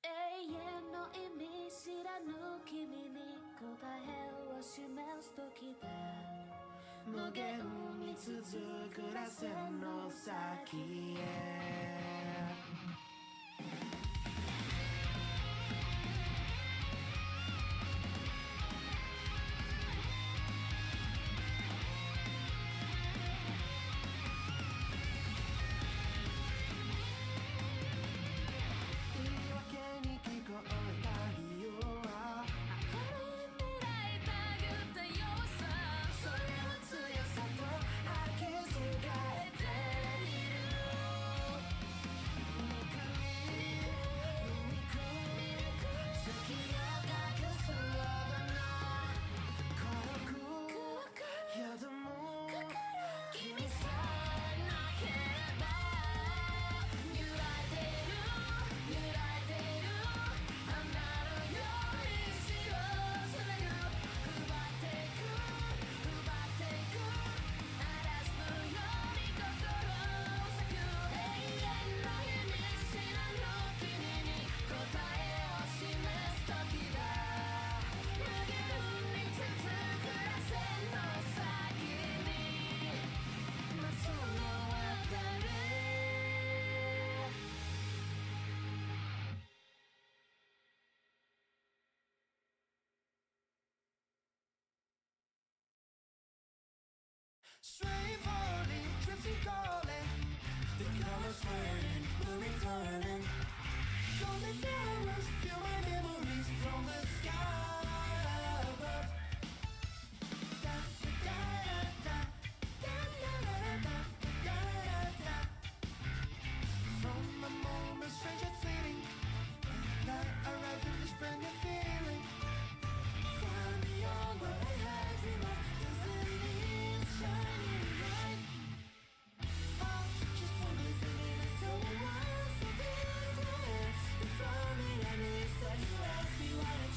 永遠の意味知らぬ君に答えを示す時だ。無限に続く螺旋の先へ。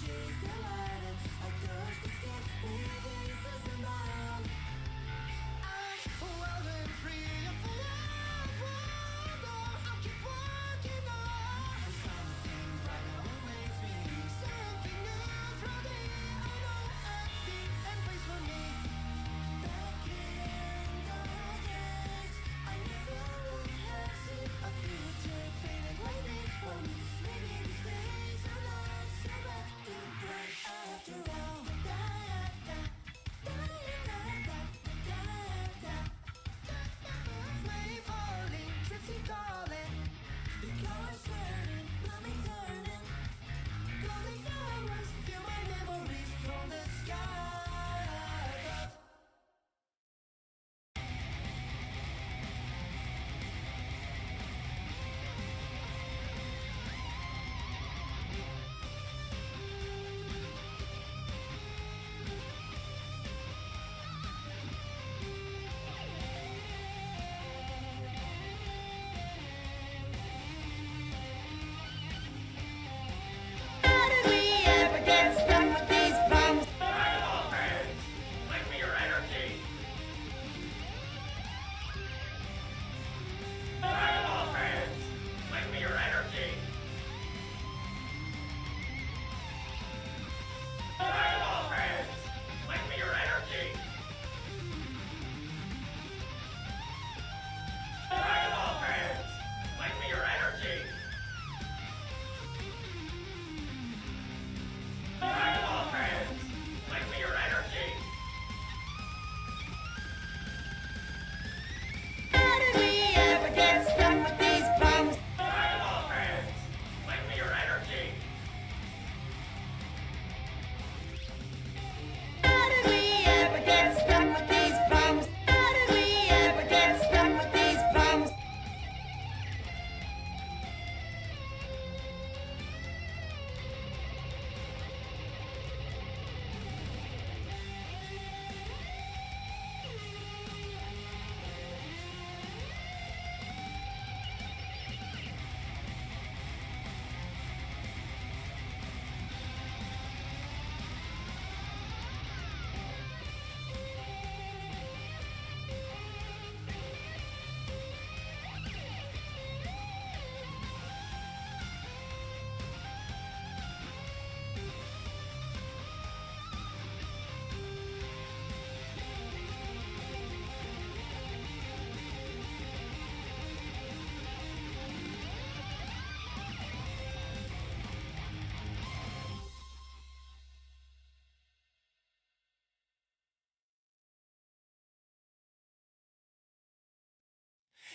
Choose the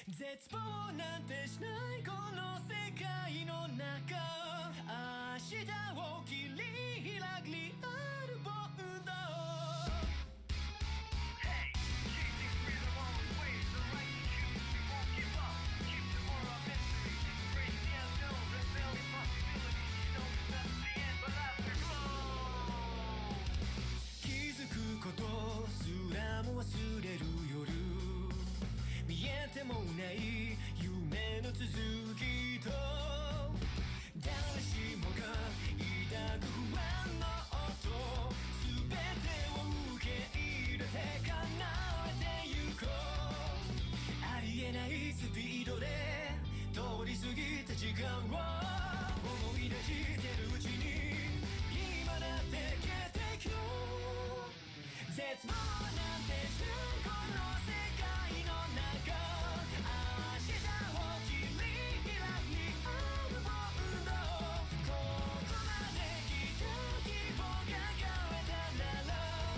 絶望なんてしないこの世界の中明日を切り開くリアルボンド Hey, chasing freedom all the way, the right to choose, we won't give up. Keep the world our mystery, embrace the unknown, rebellion possibilities, you know it's not the end, but after glow. 気づくことすらも忘れる夜見えてもない夢の続きと誰しもが抱く不安の音全てを受け入れて叶えてゆこうありえないスピードで通り過ぎた時間を思い出してるうちに今だって消えてく絶望なんてするこの世界の中明日を切り開きあるものここまで来た希望が変えたなら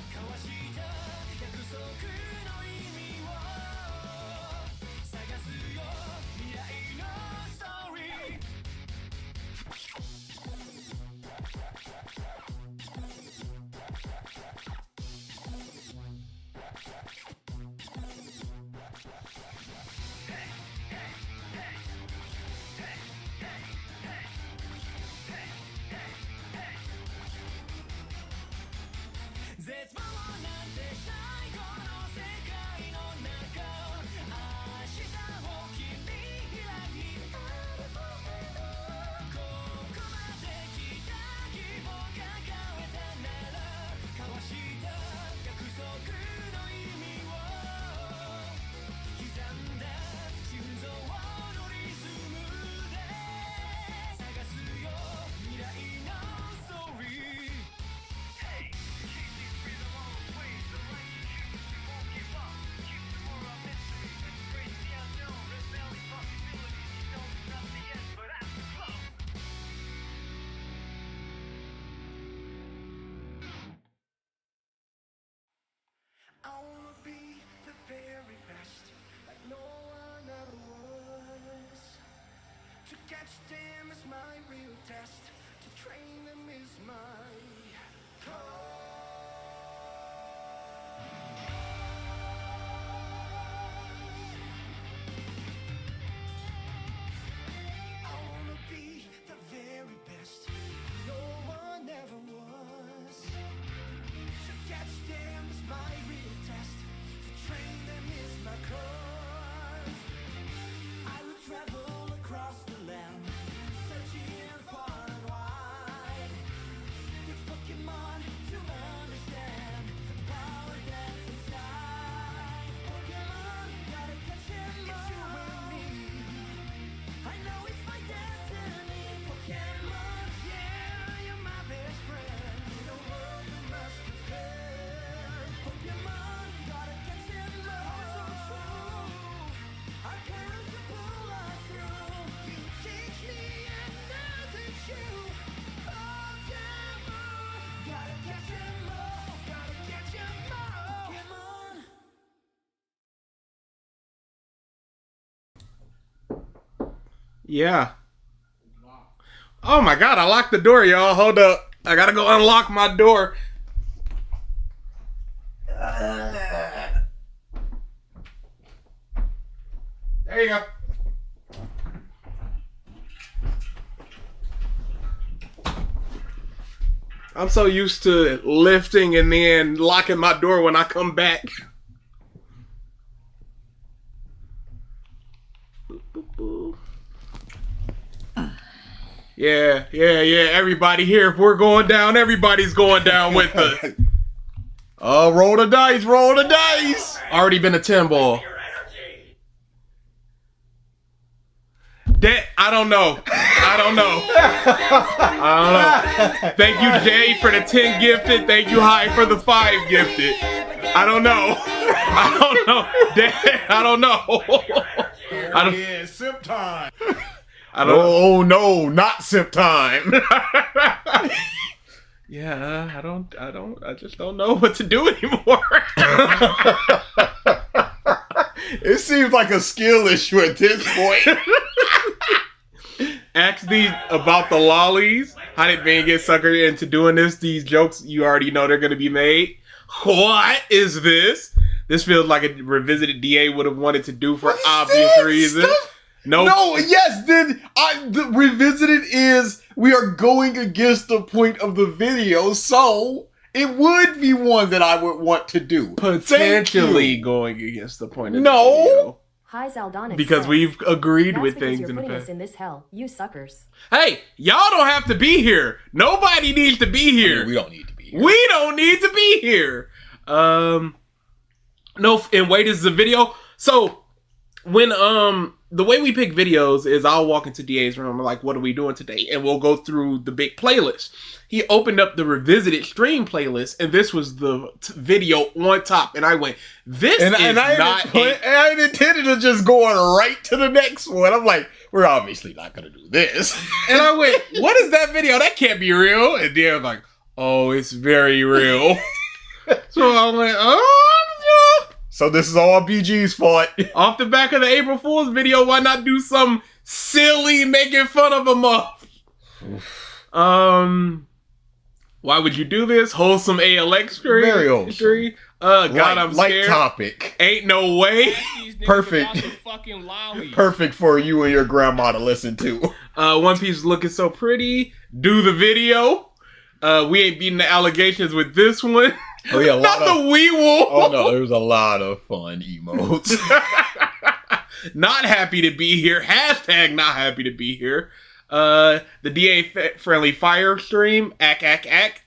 交わした約束の意味を探すよ未来のストーリー絶望なんてしないこの世界の中明日を切り開きあるものここまで来た希望が変えたなら交わした約束の意味を刻んだ心臓のリズムで探すよ未来のストーリー Hey, chasing freedom all the way, the right to choose, we won't give up. Keep the world our mystery, embrace the unknown, rebellion possibilities, you know it's not the end, but after glow. I wanna be the very best, like no one ever was. To catch them is my real test, to train them is my call. I wanna be the very best, no one ever was. To catch them is my real test, to train them is my cause. I will travel across the land, searching far and wide. There's Pokemon to understand the power that's inside. Pokemon, gotta catch them all. It's you and me. I know it's my destiny. Pokemon, yeah, you're my best friend. In a world that must be fair. Pokemon, gotta catch them all. So true. Our parents will pull us through. You teach me and I teach you. Pokemon, gotta catch them all. Gotta catch them all. Pokemon. Yeah. Oh my god, I locked the door, y'all. Hold up. I gotta go unlock my door. There you go. I'm so used to lifting and then locking my door when I come back. Yeah. Everybody here, if we're going down, everybody's going down with us. Roll the dice, roll the dice. Already been a 10 ball. I don't know. Thank you, Jay, for the 10 gifted. Thank you, High, for the 5 gifted. I don't know. Dad, I don't know. Yeah, sip time. Oh no, not sip time. Yeah, I just don't know what to do anymore. It seems like a skill issue at this point. Ask these about the lollies. How did man get suckered into doing this? These jokes, you already know they're going to be made. What is this? This feels like a revisited DA would have wanted to do for obvious reasons. No, yes, then the revisited is we are going against the point of the video, so it would be one that I would want to do. Potentially going against the point of the video. Hi, Zaldonic. Because we've agreed with things you're in the putting past. us in this hell, you suckers. Hey, y'all don't have to be here. Nobody needs to be here. I mean, we don't need to be here. We don't need to be here. No, and wait, this is a video. So when the way we pick videos is I'll walk into DA's room. I'm like, what are we doing today? And we'll go through the big playlist. He opened up the revisited stream playlist, and this was the video on top. And I went, this is not. I intended to just go on right to the next one. I'm like, we're obviously not going to do this. And I went, what is that video? That can't be real. And Dan was like, oh, it's very real. So I went, oh, yeah. So this is all BG's fault. Off the back of the April Fool's video, why not do some silly making fun of him up? Why would you do this? Wholesome ALX stream. Very wholesome. God, I'm scared. Light topic. Ain't no way. Perfect. Perfect for you and your grandma to listen to. One Piece is looking so pretty. Do the video. We ain't beating the allegations with this one. Oh yeah, not the wee wool. Oh no, there was a lot of fun emotes. Not happy to be here. Hashtag not happy to be here. The DA friendly fire stream. Ack.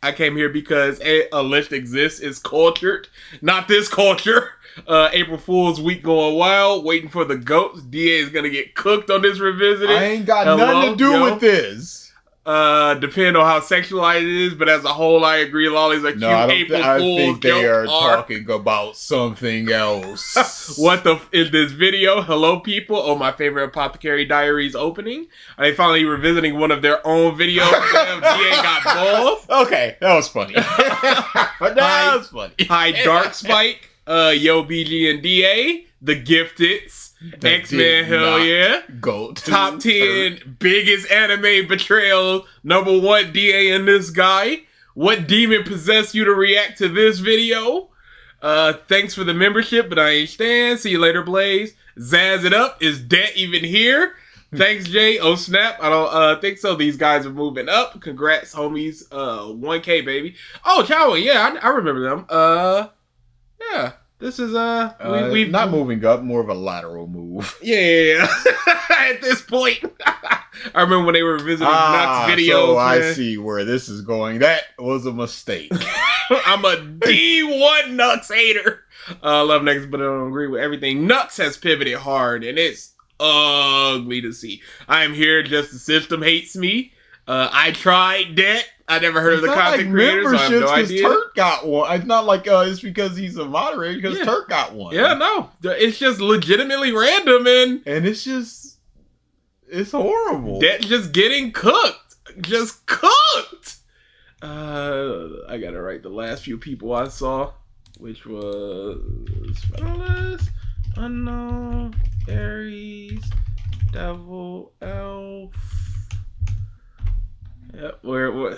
I came here because a list exists. It's cultured. Not this culture. April Fool's week going wild. Waiting for the goats. DA is gonna get cooked on this revisited. I ain't got nothing to do with this. Depend on how sexualized it is, but as a whole, I agree. Lolly's a cute April Fool's. I think they are talking about something else. What the is this video? Hello, people! Oh, my favorite Apothecary Diaries opening. Are they finally revisiting one of their own videos? Damn, DA got balls. Okay, that was funny. That was funny. Hi, Dark Spike. Yo, BG and DA, the Gifteds. X-Men, hell yeah. Goat. Top 10 biggest anime betrayal. Number 1, DA and this guy. What demon possessed you to react to this video? Thanks for the membership, but I ain't stand. See you later, Blaze. Zazz it up. Is Det even here? Thanks, Jay. Oh, snap. I don't think so. These guys are moving up. Congrats, homies. 1K, baby. Oh, Chowa. Yeah, I remember them. Yeah. This is we've not moving up, more of a lateral move. Yeah. At this point, I remember when they were visiting Nux videos. So I see where this is going. That was a mistake. I'm a D1 Nux hater. Love Nux, but I don't agree with everything. Nux has pivoted hard, and it's ugly to see. I am here just the system hates me. I tried that. I never heard of the content creators, so I have no idea. Turk got one. It's not like it's because he's a moderator, because Turk got one. Yeah, no. It's just legitimately random, and it's horrible. That's just getting cooked. Just cooked! I gotta write the last few people I saw, which was Federalist, Unknown, Aries, Devil, Elf. Where,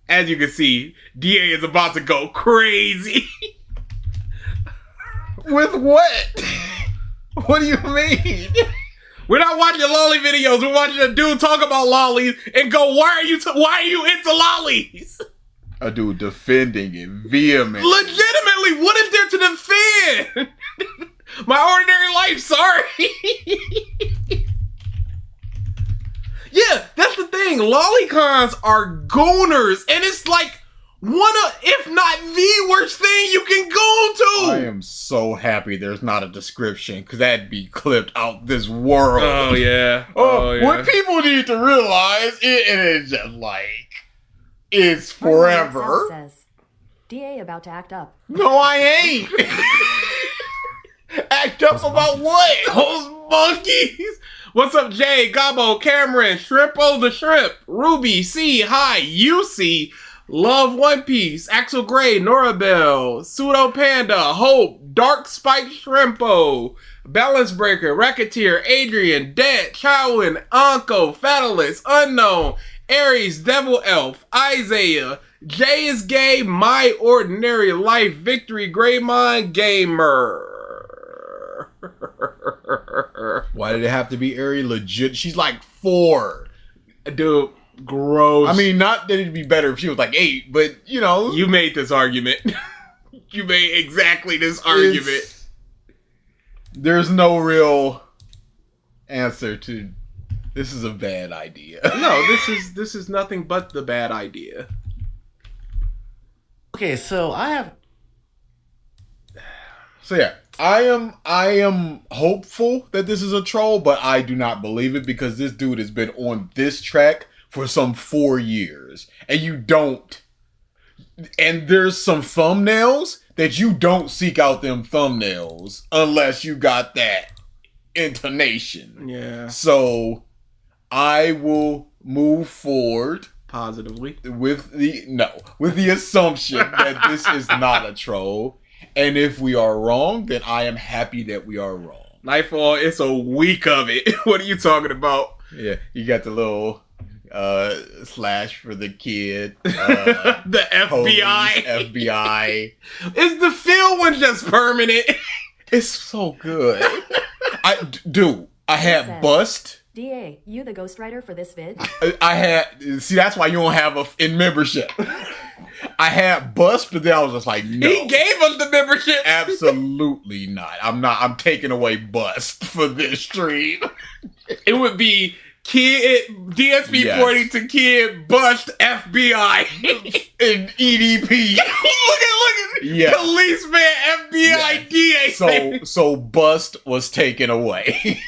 as you can see, DA is about to go crazy. With what? What do you mean? We're not watching lolly videos. We're watching a dude talk about lollies and go, why are you into lollies? A dude defending it vehemently. Legitimately, what is there to defend? My ordinary life, sorry. Yeah, that's the thing. Lolicons are gooners, and it's like one of, if not the worst thing you can go to. I am so happy there's not a description, because that'd be clipped out this world. Oh, yeah. What people need to realize, it is just like, it's forever. Says, DA about to act up. No, I ain't. Act up about what? Those monkeys. What's up, Jay, Gabo, Cameron, Shrimpo the Shrimp, Ruby, C, Hi, UC, Love One Piece, Axel Gray, Norabelle, Pseudo Panda, Hope, Dark Spike Shrimpo, Balance Breaker, Racketeer, Adrian, Det, Chowin, Anko, Fatalist, Unknown, Aries, Devil Elf, Isaiah, Jay is Gay, My Ordinary Life, Victory, Greymon, Gamer. Why did it have to be Aries? Legit, she's like 4. Dude, gross. I mean, not that it'd be better if she was like 8, but you know. You made this argument. You made exactly this argument. There's no real answer to this is a bad idea. No, this is nothing but the bad idea. Okay, so So yeah, I am hopeful that this is a troll, but I do not believe it because this dude has been on this track for some 4 years. And there's some thumbnails that you don't seek out them thumbnails unless you got that intonation. Yeah. So I will move forward Positively. with the assumption that this is not a troll. And if we are wrong, then I am happy that we are wrong. Nightfall, it's a week of it. What are you talking about? Yeah, you got the little slash for the kid. The FBI. Police, FBI. Is the field one just permanent? It's so good. I had Bust. DA, you the ghostwriter for this vid? See, that's why you don't have in membership. I had Bust, but then I was just like, no. He gave us the membership. Absolutely not. I'm taking away Bust for this stream. It would be kid DSP pointing to kid Bust FBI and EDP. look at Yes. policeman FBI Yes. DA. So Bust was taken away.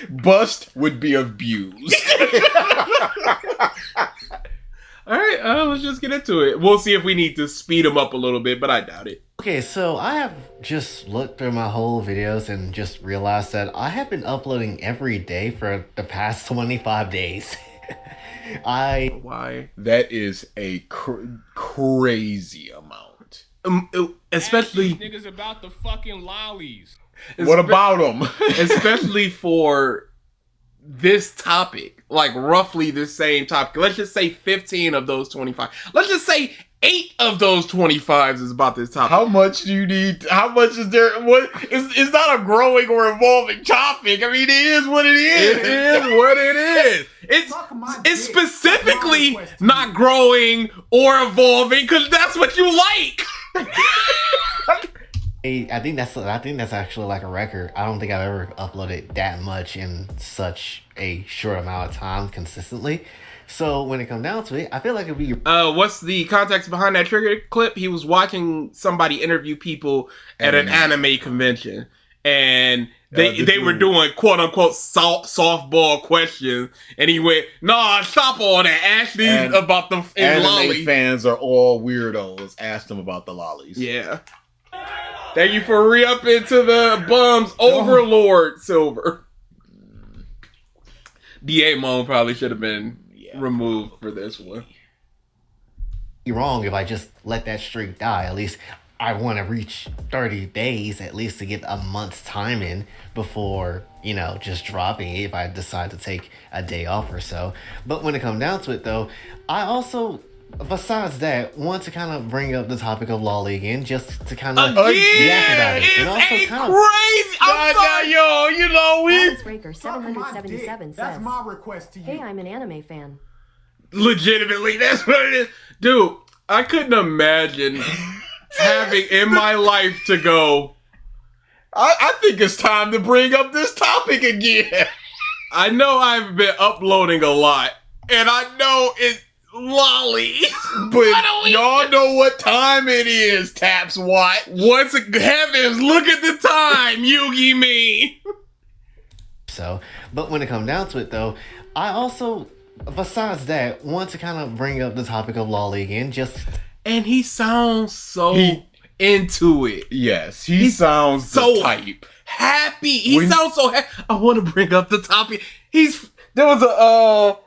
Bust would be abused. All right, let's just get into it. We'll see if we need to speed him up a little bit, but I doubt it. Okay, so I have just looked through my whole videos and just realized that I have been uploading every day for the past 25 days. Why? That is a crazy amount. Especially Niggas about the fucking lollies. What about them? Especially for this topic, like roughly the same topic. Let's just say 15 of those 25. Let's just say 8 of those 25s is about this topic. How much do you need? How much is there? It's not a growing or evolving topic. I mean, it is what it is. It is what it is. It's specifically not growing or evolving because that's what you like. I think that's actually like a record. I don't think I've ever uploaded that much in such a short amount of time consistently. So when it comes down to it, I feel like it'd be. What's the context behind that trigger clip? He was watching somebody interview people at an anime convention, and they were doing quote unquote softball questions, and he went, "Nah, stop all that. Ask these about the Anime lolly." fans are all weirdos. Ask them about the lollies. Yeah. Thank you for re-upping to the bums, Overlord Silver. DA Moan probably should have been removed for this one. Be wrong if I just let that streak die. At least I want to reach 30 days at least to get a month's time in before, just dropping it if I decide to take a day off or so. But when it comes down to it though, I also, besides that, want to kind of bring up the topic of Lolly again, just to kind of yak about it. And also It's kind of crazy. I'm sorry. Balance Breaker 777 That's says, my request to you. hey, I'm an anime fan. Legitimately, that's what it is. Dude, I couldn't imagine having in my life to go, I think it's time to bring up this topic again. I know I've been uploading a lot, and I know it's lolly. But y'all know what time it is, Taps Watt. What's heavens? Look at the time, Yugi me. so. But when it comes down to it though, I also, besides that, want to kind of bring up the topic of Lolly again, just. And he sounds so into it. Yes, he sounds so the type. Happy. He sounds so happy. I want to bring up the topic. There was a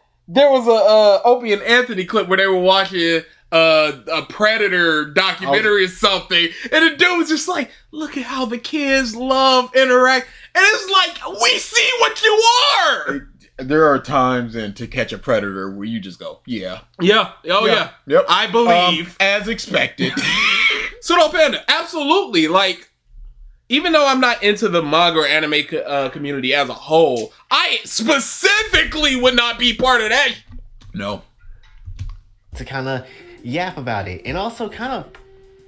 Opie and Anthony clip where they were watching a Predator documentary or something, and the dude was just like, look at how the kids love interact, and it's like, we see what you are. There are times in To Catch a Predator where you just go, yeah. Yeah. Oh yeah. Yep. I believe. As expected. Pseudo Panda, absolutely. Like, even though I'm not into the manga or anime community as a whole, I specifically would not be part of that. No. To kind of yap about it and also kind of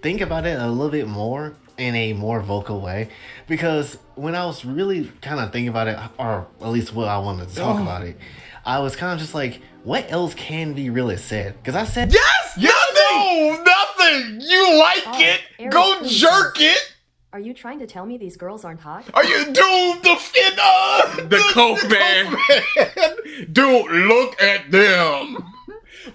think about it a little bit more in a more vocal way, because when I was really kind of thinking about it, or at least what I wanted to talk about it, I was kind of just like, what else can be really said? Because I said, Yes! No, nothing! You like it! Eric, Go please jerk don't. it! Are you trying to tell me these girls aren't hot? Are you dude The Coke Man. Dude, look at them.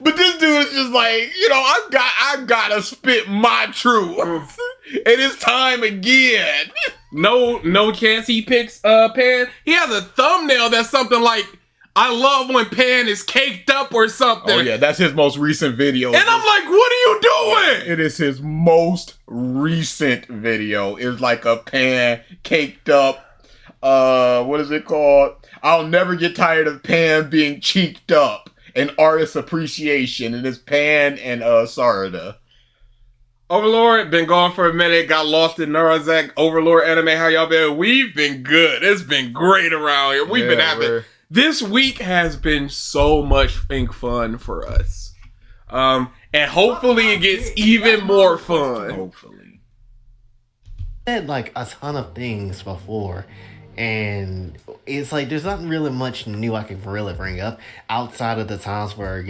But this dude is just like, I've gotta spit my truth. And it's time again. No chance he picks Pan. He has a thumbnail that's something like, I love when Pan is caked up or something. Oh yeah, that's his most recent video. And I'm like, what are you doing? It is his most recent video. It's like a Pan caked up. What is it called? I'll never get tired of Pan being cheeked up. An artist appreciation. And it's Pan and Sarada. Overlord, been gone for a minute, got lost in Narazak. Overlord anime, how y'all been? We've been good. It's been great around here. We've been having... This week has been so much fun for us. And hopefully it gets even more fun. Hopefully. I said like a ton of things before, and it's like there's not really much new I can really bring up outside of the times where,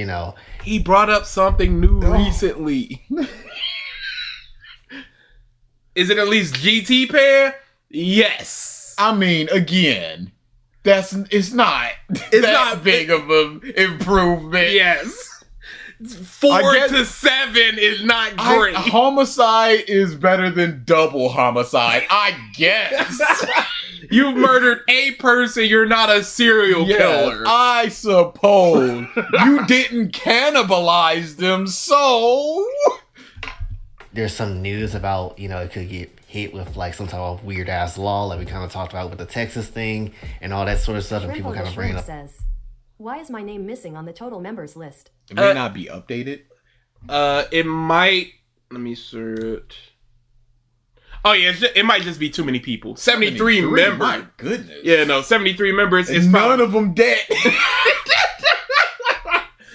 He brought up something new recently. Is it at least GT Pan? Yes. I mean, again, it's not that big of an improvement. Yes. 4 to 7 is not great. Homicide is better than double homicide, I guess. You've murdered a person, you're not a serial killer. I suppose. You didn't cannibalize them, so... There's some news about, it could get hit with like some type of weird ass law like we kind of talked about with the Texas thing and all that sort of stuff, and people kind of bring it up. Says, why is my name missing on the total members list? It may not be updated. It might. Let me search. Oh yeah, it might just be too many people. 73 members. My goodness. Yeah, no, 73 members. And none of them dead.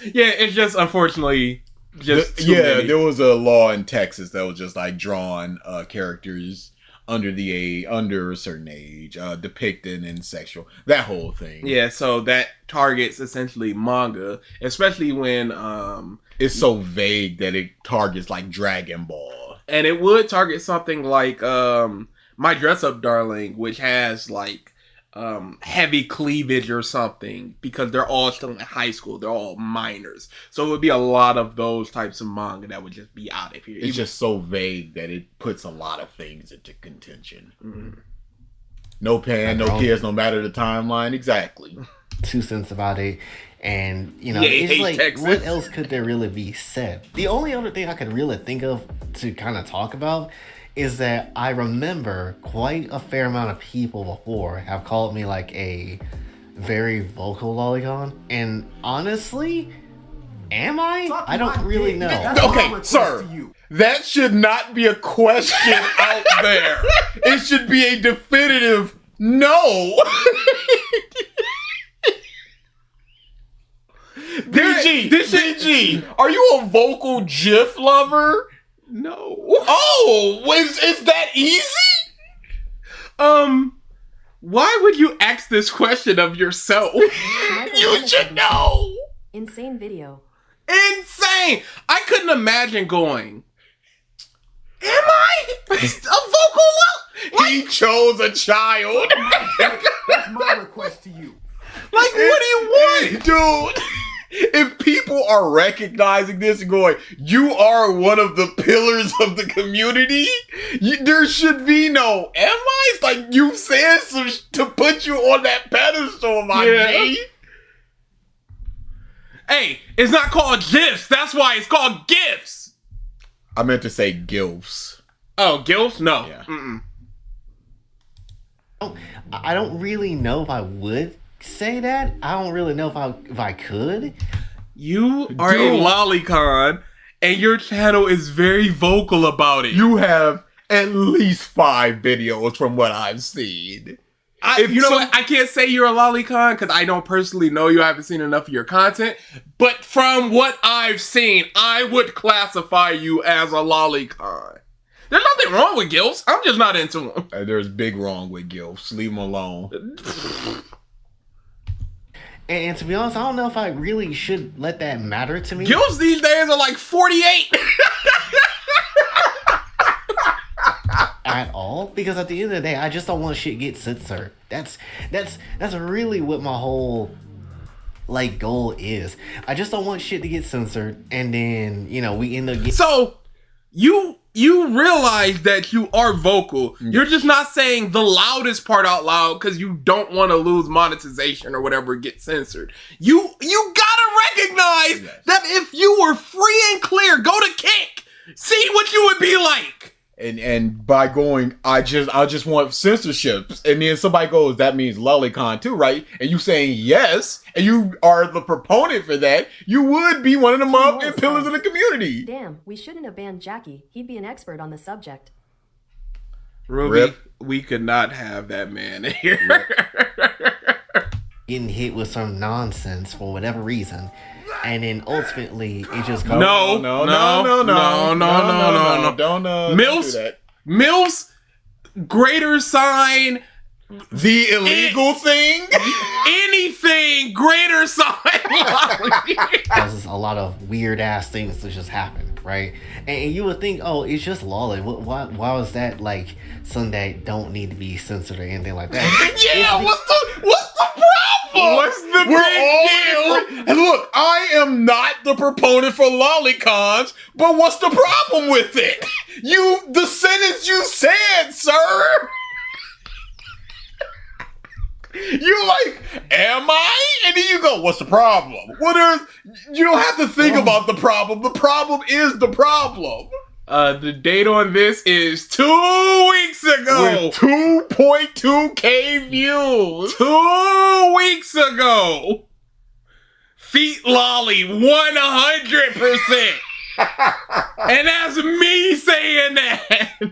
Yeah, it's just unfortunately just too many. There was a law in Texas that was just like drawn characters under a certain age, depicted in sexual, that whole thing. Yeah, so that targets essentially manga, especially when it's so vague that it targets like Dragon Ball. And it would target something like My Dress Up Darling, which has like heavy cleavage or something, because they're all still in high school, they're all minors, so it would be a lot of those types of manga that would just be out of here. It's just so vague that it puts a lot of things into contention. Mm-hmm. No Pan, no kids, no matter the timeline. Exactly. 2 cents about it. And it's like, Texas. What else could there really be said? The only other thing I could really think of to kind of talk about is that I remember quite a fair amount of people before have called me like a very vocal lolicon. And honestly, am I? I don't really know. Okay, sir. That should not be a question out there. It should be a definitive no. DG, are you a vocal GIF lover? No. Oh, is that easy? Why would you ask this question of yourself? You should know. Insane video. Insane. I couldn't imagine going, am I a vocal like, he chose a child. That's my request to you. Like, what do you want? Dude, if people are recognizing this and going, you are one of the pillars of the community, there should be no, am I? It's like, you said to put you on that pedestal, my G. Hey, it's not called GIFs. That's why it's called GIFs. I meant to say gilfs. Oh, GIFs? No. Yeah. I don't really know if I would say that. I don't really know if I could. You are a lolicon, and your channel is very vocal about it. You have at least 5 videos from what I've seen. I can't say you're a lolicon because I don't personally know you. I haven't seen enough of your content. But from what I've seen, I would classify you as a lolicon. There's nothing wrong with gilfs. I'm just not into them. There's big wrong with gilfs. Leave them alone. And to be honest, I don't know if I really should let that matter to me. Gilfs these days are like 48. At all, because at the end of the day, I just don't want shit to get censored. That's really what my whole like goal is. I just don't want shit to get censored, and then we end up getting. So you realize that you are vocal. You're just not saying the loudest part out loud because you don't want to lose monetization or whatever get censored. You gotta recognize that if you were free and clear, go to Kick, see what you would be like. And by going, I just want censorships. And then somebody goes, that means lolicon too, right? And you saying yes, and you are the proponent for that, you would be one of the main pillars of the community. Damn, we shouldn't have banned Jackie. He'd be an expert on the subject. Ruby, we could not have that man in here. getting hit with some nonsense for whatever reason, and then ultimately it just goes. No. Don't Mills, do that. Mills, greater sign. The illegal thing? Anything greater sign. Causes a lot of weird ass things to just happen, right? And you would think, oh, it's just Lolis. Why was that like something that don't need to be censored or anything like that? Yeah, what's the problem? What's the big deal? And look, I am not the proponent for lolicons, but what's the problem with it? The sentence you said, sir. You're like, am I? And then you go, what's the problem? You don't have to think about the problem. The problem is the problem. The date on this is 2 weeks ago. With 2.2K views. 2 weeks ago. Feet Lolly, 100%. And that's me saying that.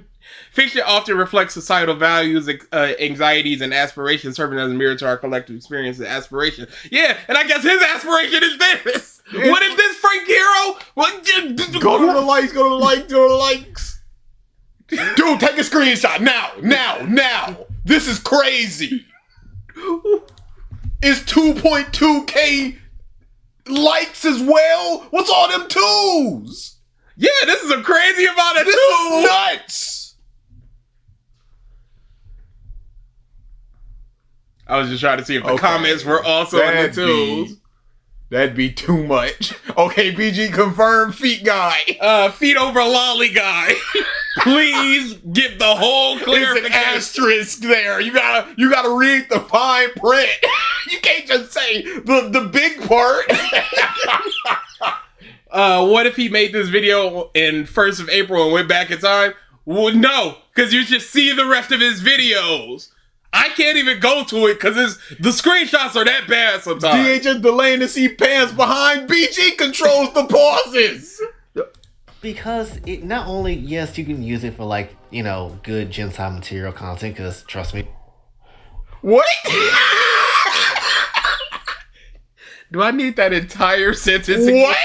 Fiction often reflects societal values, anxieties, and aspirations, serving as a mirror to our collective experience and aspiration. Yeah, and I guess his aspiration is this. What is this, Frank Hero? Go to the likes, go to the likes. Dude, take a screenshot now. This is crazy. It's 2.2K likes as well. What's all them twos? Yeah, this is a crazy amount of This twos. is nuts. I was just trying to see if the comments were also in the twos. That'd be too much. Okay, PG confirmed feet guy. Feet over lolly guy. Please get the whole There's clarification. an asterisk there. You gotta read the fine print. You can't just say the big part. What if he made this video in 1st of April and went back in time? Well, no, because you should see the rest of his videos. I can't even go to it because the screenshots are that bad sometimes. DH's delaying to see pants behind. BG controls the pauses. Because it not only, yes, you can use it for like, good Gentile material content, because trust me. What? Do I need that entire sentence What?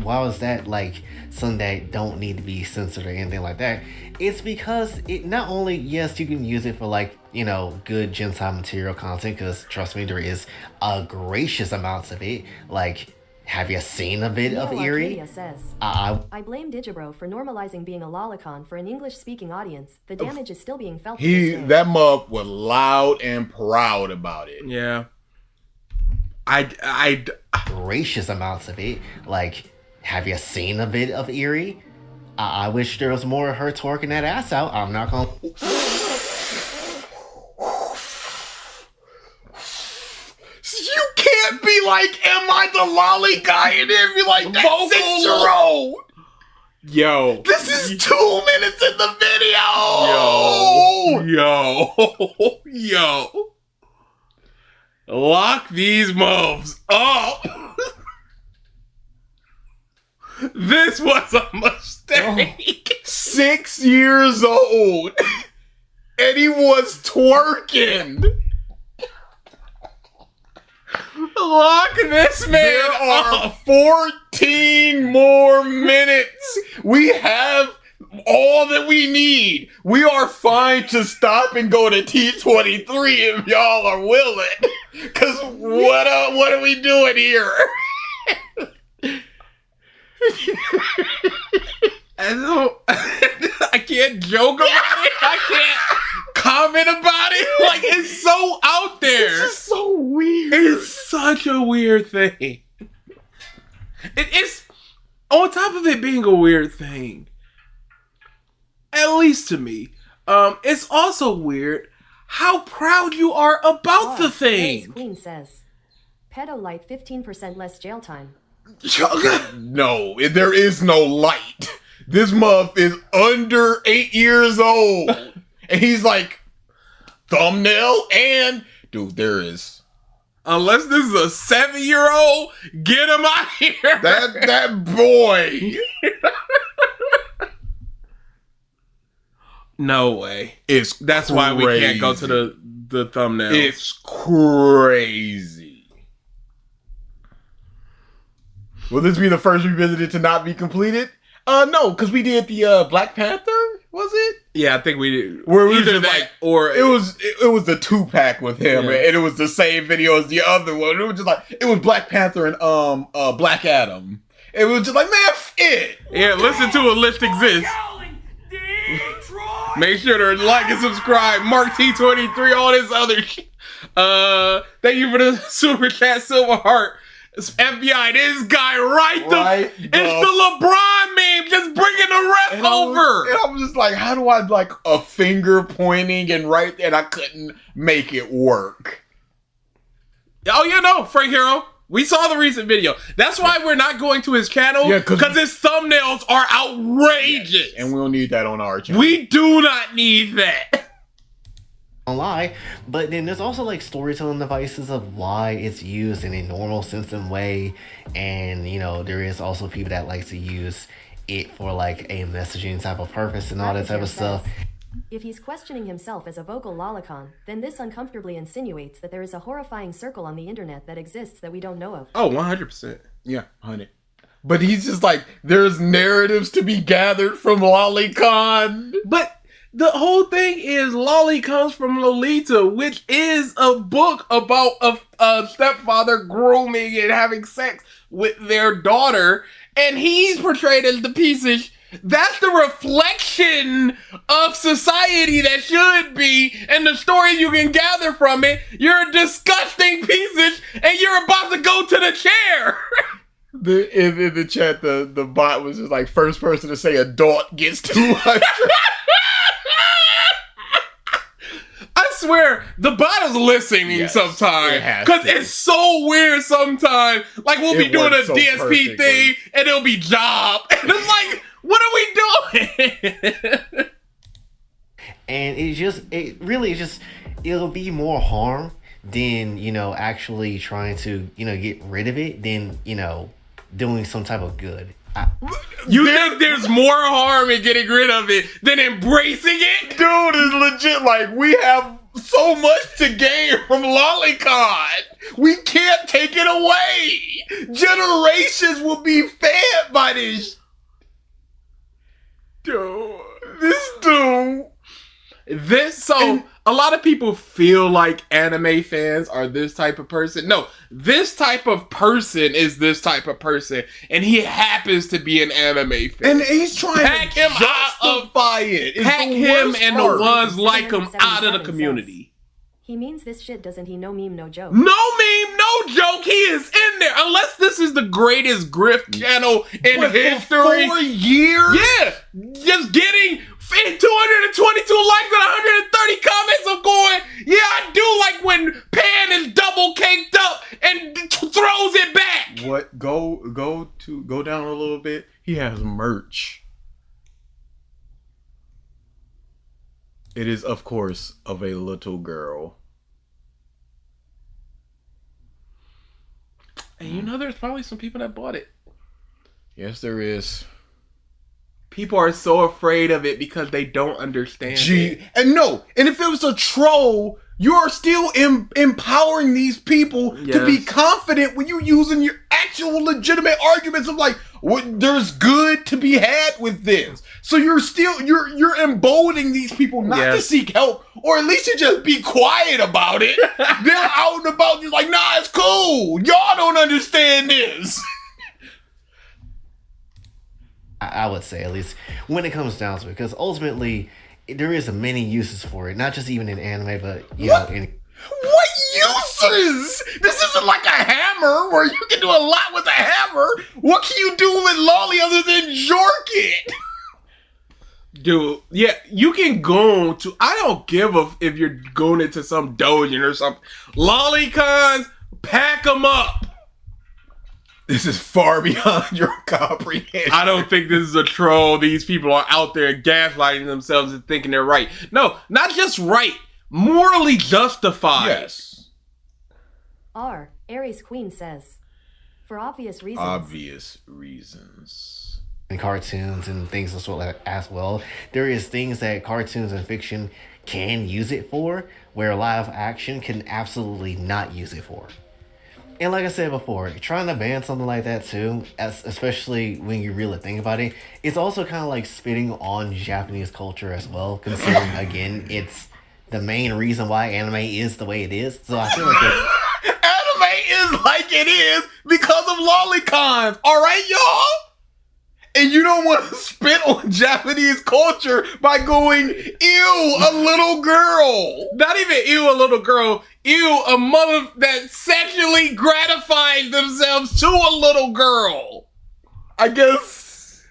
Why was that like something that don't need to be censored or anything like that? It's because it not only, yes, you can use it for like, good Gentile material content, because trust me, there is a gracious amounts of it. Like, have you seen a bit of Eerie? Arcadia says, I blame Digibro for normalizing being a lolicon for an English-speaking audience. The damage is still being felt. to this day. That mug was loud and proud about it. Yeah. gracious amounts of it. Like, have you seen a bit of Eerie? I wish there was more of her twerking that ass out. I'm not gonna. You can't be like, am I the lolly guy? And then be like, that Vocal- 6-year-old. Yo. This is 2 minutes in the video. Yo. Lock these muffs up. This was a mistake. 6 years old. And he was twerking. Lock this man There are up. 14 more minutes. We have all that we need. We are fine to stop and go to T23 if y'all are willing. Cause what are we doing here? I can't joke about it. I can't comment about it. Like, it's so out there. It's so weird. It's such a weird thing. It's on top of it being a weird thing, at least to me. It's also weird how proud you are about the Mary's thing. Queen says, pedo light 15% less jail time. No, there is no light. This muff is under 8 years old. And he's like, thumbnail and... Dude, there is... Unless this is a 7-year-old, get him out of here. That boy. No way. It's That's why we can't go to crazy. the thumbnail. It's crazy. Will this be the first revisited to not be completed? No, because we did the Black Panther, was it? Yeah, I think we did. Where we Either just that like, or it was the 2-pack with him, Yeah. and it was the same video as the other one. It was just like it was Black Panther and Black Adam. It was just like, man, f it. Yeah, listen to a list exists. Make sure to like and subscribe. Mark T23, all this other shit. Thank you for the super chat, Silver Heart. It's FBI, this guy right Right the it's the LeBron meme, just bringing the ref And over. I was just like, how do I like a finger pointing and right there, and I couldn't make it work. Oh, yeah, no, Frank Hero. We saw the recent video. That's why we're not going to his channel, Yeah, because his thumbnails are outrageous. And we don't need that on our channel. We do not need that. Don't lie, but then there's also like storytelling devices of why it's used in a normal sense and way, and you know there is also people that like to use it for like a messaging type of purpose and all that type of stuff. If he's questioning himself as a vocal lolicon, then this uncomfortably insinuates that there is a horrifying circle on the internet that exists that we don't know of. Oh, 100%. Yeah, 100. But he's just like, there's narratives to be gathered from Lolicon. But the whole thing is Lolly comes from Lolita, which is a book about a stepfather grooming and having sex with their daughter, and he's portrayed as the piece of that's the reflection of society that should be, and the story you can gather from it. You're a disgusting piece of and you're about to go to the chair. In the chat, the bot was just like, first person to say adult gets 200. I swear, the bot is listening Yes, sometimes. it has Because to. it's so weird sometimes. Like, we'll be It doing a works so DSP perfectly. thing, and it'll be job. And it's like, what are we doing? And it'll be more harm than, you know, actually trying to, you know, get rid of it than, you know, doing some type of good. You think there's more harm in getting rid of it than embracing it? Dude is legit like, we have so much to gain from Lolicon. We can't take it away. Generations will be fed by this. Dude, this dude. A lot of people feel like anime fans are this type of person. No, this type of person is this type of person, and he happens to be an anime fan. And he's trying Pack to him out of- justify it. It's Pack the him worst and part. the ones like him out of the 77 community. He means this shit, doesn't he? No meme, no joke. No meme, no joke. He is in there. Unless this is the greatest grift channel in But for history. 4 years? Yeah, just getting 222 likes and 130 comments of going, yeah, I do like when Pan is double caked up and throws it. He has merch. It is, of course, of a little girl. And you know there's probably some people that bought it. Yes, there is. People are so afraid of it because they don't understand it. And no, and if it was a troll, you are still empowering these people to be confident when you're using your actual legitimate arguments of like, there's good to be had with this. So you're emboldening these people not to seek help, or at least to just be quiet about it. They're out and about just like, nah, it's cool. Y'all don't understand this. I would say, at least when it comes down to it, because ultimately there is many uses for it, not just even in anime, but you know, in what uses? This isn't like a hammer where you can do a lot with a hammer. What can you do with Lolly other than jork it? Dude, yeah, you can go to, I don't give a if you're going into some doujin or something. Lolicons, pack them up. This is far beyond your comprehension. I don't think this is a troll. These people are out there gaslighting themselves and thinking they're right. No, not just right. Morally justified. Yes. Aries Queen says, for obvious reasons. Obvious reasons. in cartoons and things as well. There is things that cartoons and fiction can use it for, where live action can absolutely not use it for. And like I said before, trying to ban something like that too, especially when you really think about it, it's also kind of like spitting on Japanese culture as well, considering, again, it's the main reason why anime is the way it is. So I feel like anime is like it is because of lolicons, alright, y'all? And you don't want to spit on Japanese culture by going, ew, a little girl. Not even ew, a little girl. Ew, a mother that sexually gratifies themselves to a little girl. I guess,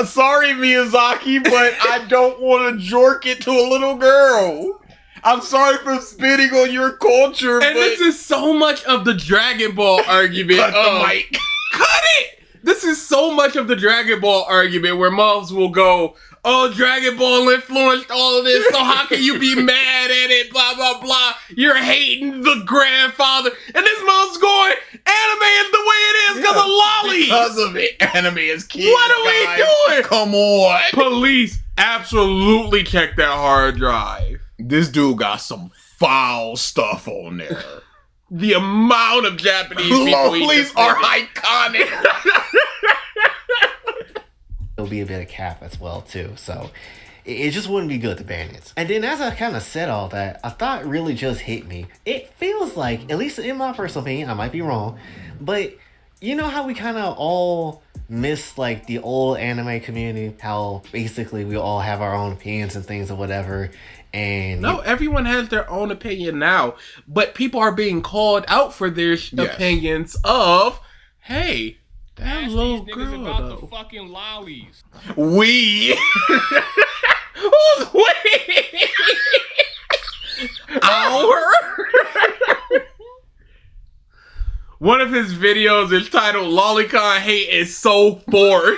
sorry Miyazaki, but I don't want to jork it to a little girl. I'm sorry for spitting on your culture, and this is so much of the Dragon Ball argument. Cut the mic. Cut it! This is so much of the Dragon Ball argument where moms will go, oh, Dragon Ball influenced all of this, so how can you be mad at it, blah, blah, blah. You're hating the grandfather. And this mom's going, anime is the way it is because of lollies. Because of it, anime is kids. What are we doing? Come on. Police, absolutely check that hard drive. This dude got some foul stuff on there. The amount of Japanese people Lolis are iconic. it'll be a bit of cap as well too, so it just wouldn't be good to ban it. And then as I kind of said all that, a thought really just hit me. It feels like, at least in my personal opinion, I might be wrong, but you know how we kind of all miss like the old anime community, how basically we all have our own opinions and things or whatever. And no, everyone has their own opinion now, but people are being called out for their opinions of, hey, that little girl about though. the fucking lollies. We. Who's we? Our. One of his videos is titled "Lolicon Hate is So Forced."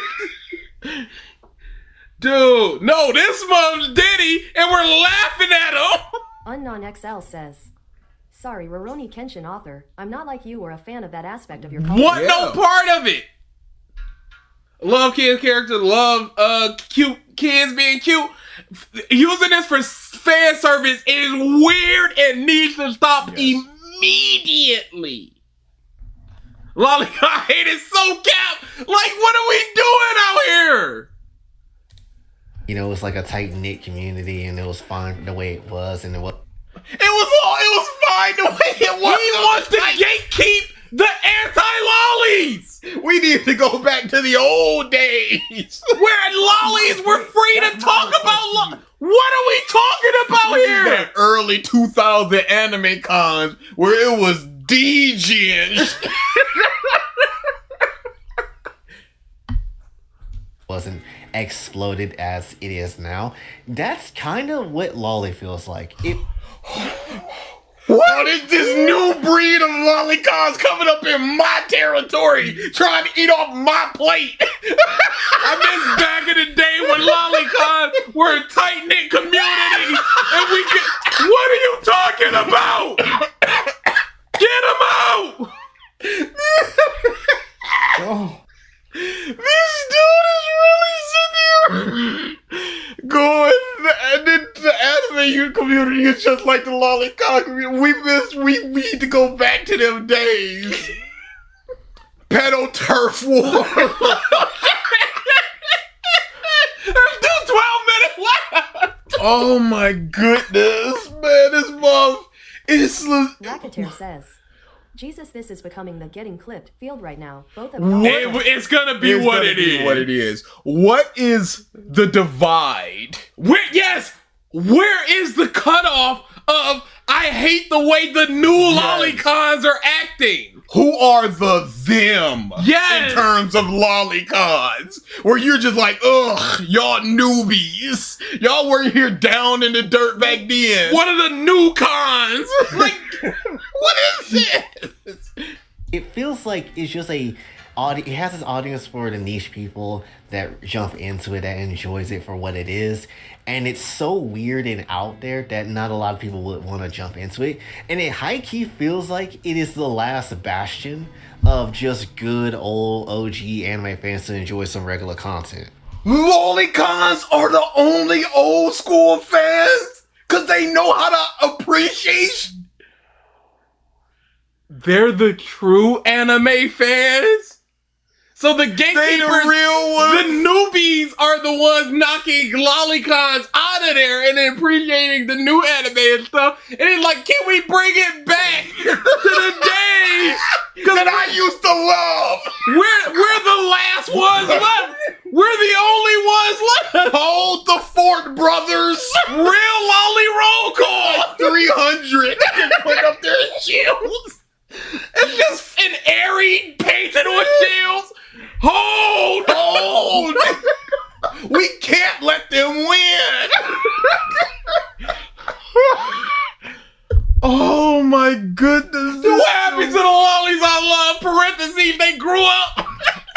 Dude, no, this mom's Diddy, and we're laughing at him. Unknown XL says, sorry, Rurouni Kenshin author. I'm not like you or a fan of that aspect of your culture. What? No part of it. Love kids characters, love cute kids being cute. Using this for fan service is weird and needs to stop immediately. Lolicon hate is so capped. Like, what are we doing out here? you know, it's like a tight-knit community, and it was fine the way it was, and it was fine the way it was. He wants to gatekeep the anti-lollies. We need to go back to the old days where lollies were free to talk about what are we talking about here? That early 2000 anime cons where it was DGing. wasn't exploded as it is now. That's kind of what lolly feels like. What is this new breed of lolicons coming up in my territory, trying to eat off my plate? I miss back in the day when lolicons were a tight-knit community, and we could. What are you talking about? Get him out! Oh. This dude is really sitting here going, and then the anime community is just like the lolicon community. We need to go back to them days. Pedo turf war. There's still 12 minutes left! Oh my goodness, man, this month is. Racketeer says, Jesus, this is becoming the getting clipped field right now. Both of It's gonna be It's what gonna it be is. what it is. What is the divide? Where is the cutoff of I hate the way the new lolicons are acting? Who are the them Yes. in terms of lolicons? Where you're just like, ugh, y'all newbies. Y'all weren't here down in the dirt back then. What are the new cons? Like, What is this? It feels like it's just it has this audience for the niche people that jump into it, that enjoys it for what it is, and it's so weird and out there that not a lot of people would want to jump into it, and it high-key feels like it is the last bastion of just good old OG anime fans to enjoy some regular content. Lolicons are the only old school fans because they know how to appreciate. they're the true anime fans? So the They gatekeepers, the real ones. the newbies are the ones knocking lolicons out of there and then appreciating the new anime and stuff. And it's like, can we bring it back to the days that I used to love. we're the last ones left. We're the only ones left. Hold the fort, brothers. Real lolly roll call. 300. Put up their shields. It's just an airy painted on shields. Hold. We can't let them win. Oh my goodness. What happened to the lollies I love? Parentheses, they grew up.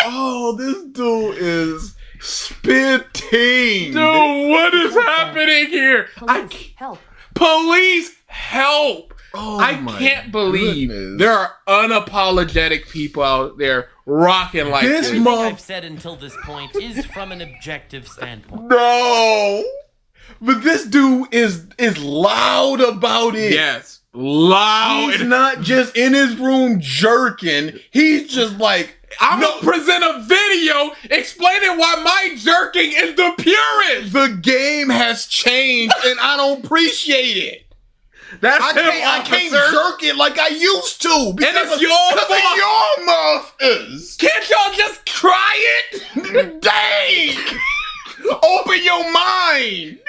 Oh, this dude is spitting. Dude, what is happening here? Police, help. Police, help. Oh I my can't believe goodness. there are unapologetic people out there rocking like This this. mo- Everything I've said until this point is from an objective standpoint. No. But this dude is loud about it. Yes, loud. He's not just in his room jerking. He's just like, I'm gonna present a video explaining why my jerking is the purest. the game has changed and I don't appreciate it. That's I can't jerk it like I used to. Because it's your because fault. of your muffins. Can't y'all just try it? Dang! Open your mind.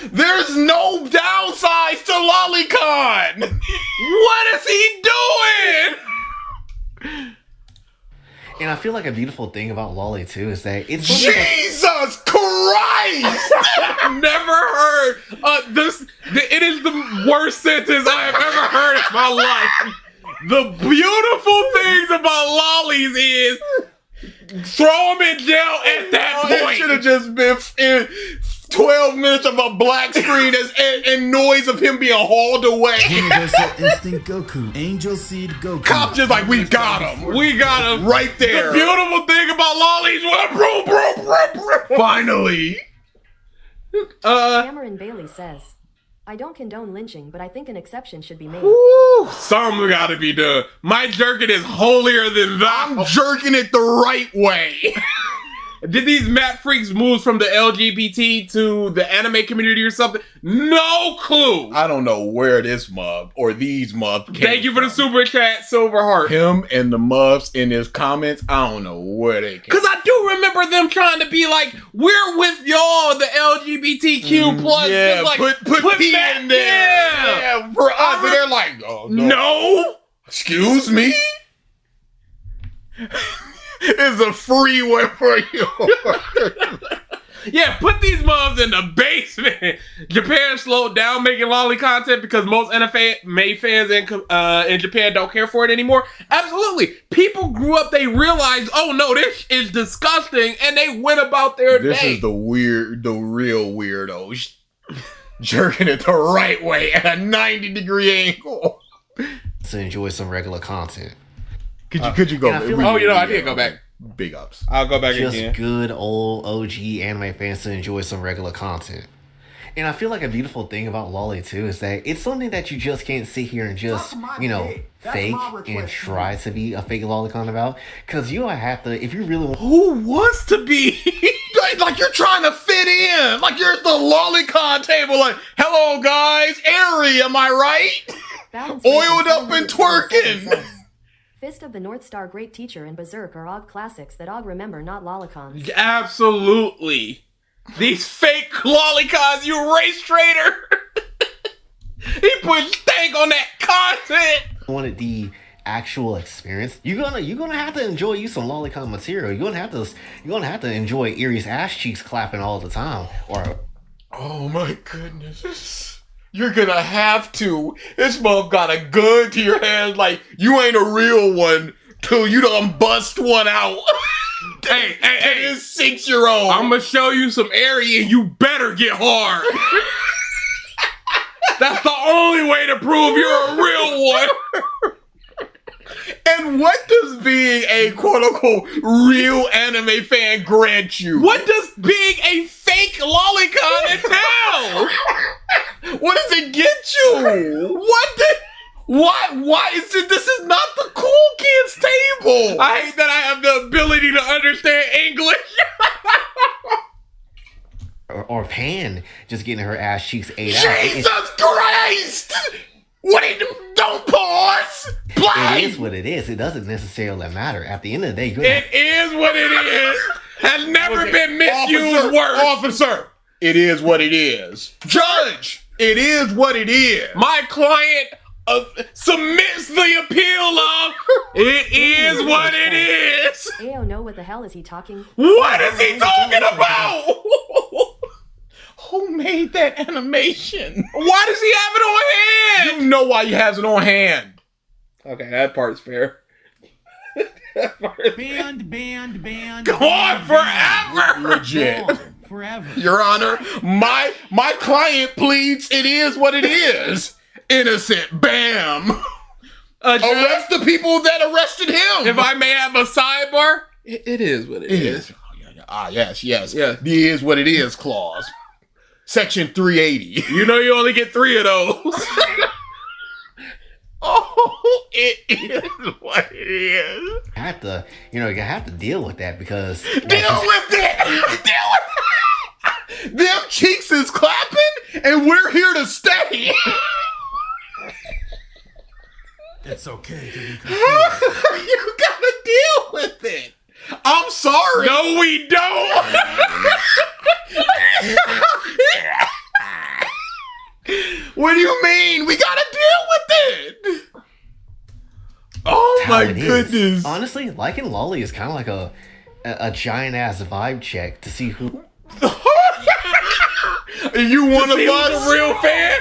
There's no downsides to Lolicon. What is he doing? And I feel like a beautiful thing about Lolly too is that it's something that Jesus Christ! Never heard it is the worst sentence I have ever heard in my life. The beautiful things about lollies is throw them in jail at that It should have point. just been in 12 minutes of a black screen and noise of him being hauled away. Universal Instinct Goku. Angel Seed Goku. Cops just like, we got him. We got him. Right there. The beautiful thing about lollies was Finally. Cameron Bailey says, I don't condone lynching, but I think an exception should be made. something gotta be done. My jerking is holier than thou. I'm jerking it the right way. Did these Matt Freaks move from the LGBT to the anime community or something? No clue. I don't know where this mub or these mubs came Thank you for the from. super chat, Silverheart. Him and the mubs in his comments, I don't know where they came. Because I do remember them trying to be like, we're with y'all, the LGBTQ plus. Yeah, just like, put P Matt- in there. Yeah. For us, and they're like, oh, No. Excuse me? It's a free one for you. Yeah, put these mobs in the basement. Japan slowed down making lolly content because most anime fans in Japan don't care for it anymore. Absolutely. People grew up, they realized, oh no, this is disgusting, and they went about their day. This is the real weirdos. Jerking it the right way at a 90-degree angle. To enjoy some regular content. Could you go? I feel like- I did go back. Big ups. I'll go back Just again. good old OG anime fans to enjoy some regular content. And I feel like a beautiful thing about Lolly too is that it's something that you just can't sit here and just, fake and try to be a fake lolicon about. Cause you have to, if you really want. Who wants to be? Like you're trying to fit in. Like you're at the lolicon table. Like, hello guys, airy, am I right? Oiled up and twerking. Fist of the North Star, Great Teacher, and Berserk are OG classics that OG remember, not lolicons. Absolutely. These fake lolicons, you race traitor. He put stank on that content. Wanted the actual experience, you're gonna have to enjoy you some lolicon material. You're gonna have to enjoy Erie's ass cheeks clapping all the time. Or oh my goodness. You're gonna have to. This mother got a gun to your hand like you ain't a real one till you done bust one out. Hey, This 6-year-old. I'm gonna show you some area and you better get hard. That's the only way to prove you're a real one. And what does being a quote-unquote real anime fan grant you? What does being a fake lolicon entail? What does it get you? Why is it? This is not the cool kids table. I hate that I have the ability to understand English. or Pan just getting her ass cheeks ate out. Jesus Christ! Don't pause! Play! It is what it is. It doesn't necessarily matter. At the end of the day, It is what it is. Has never been misused word. Officer, it is what it is. Judge, it is what it is. My client submits the appeal of it is what it is. Ayo, no, what the hell is he talking? What is he talking about? Who made that animation? Why does he have it on hand? You know why he has it on hand. Okay, that part's fair. Banned. Go on forever. Legit. Forever. Your Honor, my client pleads it is what it is. Innocent. Bam. Arrest the people that arrested him. If I may have a sidebar, it is what it is. Oh, yeah. Ah, yes. Yeah. The is what it is clause. Section 380. You know you only get 3 of those. Oh, it is what it is. you have to deal with that because Deal with it. Them cheeks is clapping, and we're here to stay. It's okay to be confused. You gotta deal with it. I'm sorry. No, we don't. What do you mean? We gotta deal with it. Oh how my it is. goodness. Honestly, liking Lolly is kind of like a giant ass vibe check to see who. You one of He was us? a real fan.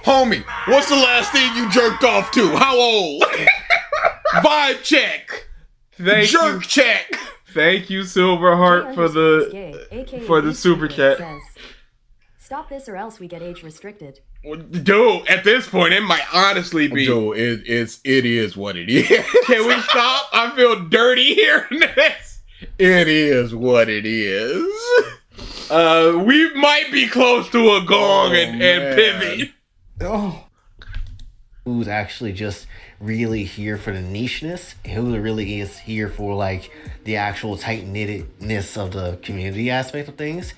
Homie, what's the last thing you jerked off to? How old? Vibe check. Jerk check. Thank you, Silverheart, for the super chat. Says, stop this or else we get age restricted. Dude, at this point, it might honestly be. Dude, it is what it is. Can we stop? I feel dirty hearing this. It is what it is. We might be close to a gong and man. pivot. Oh. who's actually just really here for the nicheness, and who really is here for like the actual tight-knittedness of the community aspect of things,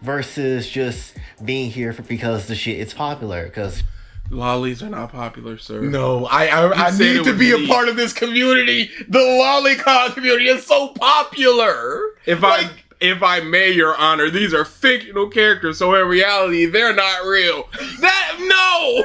versus just being here for because the shit is popular. Because Lollies are not popular, sir. No, I said need it to was be me. a part of this community. The lolicon community is so popular. If I may, Your Honor, these are fictional characters, so in reality, they're not real. No!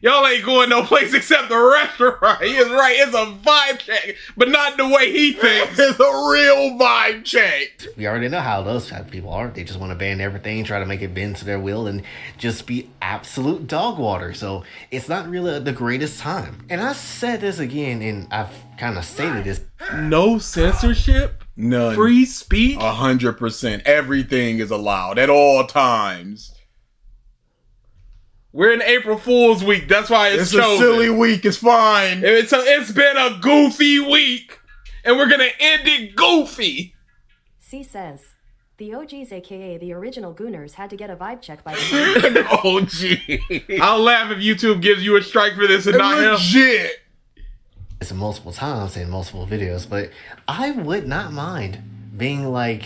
Y'all ain't going no place except the restaurant. He is right. It's a vibe check, but not the way he thinks. It's a real vibe check. We already know how those type of people are. They just want to ban everything, try to make it bend to their will, and just be absolute dog water. So it's not really the greatest time. And I said this again, and I've kind of stated this. No censorship? None. Free speech? 100%. Everything is allowed at all times. We're in April Fool's week. That's why it's chosen. a silly week. It's fine. It's been a goofy week. And we're going to end it goofy. C says, the OGs, aka the original Gooners, had to get a vibe check by the OG. I'll laugh if YouTube gives you a strike for this and not him. Legit. It's multiple times in multiple videos, but I would not mind being like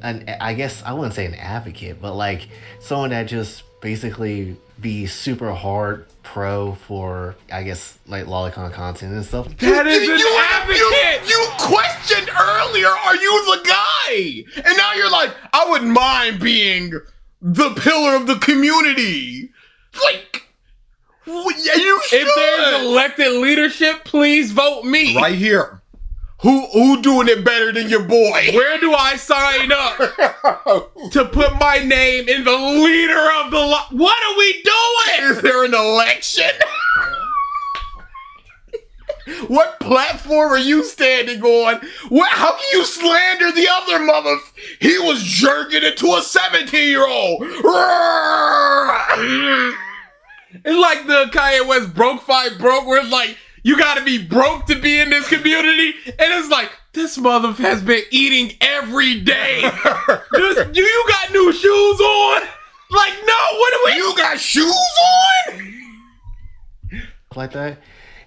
I guess I wouldn't say an advocate, but like someone that just basically be super hard pro for, I guess, like lolicon content and stuff. That is an advocate! You questioned earlier, are you the guy? And now you're like, I wouldn't mind being the pillar of the community. Like, yeah, you should. If there's elected leadership, please vote me. Right here. Who doing it better than your boy? Where do I sign up to put my name in the leader of the What are we doing? Is there an election? What platform are you standing on? How can you slander the other mother? He was jerking it to a 17-year-old. It's like the Kanye West broke fight broke, where it's like, you gotta be broke to be in this community. And it's like, this mother has been eating every day. Do you got new shoes on? Like, no, what do we? You got shoes on? Like that.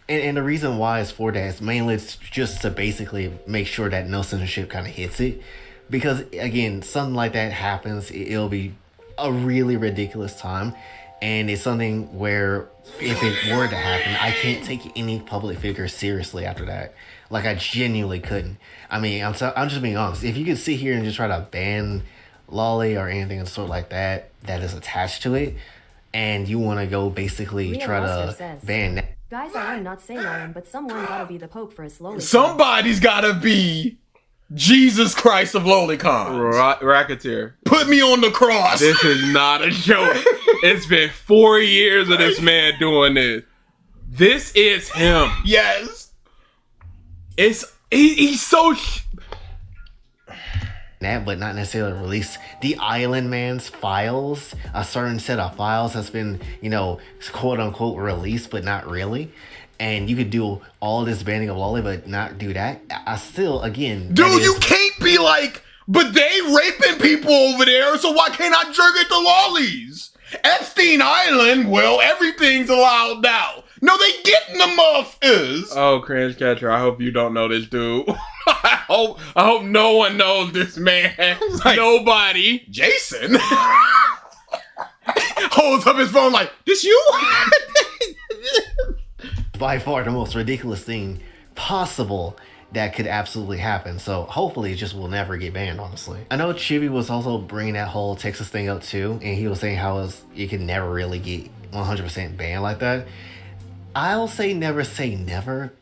And the reason why is for that is mainly it's just to basically make sure that no censorship kind of hits it. Because, again, something like that happens, it'll be a really ridiculous time. And it's something where if it were to happen, I can't take any public figure seriously after that. Like, I genuinely couldn't. I mean, I'm just being honest. If you could sit here and just try to ban Lolly or anything of the sort like that is attached to it, and you want to go basically Real try Oscar to says, ban that. Guys, I'm not saying I am, but someone gotta be the Pope for his Lolis. Somebody's gotta be Jesus Christ of Lolicons. Racketeer. Put me on the cross. This is not a joke. It's been 4 years of this man doing this. This is him. Yes. He's so... that, but not necessarily release the Island Man's files. A certain set of files has been, quote unquote released, but not really. And you could do all this banning of Lolly, but not do that. I still, again, dude, you can't be like, but they raping people over there, so why can't I jerk at the Lollies? Epstein Island, well, everything's allowed now. No, they getting the muffins. Oh, Cringe Catcher, I hope you don't know this dude. I hope no one knows this man. Like, nobody. Jason holds up his phone like, this you? By far the most ridiculous thing possible that could absolutely happen. So hopefully it just will never get banned, honestly. I know Chibi was also bringing that whole Texas thing up too, and he was saying how it could never really get 100% banned like that. I'll say never,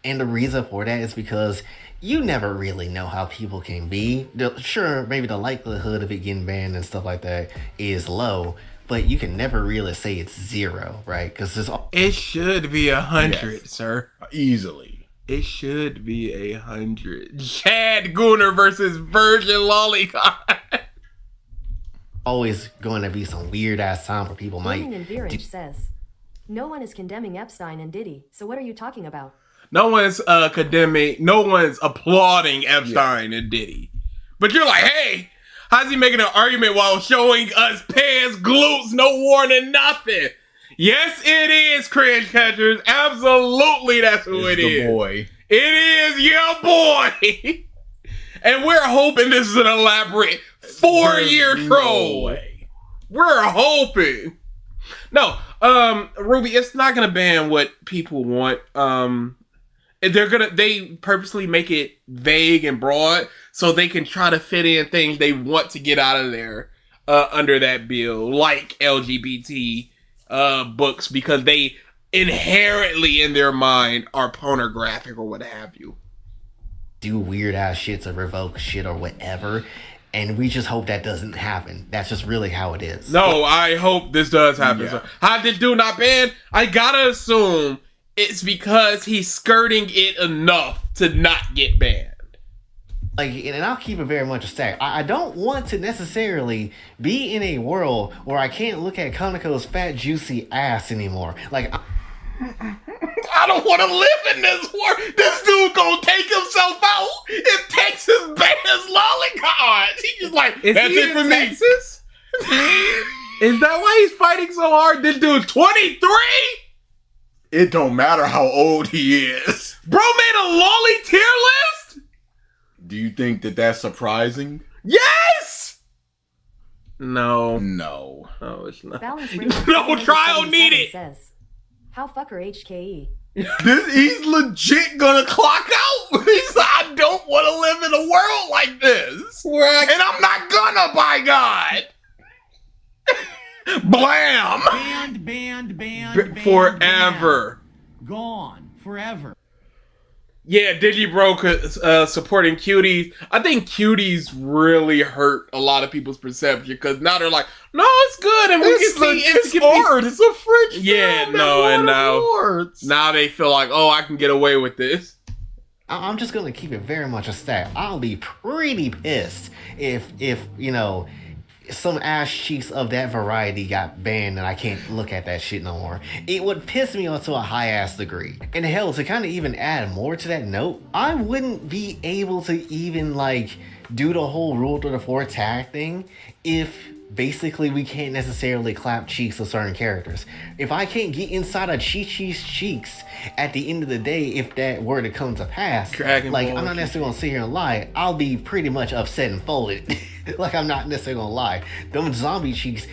and the reason for that is because you never really know how people can be. Sure, maybe the likelihood of it getting banned and stuff like that is low, but you can never really say it's zero, right? Because it should be 100, yes, sir. Easily. It should be 100. Chad Gooner versus Virgin Lolicon. Always going to be some weird ass time for people. Says, no one is condemning Epstein and Diddy. So what are you talking about? No one's condemning. No one's applauding Epstein and Diddy. But you're like, hey, how's he making an argument while showing us pants, glutes, no warning, nothing? Yes, it is, Cringe Catchers. Absolutely, that's who it is. Boy. It is your boy. And we're hoping this is an elaborate 4-year troll. Way. We're hoping. No, Ruby, it's not gonna ban what people want. They purposely make it vague and broad so they can try to fit in things they want to get out of there under that bill, like LGBT books, because inherently in their mind are pornographic or what have you. Do weird ass shit to revoke shit or whatever, and we just hope that doesn't happen. That's just really how it is. No, I hope this does happen. Yeah. So, how this dude not banned? I gotta assume it's because he's skirting it enough to not get banned. Like, and I'll keep it very much a stack. I don't want to necessarily be in a world where I can't look at Kaneko's fat, juicy ass anymore. Like, I don't want to live in this world. This dude gonna take himself out if Texas bans lollipops. He's just like, that's he it for in me. Texas? Is that why he's fighting so hard? This dude's 23? It don't matter how old he is. Bro made a lolly tier list? Do you think that that's surprising? Yes! No. No. No, it's not. Balance No trial needed. Says, how fucker HKE? He's legit gonna clock out. He's like, I don't want to live in a world like this. And I'm not gonna, by God. Blam! Banned. Forever. Banned. Gone. Forever. Yeah, Digibro supporting Cuties. I think Cuties really hurt a lot of people's perception because now they're like, no, it's good, and we can see it's art. It's a French Yeah, film. no, and awards. now they feel like, oh, I can get away with this. I'm just gonna keep it very much a stack. I'll be pretty pissed if you know, some ass cheeks of that variety got banned and I can't look at that shit no more. It would piss me off to a high ass degree. And hell, to kind of even add more to that note, I wouldn't be able to even like do the whole rule to the 4 tag thing if basically we can't necessarily clap cheeks of certain characters. If I can't get inside of Chi-Chi's cheeks at the end of the day, if that were to come to pass, Dragon like Ball I'm not necessarily gonna sit here and lie, I'll be pretty much upset and folded. Like, I'm not necessarily gonna lie. Them zombie cheeks.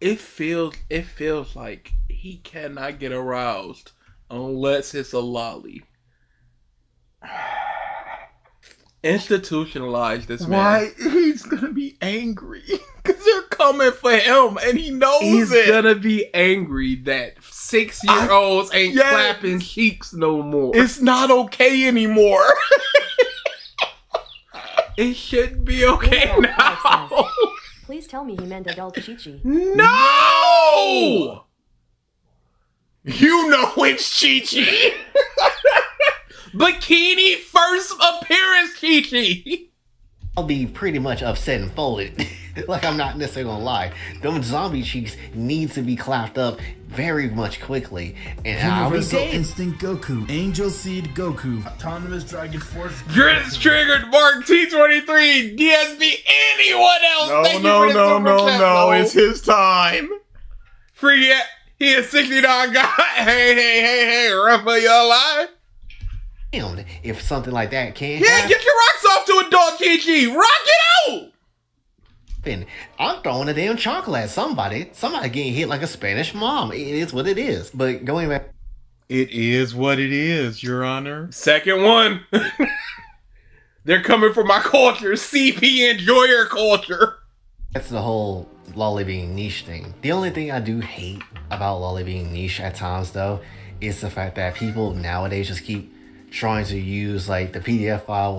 It feels like he cannot get aroused unless it's a lolly. Institutionalize this man. Why? He's gonna be angry because they're coming for him, and he knows He's it. gonna be angry that 6-year-olds ain't clapping cheeks no more. It's not okay anymore. It should be okay now. Please tell me he meant adult Chi-Chi. No! You know it's Chi-Chi. Bikini first appearance Chi-Chi. I'll be pretty much upset and folded. Like, I'm not necessarily gonna lie. Them zombie cheeks need to be clapped up very much quickly. And I'll be Universal dead. Instinct Goku, Angel Seed Goku, Autonomous Dragon Force. Grits triggered Mark T23 DSB anyone else. Thank you for the super chat, No. though. It's his time. Free it. He is 69 guy. Hey, Rafa, you alive? If something like that can't Yeah, happen, get your rocks off to adult Chi-Chi. Rock it out. I'm throwing a damn chocolate at somebody. Somebody getting hit like a Spanish mom. It is what it is. But going back, It is what it is, Your Honor. Second one. They're coming for my culture. CP enjoyer culture. that's the whole lolly being niche thing. The only thing I do hate about lolly being niche at times, though, is the fact that people nowadays just keep trying to use like the PDF file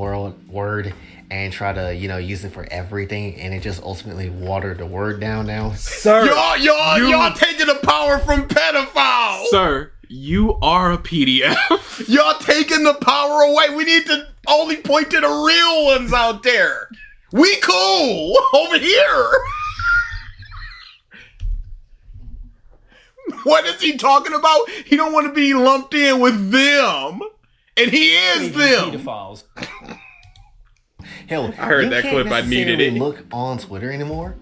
word and try to, you know, use it for everything, and it just ultimately watered the word down now. Sir, Y'all taking the power from pedophiles. Sir, you are a PDF. Y'all taking the power away. We need to only point to the real ones out there. We cool over here. What is he talking about? He don't want to be lumped in with them. And he is them. Pedophiles. Hell, I heard you that can't clip, I needed necessarily it. Look on Twitter anymore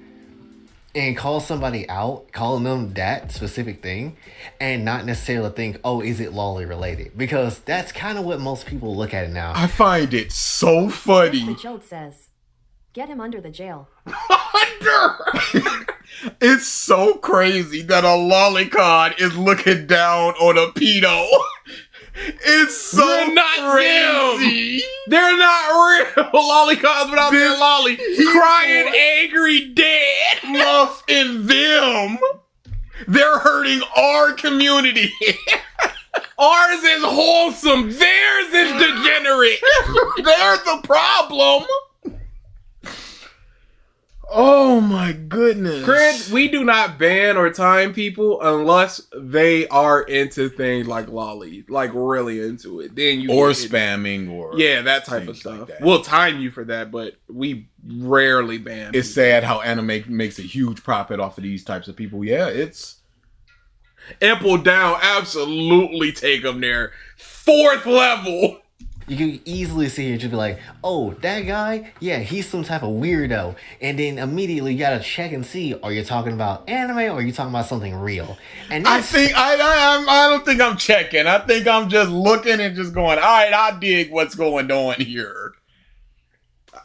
and call somebody out, calling them that specific thing, and not necessarily think, oh, is it lolly related? Because that's kind of what most people look at it now. I find it so The funny. joke says, get him under the jail. It's so crazy that a lolicon is looking down on a pedo. It's so They're not crazy. them. They're not real lollicots without their lolly. Crying, angry, dead. Muff in them. They're hurting our community. Ours is wholesome. Theirs is degenerate. There's the problem. Oh my goodness. Chris, we do not ban or time people unless they are into things like lolly, like really into it. Then you or spamming or that type of stuff. Like we'll time you for that, but we rarely ban. It's sad how anime makes a huge profit off of these types of people. Yeah, it's Ample Down absolutely take them there. 4th level. You can easily see it, just be like, oh, that guy, yeah, he's some type of weirdo. And then immediately you gotta check and see, are you talking about anime or are you talking about something real? And I think I don't think I'm checking. I think I'm just looking and just going, all right, I dig what's going on here.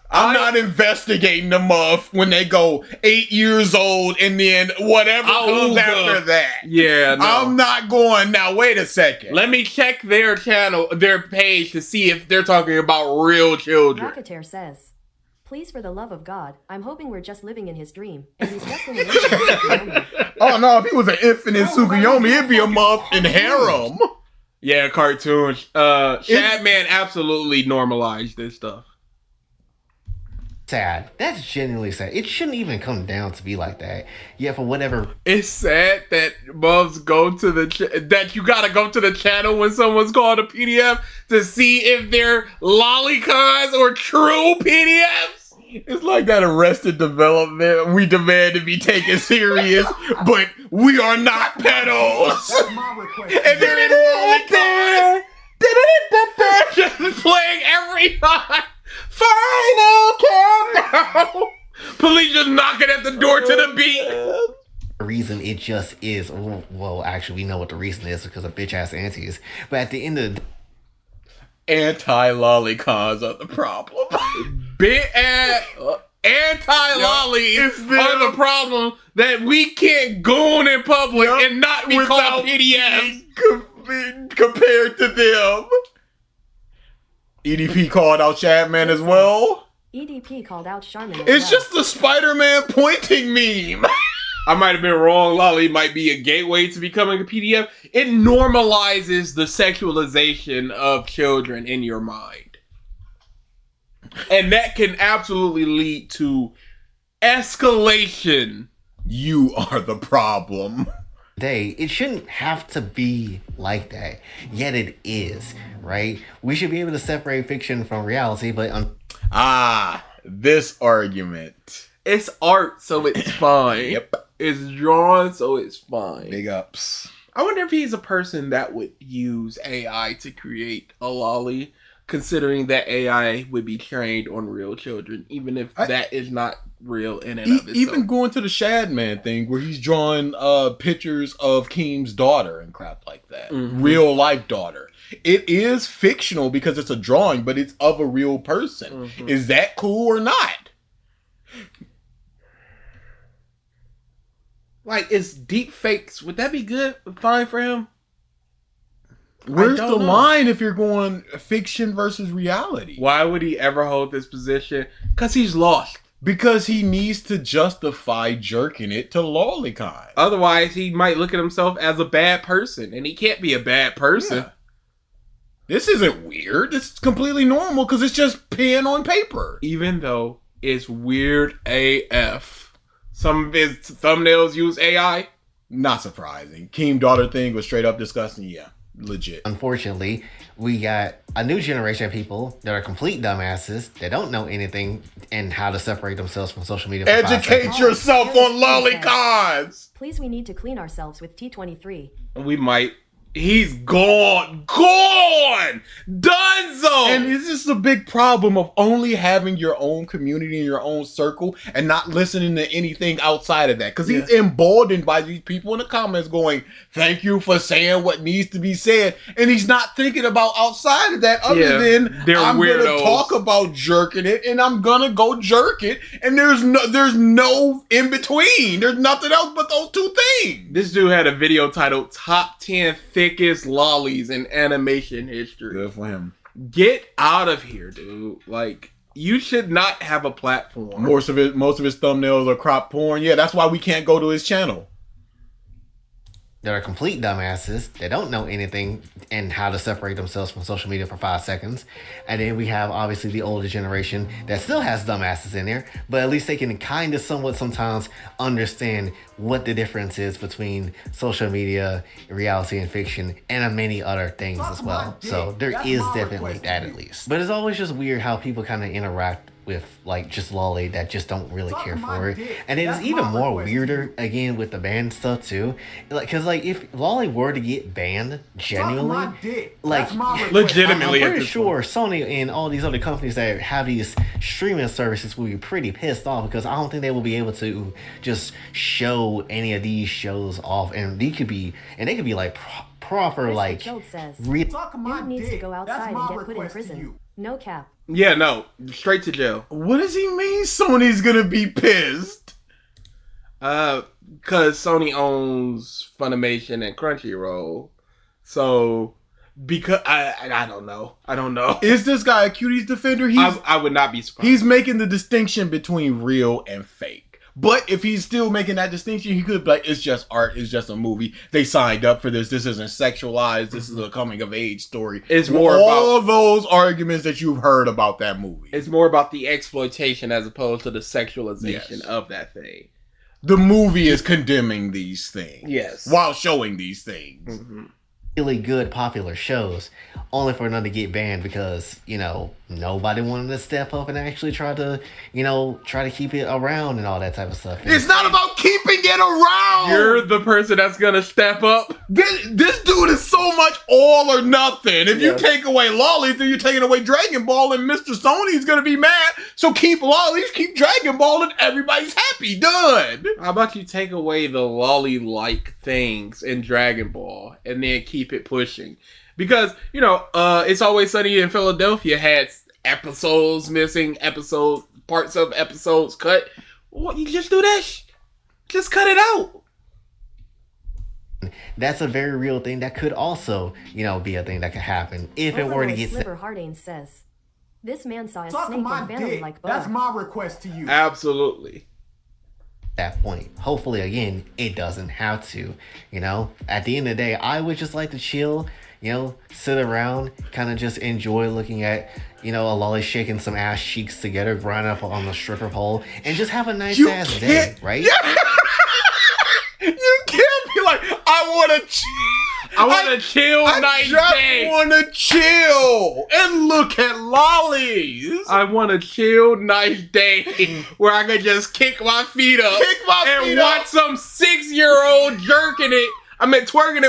I'm not investigating the muff when they go 8 years old and then whatever comes after that. Yeah, no. I'm not going, now wait a second. Let me check their channel, their page to see if they're talking about real children. Rocketeer says, please, for the love of God, I'm hoping we're just living in his dream. And he's just in the Tsukuyomi. Oh no, if he was an infant in Tsukuyomi, it'd be a muff in harem. Yeah, cartoons. Shadman absolutely normalized this stuff. sad. That's genuinely sad. It shouldn't even come down to be like that. Yeah, for whatever. It's sad that moms go to the that you gotta go to the channel when someone's called a PDF to see if they're lolicons or true PDFs. It's like that Arrested Development. We demand to be taken serious, but we are not pedos. And they're in lolicons. Just playing every time. Final countdown. Police just knocking at the door to the beat. The reason it just is, well, actually, we know what the reason is because of bitch ass aunties. But at the end of the anti-lolicons are the problem. Anti-lollies are the problem that we can't goon in public and not be called PDFs. Compared to them. EDP called out Shadman as well. EDP called out Charmin as It's well. just the Spider-Man pointing meme. I might have been wrong. Lolly might be a gateway to becoming a PDF. It normalizes the sexualization of children in your mind. And that can absolutely lead to escalation. You are the problem. It shouldn't have to be like that. Yet it is, right? We should be able to separate fiction from reality, but... this argument. It's art, so it's fine. Yep. It's drawn, so it's fine. Big ups. I wonder if he's a person that would use AI to create a lolly, considering that AI would be trained on real children, even if that is not real in and of itself. Even going to the Shadman thing, where he's drawing pictures of Keem's daughter and crap like that. Mm-hmm. Real life daughter. It is fictional because it's a drawing, but it's of a real person. Mm-hmm. Is that cool or not? Like, is deep fakes, would that be good? Fine for him? Where's the line if you're going fiction versus reality? Why would he ever hold this position? Because he's lost. Because he needs to justify jerking it to lolicon. Otherwise, he might look at himself as a bad person, and he can't be a bad person. Yeah. This isn't weird. It's completely normal because it's just pen on paper. Even though it's weird AF. Some of his thumbnails use AI. Not surprising. Keem daughter thing was straight up disgusting. Yeah. Legit. Unfortunately, we got a new generation of people that are complete dumbasses that don't know anything and how to separate themselves from social media. Educate yourself on lolicons. Please, we need to clean ourselves with T23. We might. He's gone. Gone! Donezo! And is this a big problem of only having your own community and your own circle and not listening to anything outside of that? Because he's emboldened by these people in the comments going, thank you for saying what needs to be said. And he's not thinking about outside of that other than I'm going to talk about jerking it and I'm going to go jerk it. And there's no in between. There's nothing else but those two things. This dude had a video titled Top 10 Thickest Lollies in Animation History. Good for him. Get out of here, dude. Like, you should not have a platform. Most of his thumbnails are crop porn. Yeah, that's why we can't go to his channel. that are complete dumbasses that don't know anything and how to separate themselves from social media for 5 seconds. And then we have obviously the older generation that still has dumbasses in there, but at least they can kind of somewhat sometimes understand what the difference is between social media, reality and fiction, and many other things as well. So there is definitely that at least. But it's always just weird how people kind of interact with like just Lolly that just don't really care for it. And it's even more weirder again with the ban stuff too. Like, cause like if Lolly were to get banned genuinely, like legitimately, I'm pretty sure Sony and all these other companies that have these streaming services will be pretty pissed off, because I don't think they will be able to just show any of these shows off, and they could be like proper like Dude needs to go outside and get put in prison. No cap. Yeah, no, straight to jail. What does he mean Sony's gonna be pissed? Cause Sony owns Funimation and Crunchyroll, so because I don't know. Is this guy a cuties defender? I would not be surprised. He's making the distinction between real and fake. But if he's still making that distinction, he could be like, it's just art, it's just a movie. They signed up for this. This isn't sexualized. This is a coming of age story. It's more all about those arguments that you've heard about that movie. It's more about the exploitation as opposed to the sexualization of that thing. The movie is condemning these things. Yes. While showing these things. Mm-hmm. Really good popular shows, only for them to get banned because, you know, nobody wanted to step up and actually try to keep it around and all that type of stuff. It's not about keeping it around. You're the person that's gonna step up. This dude is so much all or nothing. If you take away Lolis, then you're taking away Dragon Ball, and Mr. Sony's gonna be mad. So keep Lolis, keep Dragon Ball, and everybody's happy. Done. How about you take away the lolly-like things in Dragon Ball and then keep it pushing? Because, you know, It's Always Sunny in Philadelphia had episodes missing, parts of episodes cut. Well, you just do that. Just cut it out. That's a very real thing that could also, be a thing that could happen if it were to get Sliver Hardane says, this man saw a Suck snake my and Phantom dick. like That's bug. my request to you. Absolutely. that point. Hopefully, again, it doesn't have to. At the end of the day, I would just like to chill, sit around, kind of just enjoy looking at, a Lolly shaking some ass cheeks together, grinding up on the stripper pole, and just have a nice ass day, right? Yeah. You can't be like, I want to chill. I want a chill nice day. I want to chill and look at lollies. I want a chill nice day where I can just kick my feet up and watch some 6-year-old twerking it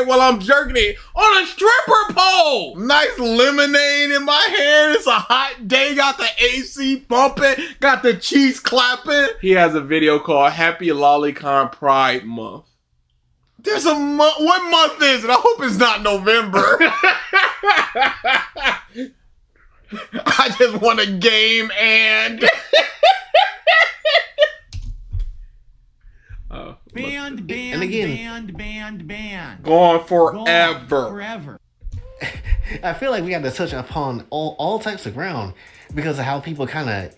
while I'm jerking it on a stripper pole. Nice lemonade in my hand. It's a hot day. Got the AC bumping. Got the cheeks clapping. He has a video called Happy Lolicon Pride Month. There's a month. What month is it? I hope it's not November. I just want a game and... Banned. And again, Banned. Gone forever. Gone forever. I feel like we have to touch upon all types of ground because of how people kind of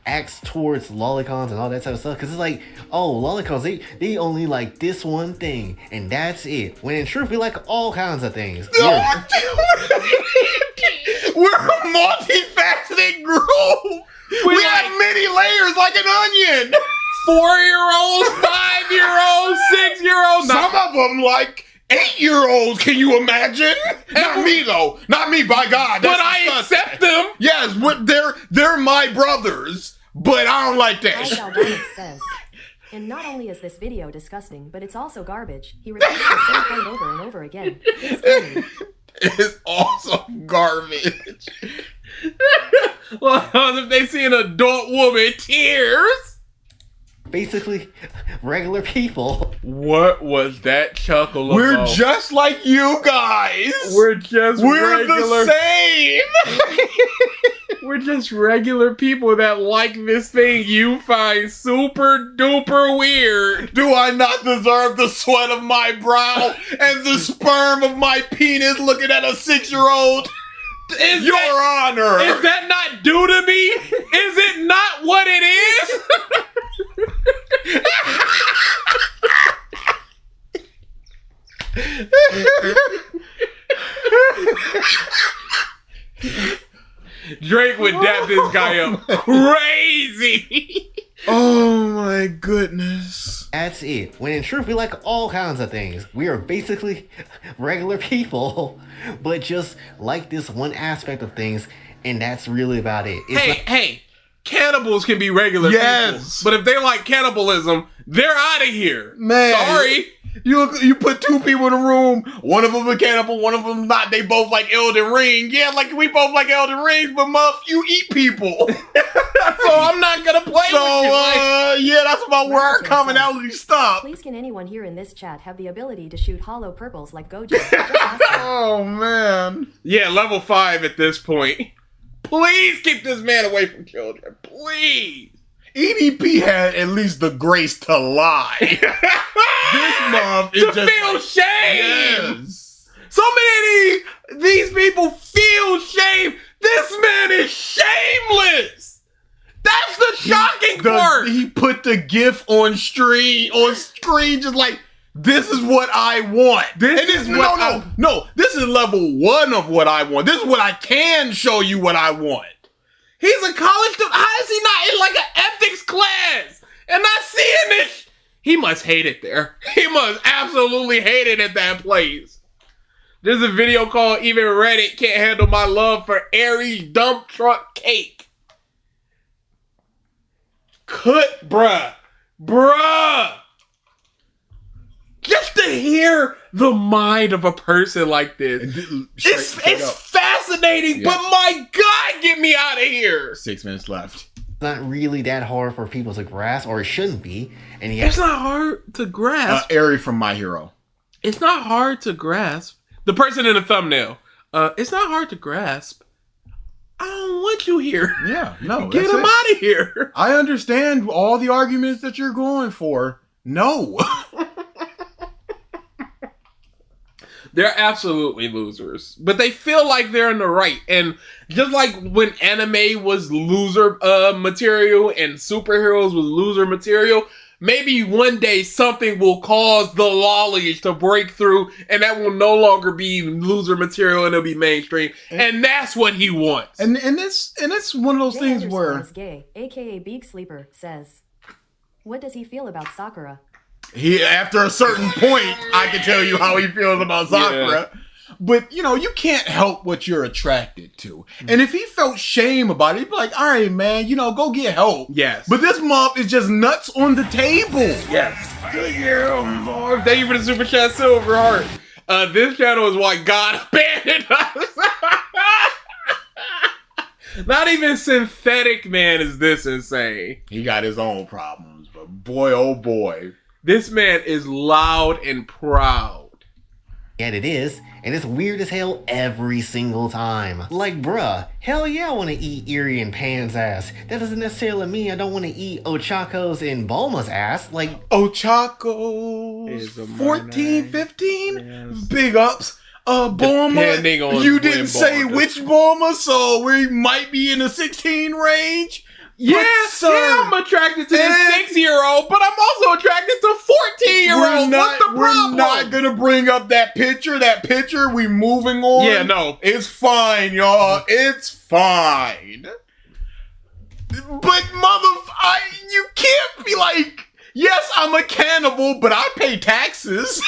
acts towards lolicons and all that type of stuff. Because it's like, oh, lolicons, they only like this one thing and that's it. When in truth, we like all kinds of things. We're a multifaceted group. We have many layers like an onion. 4-year-olds, 5-year-olds, 6-year-olds. Some of them like 8-year-olds. Can you imagine? Not me though. Not me, by God. But I accept them. Yes, they're my brothers. But I don't like that. As Albanic says, and not only is this video disgusting, but it's also garbage. He repeats the same point over and over again. It's funny. It's also garbage. Well, if they see an adult woman, tears. Basically, regular people. What was that chuckle We're about? just like you guys. We're the same. We're just regular people that like this thing you find super duper weird. Do I not deserve the sweat of my brow and the sperm of my penis looking at a 6-year-old? Your Honor. Is that not due to me? Is it not what it is? Drake would dap this guy up crazy. Oh my goodness. That's it. When in truth, we like all kinds of things. We are basically regular people, but just like this one aspect of things, and that's really about it. It's Hey, cannibals can be regular people, but if they like cannibalism, they're out of here. Man. Sorry. You put two people in a room, one of them a cannibal, one of them not. They both like Elden Ring. Yeah, like we both like Elden Ring, but muff, you eat people. So I'm not gonna play with you. Yeah, that's about where our commonality stops. Please can anyone here in this chat have the ability to shoot hollow purples like Gojo? Just ask him. Oh man. Yeah, level 5 at this point. Please keep this man away from children. Please. EDP had at least the grace to lie. This month is to just feel like, shame. yes. So many of these people feel shame. This man is shameless. That's the shocking part. He put the GIF on screen, just like, this is what I want. No. This is level 1 of what I want. This is what I can show you what I want. He's a college student. How is he not in like an ethics class and not seeing this? He must hate it there. He must absolutely hate it at that place. There's a video called Even Reddit Can't Handle My Love for Aries Dump Truck Cake. Bruh. Just to hear the mind of a person like this. It's fascinating, but my God, get me out of here. 6 minutes left. not really that hard for people to grasp, or it shouldn't be. And it's not hard to grasp. Eri from My Hero. It's not hard to grasp. The person in the thumbnail. It's not hard to grasp. I don't want you here. Yeah, no. Get him out of here. I understand all the arguments that you're going for. No. They're absolutely losers. But they feel like they're in the right. And just like when anime was loser material and superheroes was loser material, maybe one day something will cause the Lolis to break through and that will no longer be loser material and it'll be mainstream. And that's what he wants. And it's one of those things where Gay, aka Beak Sleeper, says, what does he feel about Sakura? He, after a certain point, I can tell you how he feels about Sakura. Yeah. But, you know, you can't help what you're attracted to. And if he felt shame about it, he'd be like, all right, man, you know, go get help. Yes. But this month is just nuts on the table. Yes. Thank you for the super chat, Silverheart. This channel is why God abandoned us. Not even Synthetic Man is this insane. He got his own problems, but boy, oh boy. This man is loud and proud. And it is, and it's weird as hell every single time. Like, bruh, hell yeah, I want to eat Erie and Pan's ass. That doesn't necessarily mean I don't want to eat Ochako's and Bulma's ass. Like, Ochako's 14, 15? Yes. Big ups. Bulma, you didn't say which Bulma, so we might be in the 16 range. Yes, yeah, I'm attracted to the 6-year-old, but I'm also attracted to 14-year-old. What's the problem? We're not gonna bring up that picture. We moving on. Yeah, no. It's fine, y'all. It's fine. But you can't be like, yes, I'm a cannibal, but I pay taxes.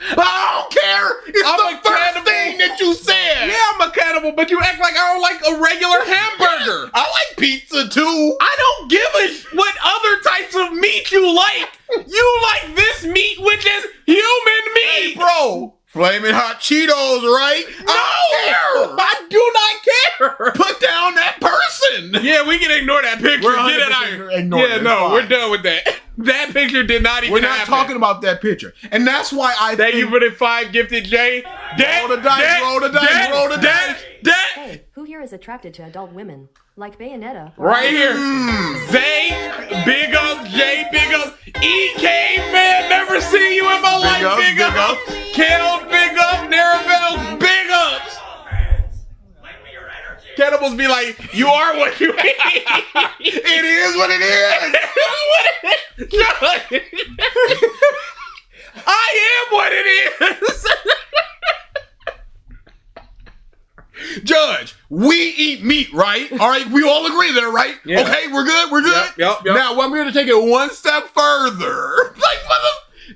I don't care. It's the first thing that you said. Yeah, I'm a cannibal, but you act like I don't like a regular hamburger. I like pizza too. I don't give a what other types of meat you like. You like this meat, which is human meat. Hey, bro. Flaming hot Cheetos, right? No, I do not care. Put down that person. Yeah, we can ignore that picture. Get it out. Yeah, no, we're done with that. That picture did not even happen. We're not talking about that picture. And that's why Thank you for the 5 gifted J. Roll the dice. Hey, who here is attracted to adult women? Like Bayonetta? Right here. Zay, big up. J, big up. EK, man, never seen you in my life. Big up. Kel, big up. Naravel, big ups. Cannibals be like, you are what you eat. It is what it is. I am what it is. Judge, we eat meat, right? All right, we all agree there, right? Yeah. Okay, we're good, we're good? Yep. Now, I'm going to take it one step further.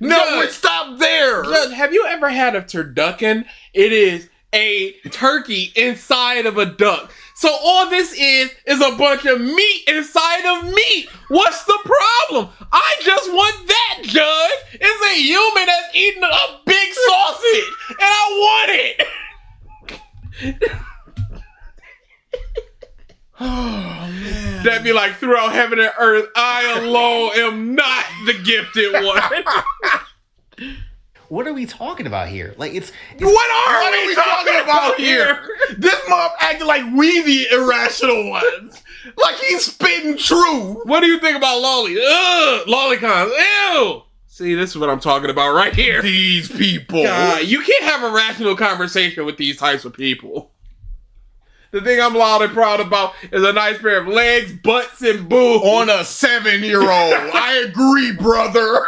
We're stopped there. Judge, have you ever had a turducken? It is a turkey inside of a duck. So all this is a bunch of meat inside of meat. What's the problem? I just want that, Judge. It's a human that's eating a big sausage, and I want it. Oh, man. That'd be like throughout heaven and earth, I alone am not the gifted one. What are we talking about here? Like, What are we talking about here? This mob acting like we the irrational ones. Like he's spitting truth. What do you think about Lolis? Ugh, lolicons. Ew. See, this is what I'm talking about right here. These people. God, you can't have a rational conversation with these types of people. The thing I'm loud and proud about is a nice pair of legs, butts, and boobs. On a 7-year-old. I agree, brother.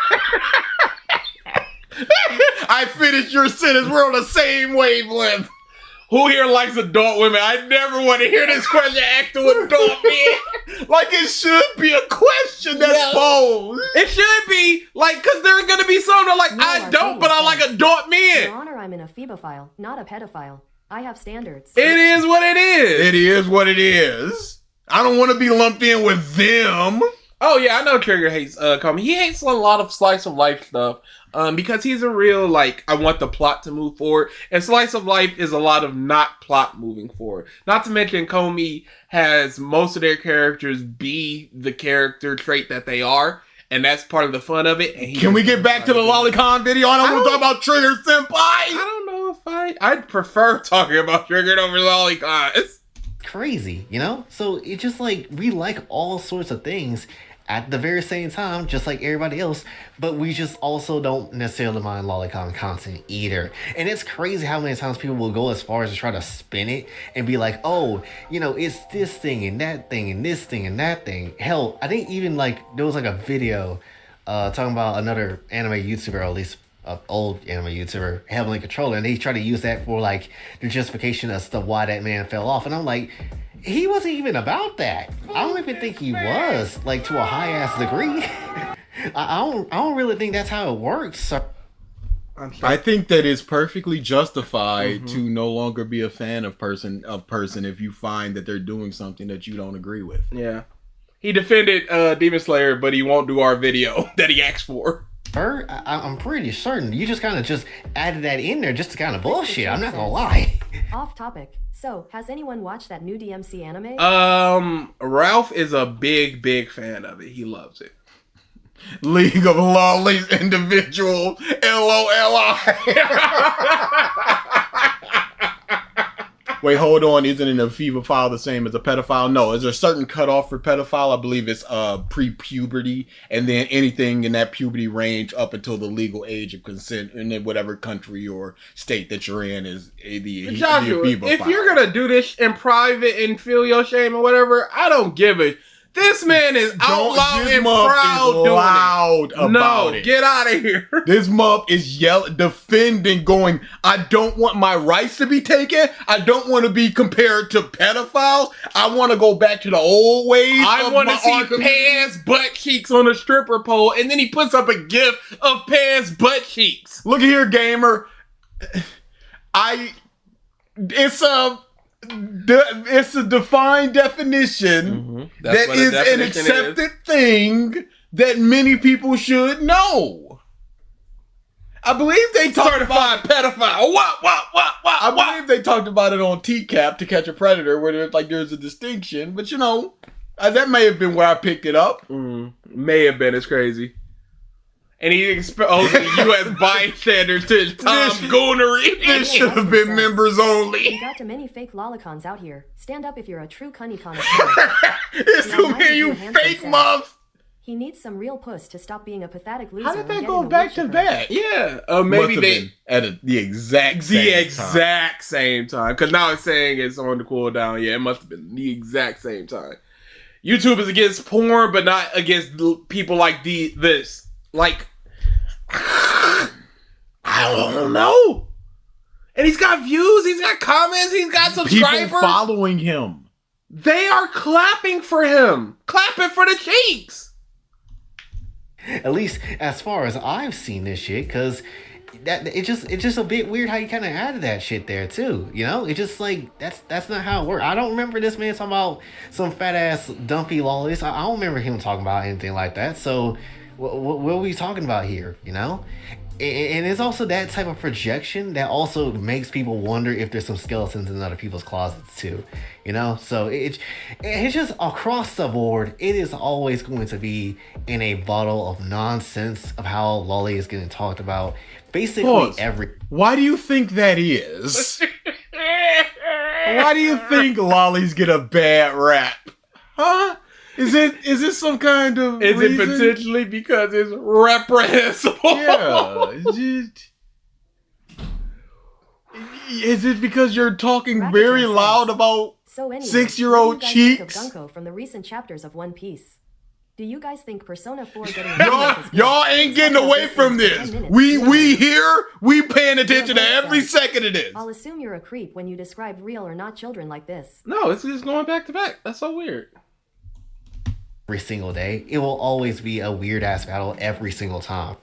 I finished your sentence. We're on the same wavelength. Who here likes adult women? I never want to hear this question asked to adult men. Like it should be a question that's posed. It should be, like, because there are going to be some that are like, I don't, but I like adult men. Your Honor, I'm an ephebophile, not a pedophile. I have standards. It is what it is. It is what it is. I don't want to be lumped in with them. Oh, yeah, I know Trigger hates comedy. He hates a lot of slice of life stuff. Because he's a real, like, I want the plot to move forward. And Slice of Life is a lot of not plot moving forward. Not to mention, Comey has most of their characters be the character trait that they are. And that's part of the fun of it. And Can we get back to the Lolicon video? I don't want to talk about Trigger Senpai. I don't know if I'd prefer talking about Trigger over Lolicons. crazy, you know? So it's just like, we like all sorts of things at the very same time, just like everybody else, but we just also don't necessarily mind lolicon content either. And it's crazy how many times people will go as far as to try to spin it and be like, oh, you know, it's this thing and that thing and this thing and that thing. Hell, I think even like there was like a video talking about another anime YouTuber, or at least an old anime YouTuber, Heavenly Controller, and they try to use that for like the justification as to why that man fell off. And I'm like, he wasn't even about that. I don't even think he was, like, to a high ass degree. I don't really think that's how it works. So. I think that it's perfectly justified to no longer be a fan of person if you find that they're doing something that you don't agree with. Yeah. He defended Demon Slayer, but he won't do our video that he asked for. I'm pretty certain you just kind of just added that in there just to kind of bullshit. I'm not gonna lie. Off topic. So, has anyone watched that new DMC anime? Ralph is a big fan of it. He loves it. League of Lawless Individuals, LOLI. Wait, hold on. Isn't an ephebophile the same as a pedophile? No, is there a certain cutoff for pedophile? I believe it's pre-puberty, and then anything in that puberty range up until the legal age of consent in whatever country or state that you're in is the Joshua, ephebophile. if you're gonna do this in private and feel your shame or whatever, I don't give it. This man is out loud and proud doing it. About it. Get out of here. This mup is yelling, defending, going, I don't want my rights to be taken. I don't want to be compared to pedophiles. I want to go back to the old ways. I want to see Pan's butt cheeks on a stripper pole, and then he puts up a gif of Pan's butt cheeks. Look here, gamer. It's a defined definition that is an accepted thing that many people should know. I believe they talked Certified pedophile. What? I believe they talked about it on TCAP, To Catch a Predator, where there's a distinction. But you know, that may have been where I picked it up. May have been. It's crazy. And he exposed the U.S. bystander to Tom Goonery. This should have been members only. We got too many fake lolicons out here. Stand up if you're a true cunny connoisseur. It's too many you fake muffs. He needs some real puss to stop being a pathetic loser. How did that go back to back? Yeah, maybe they at the exact same time. Because now it's saying it's on the cooldown. Yeah, it must have been the exact same time. YouTube is against porn, but not against people like this. Like, I don't know. And he's got views, he's got comments, he's got subscribers. People following him. They are clapping for him. Clapping for the cheeks. At least as far as I've seen this shit, because it's just a bit weird how you kind of added that shit there too. You know, it's just like that's not how it works. I don't remember this man talking about some fat ass dumpy Lolis. I don't remember him talking about anything like that. So what are we talking about here? You know. And it's also that type of projection that also makes people wonder if there's some skeletons in other people's closets too, you know? So it's just across the board, it is always going to be in a bottle of nonsense of how Lolly is getting talked about. Basically Why do you think that is? Why do you think lollies get a bad rap? Huh? Is it some kind of Is reason? it potentially because it's reprehensible? Yeah. Is it because you're talking very loud about So anyway, 6-year-old what do you guys cheeks? think of Gunko from the recent chapters of One Piece? Do you guys think Persona 4 getting Y'all ain't getting away from this. We here, we paying attention to every second of this. I'll assume you're a creep when you describe real or not children like this. No, it's just going back to back. That's so weird. Every single day, it will always be a weird ass battle every single time.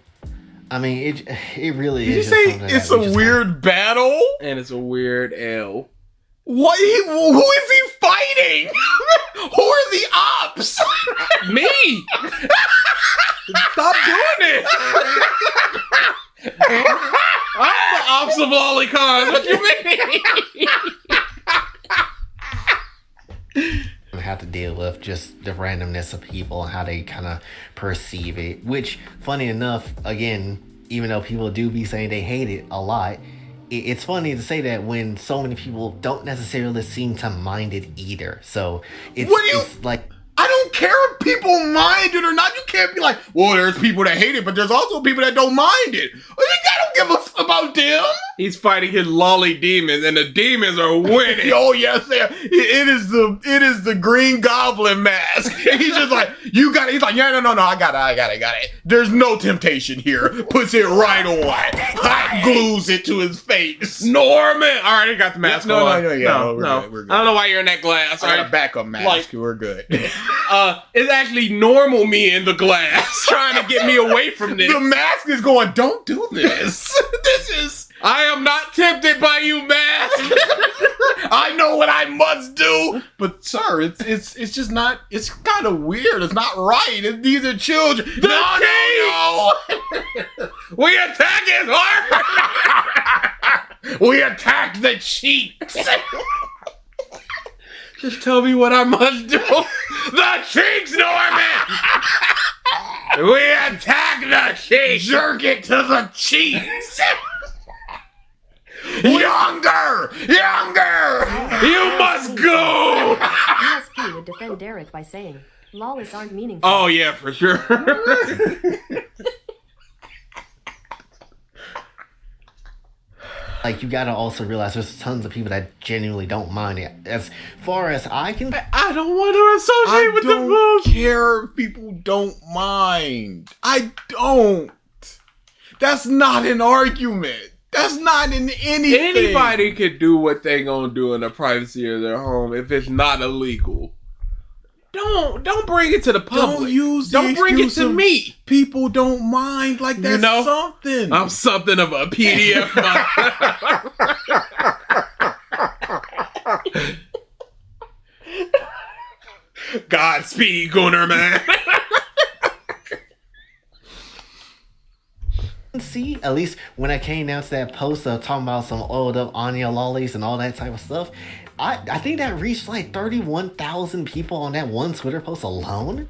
I mean, it really Did you is. say it's a weird battle? And it's a weird L. What? Who is he fighting? Who are the ops? Me! Stop doing it! I'm the ops of Lolicon. What you mean? Have to deal with just the randomness of people and how they kind of perceive it, which funny enough, again, even though people do be saying they hate it a lot, it's funny to say that when so many people don't necessarily seem to mind it either. So it's like, I don't care if people mind it or not. You can't be like, well, there's people that hate it, but there's also people that don't mind it. I don't give a f about them. He's fighting his lolly demons, and the demons are winning. Oh yes, it is the Green Goblin mask. He's just like, you got it. He's like, yeah, no, I got it. There's no temptation here. Puts it right on. Hot glues it to his face. Norman. All right, he got the mask on. No, we're good. We're good. I don't know why you're in that glass. I got a backup mask. Like, we're good. It's actually normal me in the glass trying to get me away from this. The mask is going, don't do this. I am not tempted by you, mask. I know what I must do. But sir, it's just not, it's kind of weird. It's not right. These are children. No. We attack his heart. We attack the cheeks. Just tell me what I must do. The cheeks, Norman! We attack the cheeks! Jerk it to the cheeks! Younger! You must go! ESP would defend Derek by saying, Lawless aren't meaningful. Oh yeah, for sure. like, you gotta also realize there's tons of people that genuinely don't mind it. As far as I can, I don't want to associate with the book. I don't care if people don't mind. I don't. That's not an argument. That's not in anything. Anybody could do what they gonna do in the privacy of their home if it's not illegal. Don't bring it to the public. Don't bring it to me. People don't mind like that's something. I'm something of a PDF. Godspeed, Gunner, man. see, at least when I came down to that post of talking about some oiled up Anya lollies and all that type of stuff, I think that reached like 31,000 people on that one Twitter post alone.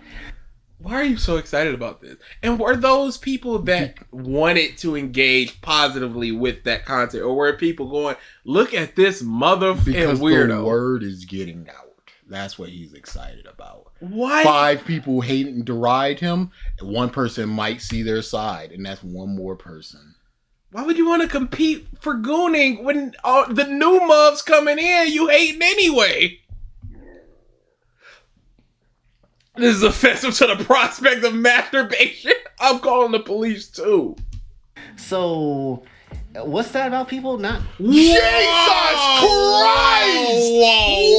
Why are you so excited about this? And were those people that wanted to engage positively with that content, or were people going, look at this motherfucking weirdo? The word is getting out. That's what he's excited about. Why? 5 people hate and deride him, and 1 person might see their side, and that's 1 more person. Why would you want to compete for gooning when the new mobs coming in, you hating anyway? This is offensive to the prospect of masturbation. I'm calling the police too. So, What's that about people not? Jesus Christ!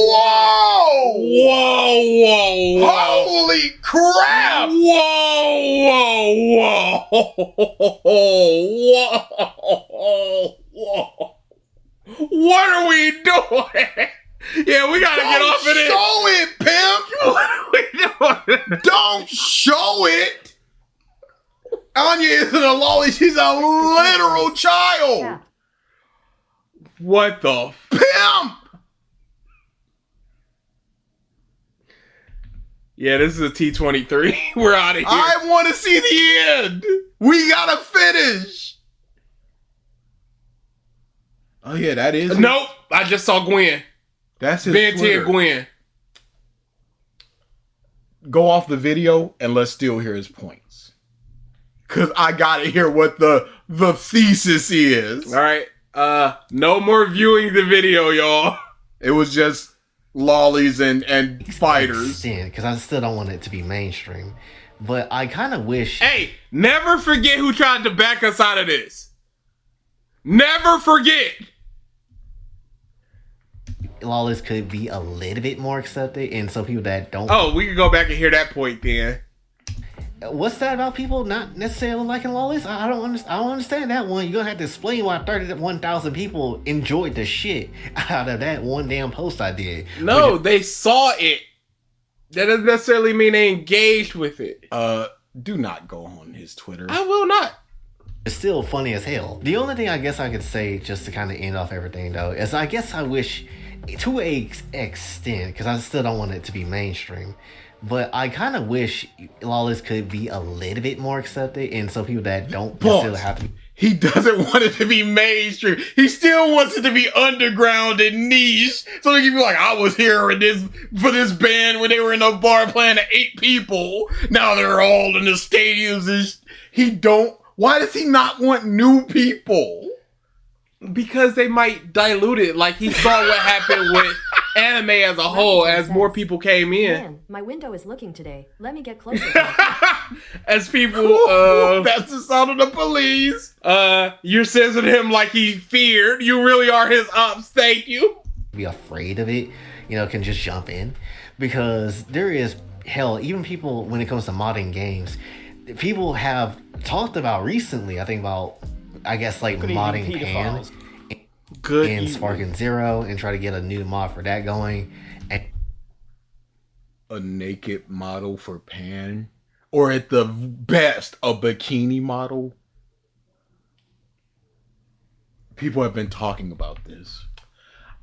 Whoa! Whoa! Whoa! Holy crap! Whoa! What are we doing? Yeah, we gotta get off of this. Show it, pimp! What are we doing? Don't show it! Anya isn't a lolly, she's a literal child! Yeah. What the Pimp! Yeah, this is a T23. We're out of here. I want to see the end! We gotta finish! Oh yeah, that is... Nope, I just saw Gwen. That's his Ben 10 Twitter. Gwen. Go off the video and let's still hear his points. Cause I gotta hear what the thesis is. All right. No more viewing the video, y'all. It was just lollies and fighters. Because I still don't want it to be mainstream. But I kind of wish... Hey, never forget who tried to back us out of this. Never forget. Lolis could be a little bit more accepted, and so people that don't... Oh, we can go back and hear that point then. What's that about people not necessarily liking Lolis? I don't understand that one. You're gonna have to explain why 31,000 people enjoyed the shit out of that one damn post I did. No, they saw it. That doesn't necessarily mean they engaged with it. Do not go on his Twitter. I will not. It's still funny as hell. The only thing I guess I could say, just to kind of end off everything though, is I guess I wish, to a extent, because I still don't want it to be mainstream, but I kind of wish Lolis could be a little bit more accepted, and so people that don't necessarily have to be... He doesn't want it to be mainstream. He still wants it to be underground and niche. So they can be like, I was here for this band when they were in a bar playing to 8 people. Now they're all in the stadiums. Why does he not want new people? Because they might dilute it. Like he saw what happened with anime as a whole as more people came in. Man, my window is looking today. Let me get closer. As people, That's the sound of the police. you're censoring him like he feared. You really are his ops. Thank you. be afraid of it, can just jump in. Because there is, hell, even people, when it comes to modding games, people have talked about recently, I guess, like modding Pan in Sparking Zero and try to get a new mod for that going. And a naked model for Pan, or at the best, a bikini model. People have been talking about this.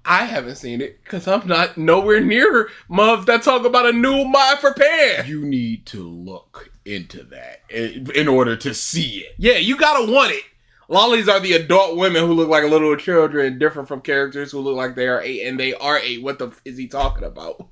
I haven't seen it because I'm not nowhere near mobs that talk about a new mod for Pan. You need to look into that in order to see it. Yeah, you gotta want it. Lollies are the adult women who look like little children, different from characters who look like they are 8, and they are 8. What the is he talking about?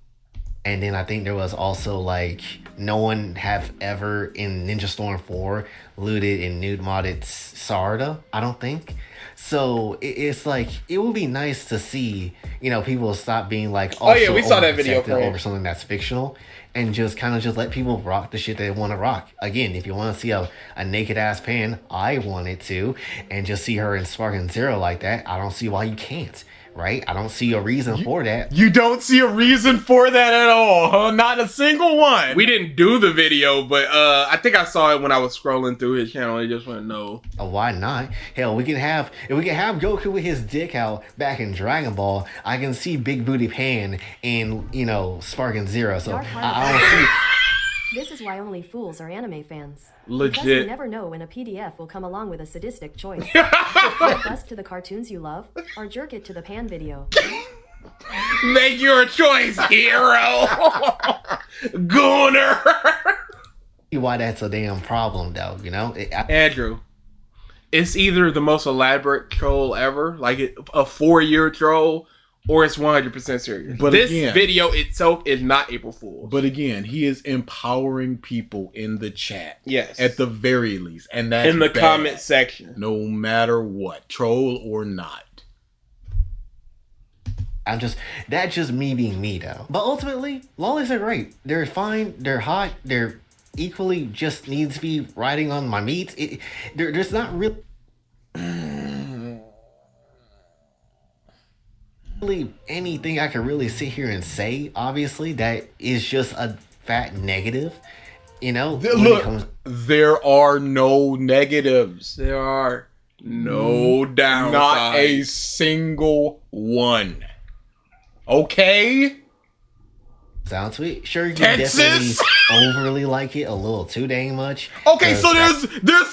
And then I think there was also, like, no one have ever in Ninja Storm 4 looted and nude modded Sarda, I don't think. So it's like, it would be nice to see, people stop being like, oh yeah, we saw that video over something that's fictional, and just kind of just let people rock the shit they want to rock. Again, if you want to see a naked ass Pan, I wanted to, and just see her in Sparking Zero like that, I don't see why you can't. Right? I don't see a reason for that. You don't see a reason for that at all, huh? Not a single one. We didn't do the video, but I think I saw it when I was scrolling through his channel. He just went, no. Why not? Hell, if we can have Goku with his dick out back in Dragon Ball, I can see Big Booty Pan in, Sparking Zero. So I don't see... This is why only fools are anime fans. Legit. Because you never know when a PDF will come along with a sadistic choice. Bust to the cartoons you love, or jerk it to the Pan video. Make your choice, hero. Gooner. why that's a damn problem, though, Andrew, it's either the most elaborate troll ever, like a 4-year troll, or it's 100% serious. But this again, video itself is not April Fool's. But again, he is empowering people in the chat. Yes. At the very least. And that's in the bad. comment section. No matter what, troll or not. That's just me being me, though. But ultimately, lollies are great. They're fine. They're hot. They're equally just needs to be riding on my meat. There's not real... really anything I can really sit here and say, obviously, that is just a fat negative. You know, Look, there are no negatives. There are no downsides. Not a single one. Okay? sound sweet. Sure, you Texas? definitely overly like it a little too dang much. Okay, so there's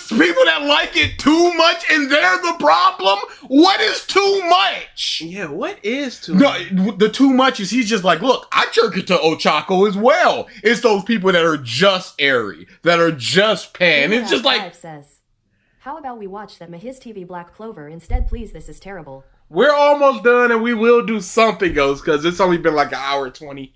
people that like it too much, and they're the problem. What is too much? Yeah, what is too much? No, the too much is he's just like, look, I jerk it to Ochako as well. It's those people that are just airy, that are just pan. It's just like, says, how about we watch that His TV Black Clover instead, please? This is terrible. We're almost done, and we will do something else because it's only been like an hour 20.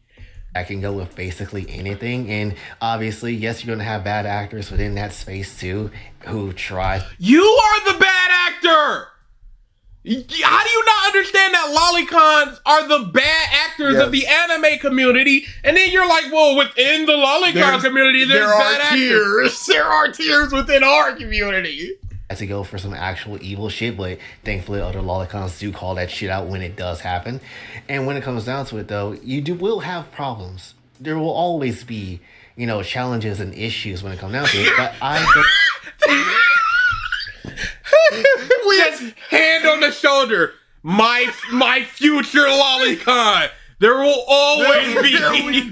I can go with basically anything, and obviously, yes, you're gonna have bad actors within that space too, who try. You are the bad actor. How do you not understand that lolicons are the bad actors of the anime community? And then you're like, well, within the lolicon community, there bad actors. Tiers. There are tiers within our community. To go for some actual evil shit, but thankfully other lolicons do call that shit out when it does happen. And when it comes down to it, though, will have problems. There will always be, challenges and issues when it comes down to it. But we just hand on the shoulder. My future lolicon. There will always be.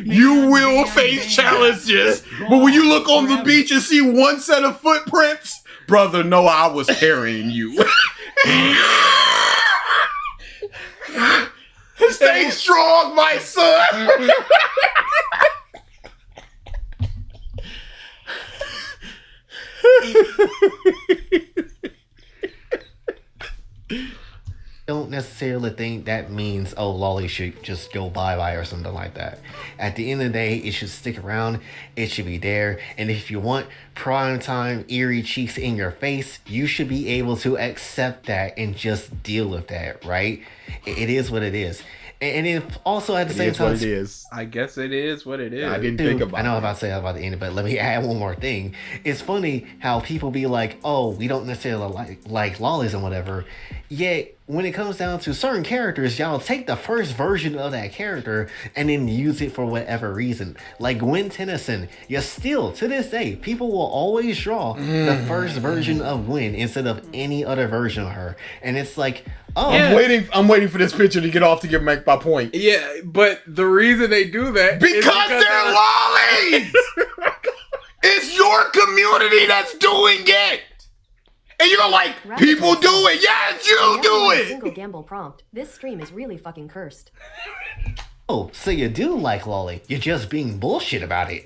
You will face challenges, but when you look on the beach and see one set of footprints, brother, no, I was carrying you. Stay strong, my son. Don't necessarily think that means, oh, Lolly should just go bye-bye or something like that. At the end of the day, it should stick around, it should be there, and if you want primetime eerie cheeks in your face, you should be able to accept that and just deal with that, right? It is what it is. And if also at the same time, it is. I guess it is what it is. I didn't think about it. I know I'm about to say about the end, but let me add one more thing. It's funny how people be like, oh, we don't necessarily like lollies and whatever. Yet, when it comes down to certain characters, y'all take the first version of that character and then use it for whatever reason. Like Gwen Tennyson, you still, to this day, people will always draw the first version of Gwen instead of any other version of her. And it's like, oh. I'm waiting for this picture to get off to make my point. Yeah, but the reason they do that because they're lollies! It's your community that's doing it! And you're like, people do it. Yes, you do it. Single gamble prompt. This stream is really fucking cursed. Oh, so you do like lolly? You're just being bullshit about it.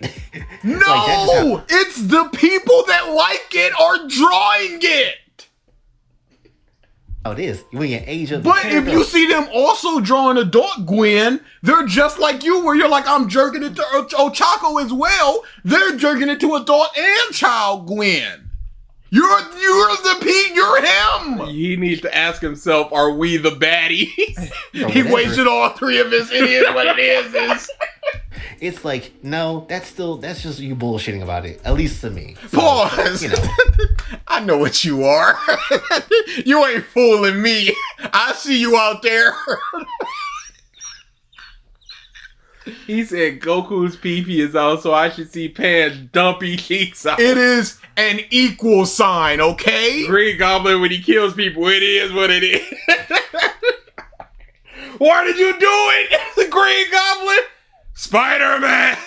No, it's the people that like it are drawing it. Oh, it is. When you age up. But if you see them also drawing adult Gwen, they're just like you, where you're like, I'm jerking it to Ochako as well. They're jerking it to adult and child Gwen. You're him. He needs to ask himself, are we the baddies? He wasted all three of his. It is what it is. It's like, no, that's just you bullshitting about it. At least to me. So, Pause. I know what you are. You ain't fooling me. I see you out there. He said Goku's pee-pee is out, so I should see Pan's dumpy cheeks out. It is an equal sign, okay? Green Goblin, when he kills people, it is what it is. Why did you do it, Green Goblin? Spider-Man,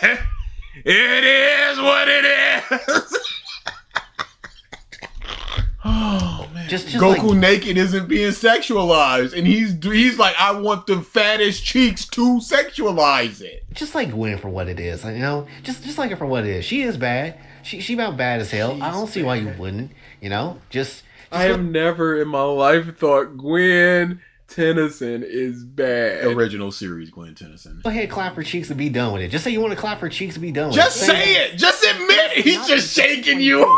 it is what it is. Oh man, just Goku like, naked isn't being sexualized, and he's like, I want the fattest cheeks to sexualize it. Just like Gwen for what it is, just like her for what it is. She is bad. She about bad as hell. I don't see why you wouldn't. Just I have never in my life thought Gwen Tennyson is bad. Original series Gwen Tennyson. Go ahead, clap her cheeks and be done with it. Just say you want to clap her cheeks and be done with Just it. say it. Just admit it. He's just shaking you.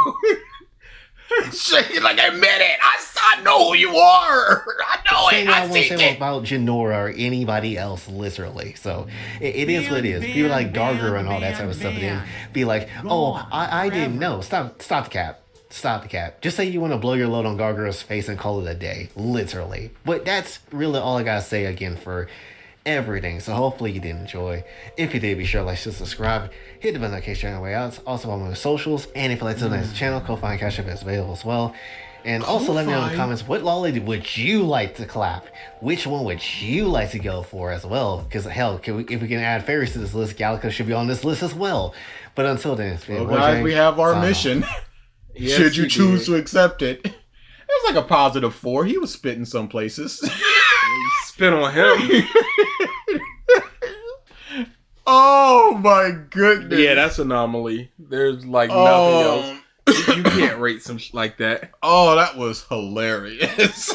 Shaking like, admit it. I know who you are. I know it. I see it. About Genora or anybody else, literally. So it is what it is. People like Garger and all that type of stuff. And then be like, oh, I didn't know. Stop the cap. stop the cap. Just say you want to blow your load on Gargoyle's face and call it a day. Literally. But that's really all I gotta say again for everything. So hopefully you did enjoy. If you did, be sure to like, share, subscribe, hit the bell notification on the way out. Also on my socials. And if you like to donate to the channel, Ko-Fi and Cash App is available as well. And also let me know in the comments, what lolly would you like to clap? Which one would you like to go for as well? Because hell, if we can add fairies to this list, Gallica should be on this list as well. But until then, it's been guys, we have our mission. Yes, Should you choose did. to accept it. It was like a positive 4. He was spitting some places. Spin on him. Oh my goodness. Yeah, that's anomaly. There's like nothing else. You can't rate some like that. Oh, that was hilarious.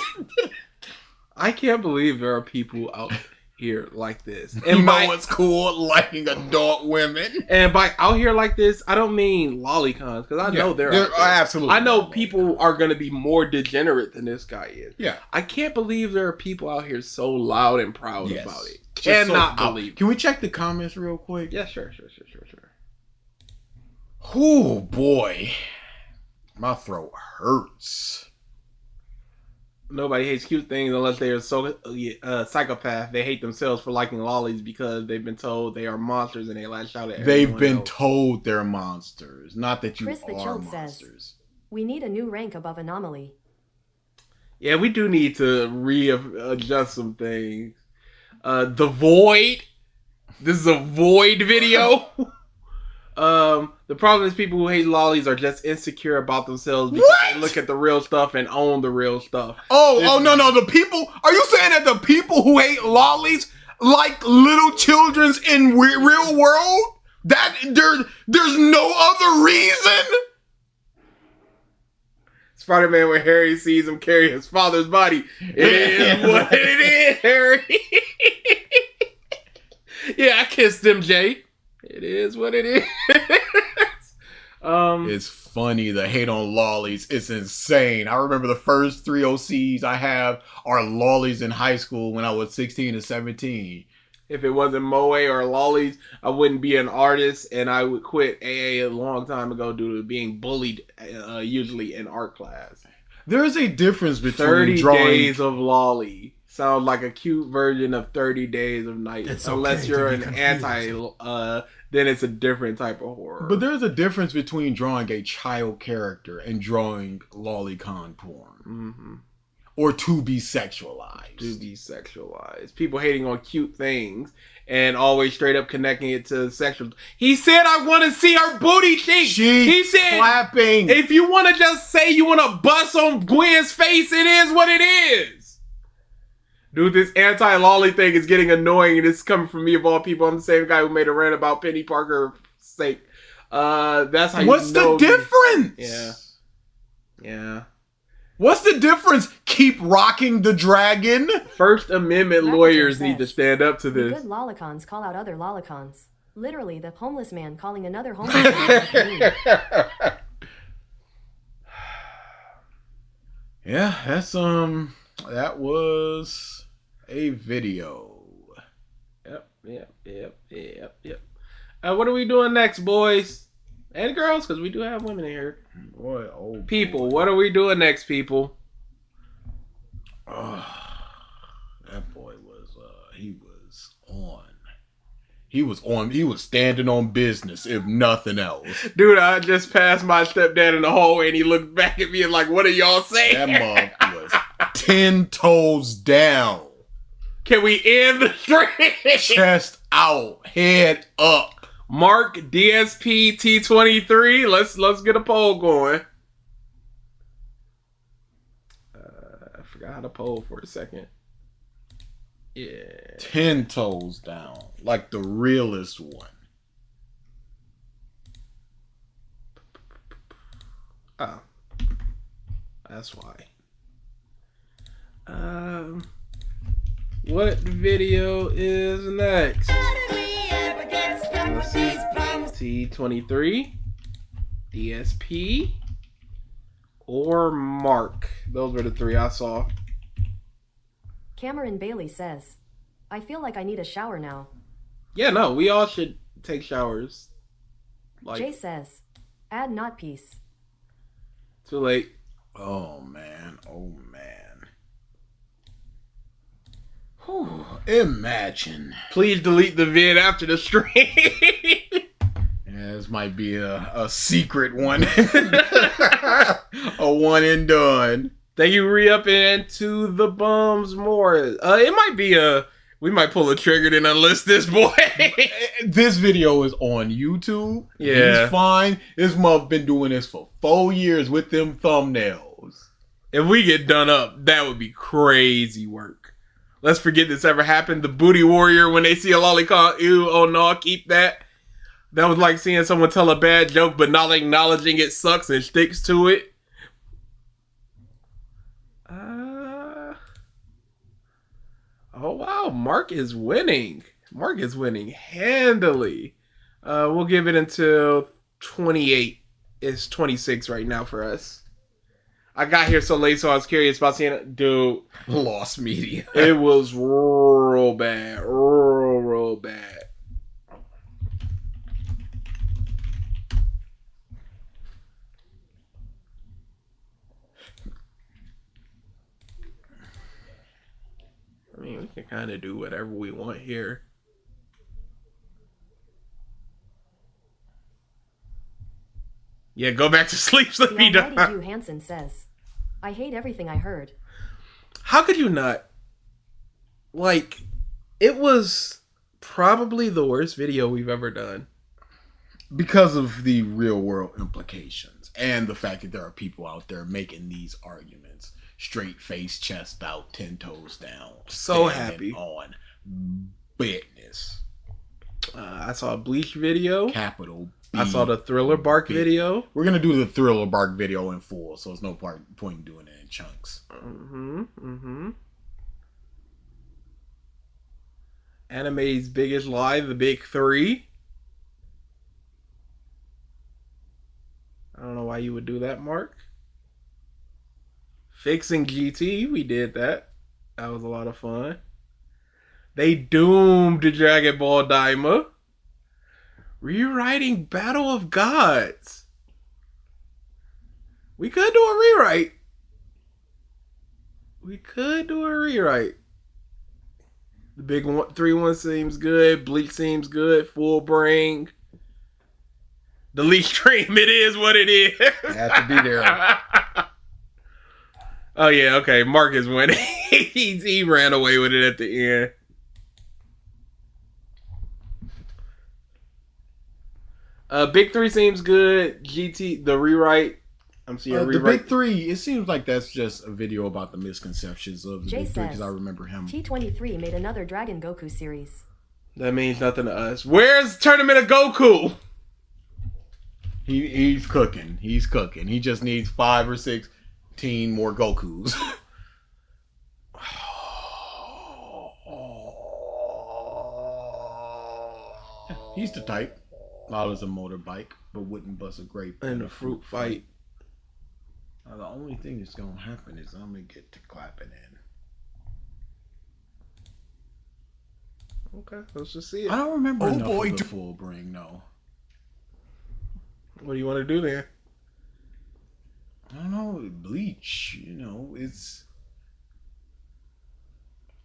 I can't believe there are people out here like this. And And you know by what's cool? Liking adult women. out here like this, I don't mean lolicons, because I know they're out there. absolutely. I know people are going to be more degenerate than this guy is. Yeah. I can't believe there are people out here so loud and proud Yes. about it. Just Cannot so believe. Can we check the comments real quick? Yeah, sure. Oh boy. My throat hurts. Nobody hates cute things unless they are so psychopath. They hate themselves for liking lollies because they've been told they are monsters and they lash out at everyone They've been else. told they're monsters. Not that you Chris the are Chilled monsters. says, we need a new rank above anomaly. Yeah, we do need to readjust some things. The Void. This is a Void video. The problem is people who hate lollies are just insecure about themselves because they look at the real stuff and own the real stuff. Oh, no. The people. Are you saying that the people who hate lollies like little children's in real world? That there's no other reason? Spider-Man, when Harry sees him carry his father's body, it is what it is, Harry. Yeah, I kissed him, Jay. It is what it is. It's funny, the hate on lollies. It's insane. I remember the first 3 OCs I have are lollies in high school when I was 16 and 17. If it wasn't Moe or lollies, I wouldn't be an artist, and I would quit AA a long time ago due to being bullied, usually in art class. There is a difference between 30 drawing... Days of Lolly sounds like a cute version of 30 Days of Night. It's Unless okay you're to an be anti, then it's a different type of horror. But there's a difference between drawing a child character and drawing lolicon porn. Mm-hmm. Or to be sexualized. To be sexualized. People hating on cute things and always straight up connecting it to sexual. He said, I want to see her booty cheeks. He said, clapping. if you want to just say you want to bust on Gwen's face, it is what it is. Dude, this anti-lolly thing is getting annoying, and it's coming from me of all people. I'm the same guy who made a rant about Penny Parker's sake. That's how What's you know the difference? Yeah. What's the difference? Keep rocking the dragon? First Amendment Raptor lawyers says, need to stand up to the this. good lolicons call out other lolicons. Literally, the homeless man calling another homeless man. Yeah, that's that was a video. Yep. What are we doing next, boys and girls? Because we do have women in here. Boy, oh People, what are we doing next, people? that boy was he was standing on business, if nothing else. Dude, I just passed my stepdad in the hallway and he looked back at me and like, what are y'all saying? That mug was 10 toes down. Can we end the stream? Chest out, head up. Mark DSP T23. Let's get a poll going. I forgot how to poll for a second. Yeah. 10 toes down. Like the realest one. Oh. That's why. What video is next? Let's see. T23, DSP, or Mark. Those were the 3 I saw. Cameron Bailey says, I feel like I need a shower now. Yeah, no, we all should take showers. Jay says, add not peace. Too late. Oh man. Oh man. Whew. Imagine. Please delete the vid after the stream. Yeah, this might be a secret one. A one and done. Thank you, re-up into the bums more. It might be we might pull a trigger and unlist this boy. This video is on YouTube. Yeah. He's fine. This month been doing this for 4 years with them thumbnails. If we get done up, that would be crazy work. Let's forget this ever happened. The booty warrior, when they see a lolicon, ew, oh no, I'll keep that. That was like seeing someone tell a bad joke, but not acknowledging it sucks and sticks to it. Oh wow, Mark is winning. Mark is winning handily. We'll give it until 28. It's 26 right now for us. I got here so late, so I was curious about seeing it. Dude, Lost media. it was real bad. Real bad. I mean, we can kind of do whatever we want here. Yeah, go back to sleep, The Sleepy Almighty Dog. Jew Hansen says, I hate everything I heard. How could you not? Like, it was probably the worst video we've ever done. Because of the real world implications and the fact that there are people out there making these arguments. Straight face, chest out, 10 toes down. So standing happy. on business. I saw a Bleach video. Capital B. I saw the Thriller Bark video. We're going to do the Thriller Bark video in full, so there's no point in doing it in chunks. Anime's biggest lie, the big three. I don't know why you would do that, Mark. Fixing GT, we did that. That was a lot of fun. They doomed Dragon Ball Daima. Rewriting Battle of Gods. We could do a rewrite. The big 3-1 seems good. Bleach seems good. Full Bring. The least stream, it is what it is. Had to be there. Oh yeah, okay. Mark is winning. he ran away with it at the end. Big 3 seems good. GT, the rewrite. I'm seeing The rewrite. Big Three, it seems like that's just a video about the misconceptions of the Jay Big Three, says, because I remember him. T23 made another Dragon Goku series. That means nothing to us. Where's Tournament of Goku? He's cooking. He's cooking. He just needs 5 or 16 more Gokus. He's the type. Lolis a motorbike, but wouldn't bust a grape In a fruit fight. Now, the only thing that's gonna happen is I'm gonna get to clapping in. Okay, let's just see it. I don't remember enough boy, of the full bring, no. What do you want to do there? I don't know, Bleach, you know, it's...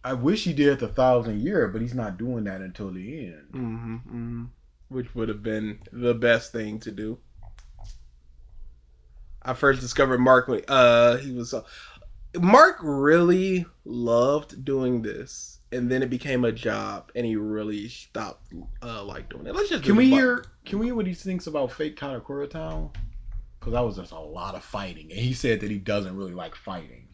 I wish he did the 1,000 year, but he's not doing that until the end. Which would have been the best thing to do. I first discovered Mark when he was Mark really loved doing this, and then it became a job, and he really stopped like doing it. Let's just Can we hear what he thinks about fake Katakura Town? Because that was just a lot of fighting, and he said that he doesn't really like fighting.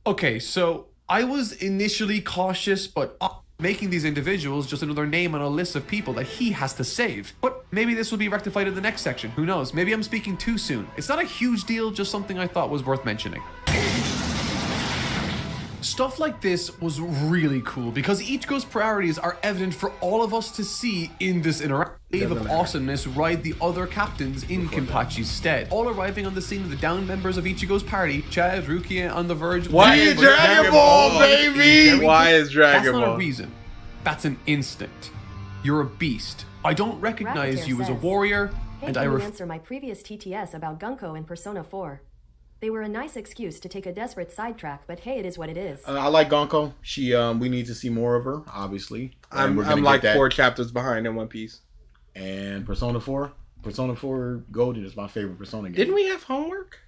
Okay, so I was initially cautious, but making these individuals just another name on a list of people that he has to save. But maybe this will be rectified in the next section. Who knows? Maybe I'm speaking too soon. It's not a huge deal, just something I thought was worth mentioning. Stuff like this was really cool because Ichigo's priorities are evident for all of us to see in this interactive wave of awesomeness ride the other captains in Kenpachi's stead. All arriving on the scene of the down members of Ichigo's party, Chad, Rukia on the verge. Why is Dragon Ball, baby? Why is Dragon That's Ball? not a reason. That's an instinct. You're a beast. I don't recognize Raptor you as a says, warrior. Hey, and can I you answer my previous TTS about Gunko and Persona 4? They were a nice excuse to take a desperate sidetrack, but hey, it is what it is. I like Gonko. She, we need to see more of her, obviously. I'm like 4 chapters behind in One Piece. And Persona 4? Persona 4 Golden is my favorite Persona game. Didn't we have homework?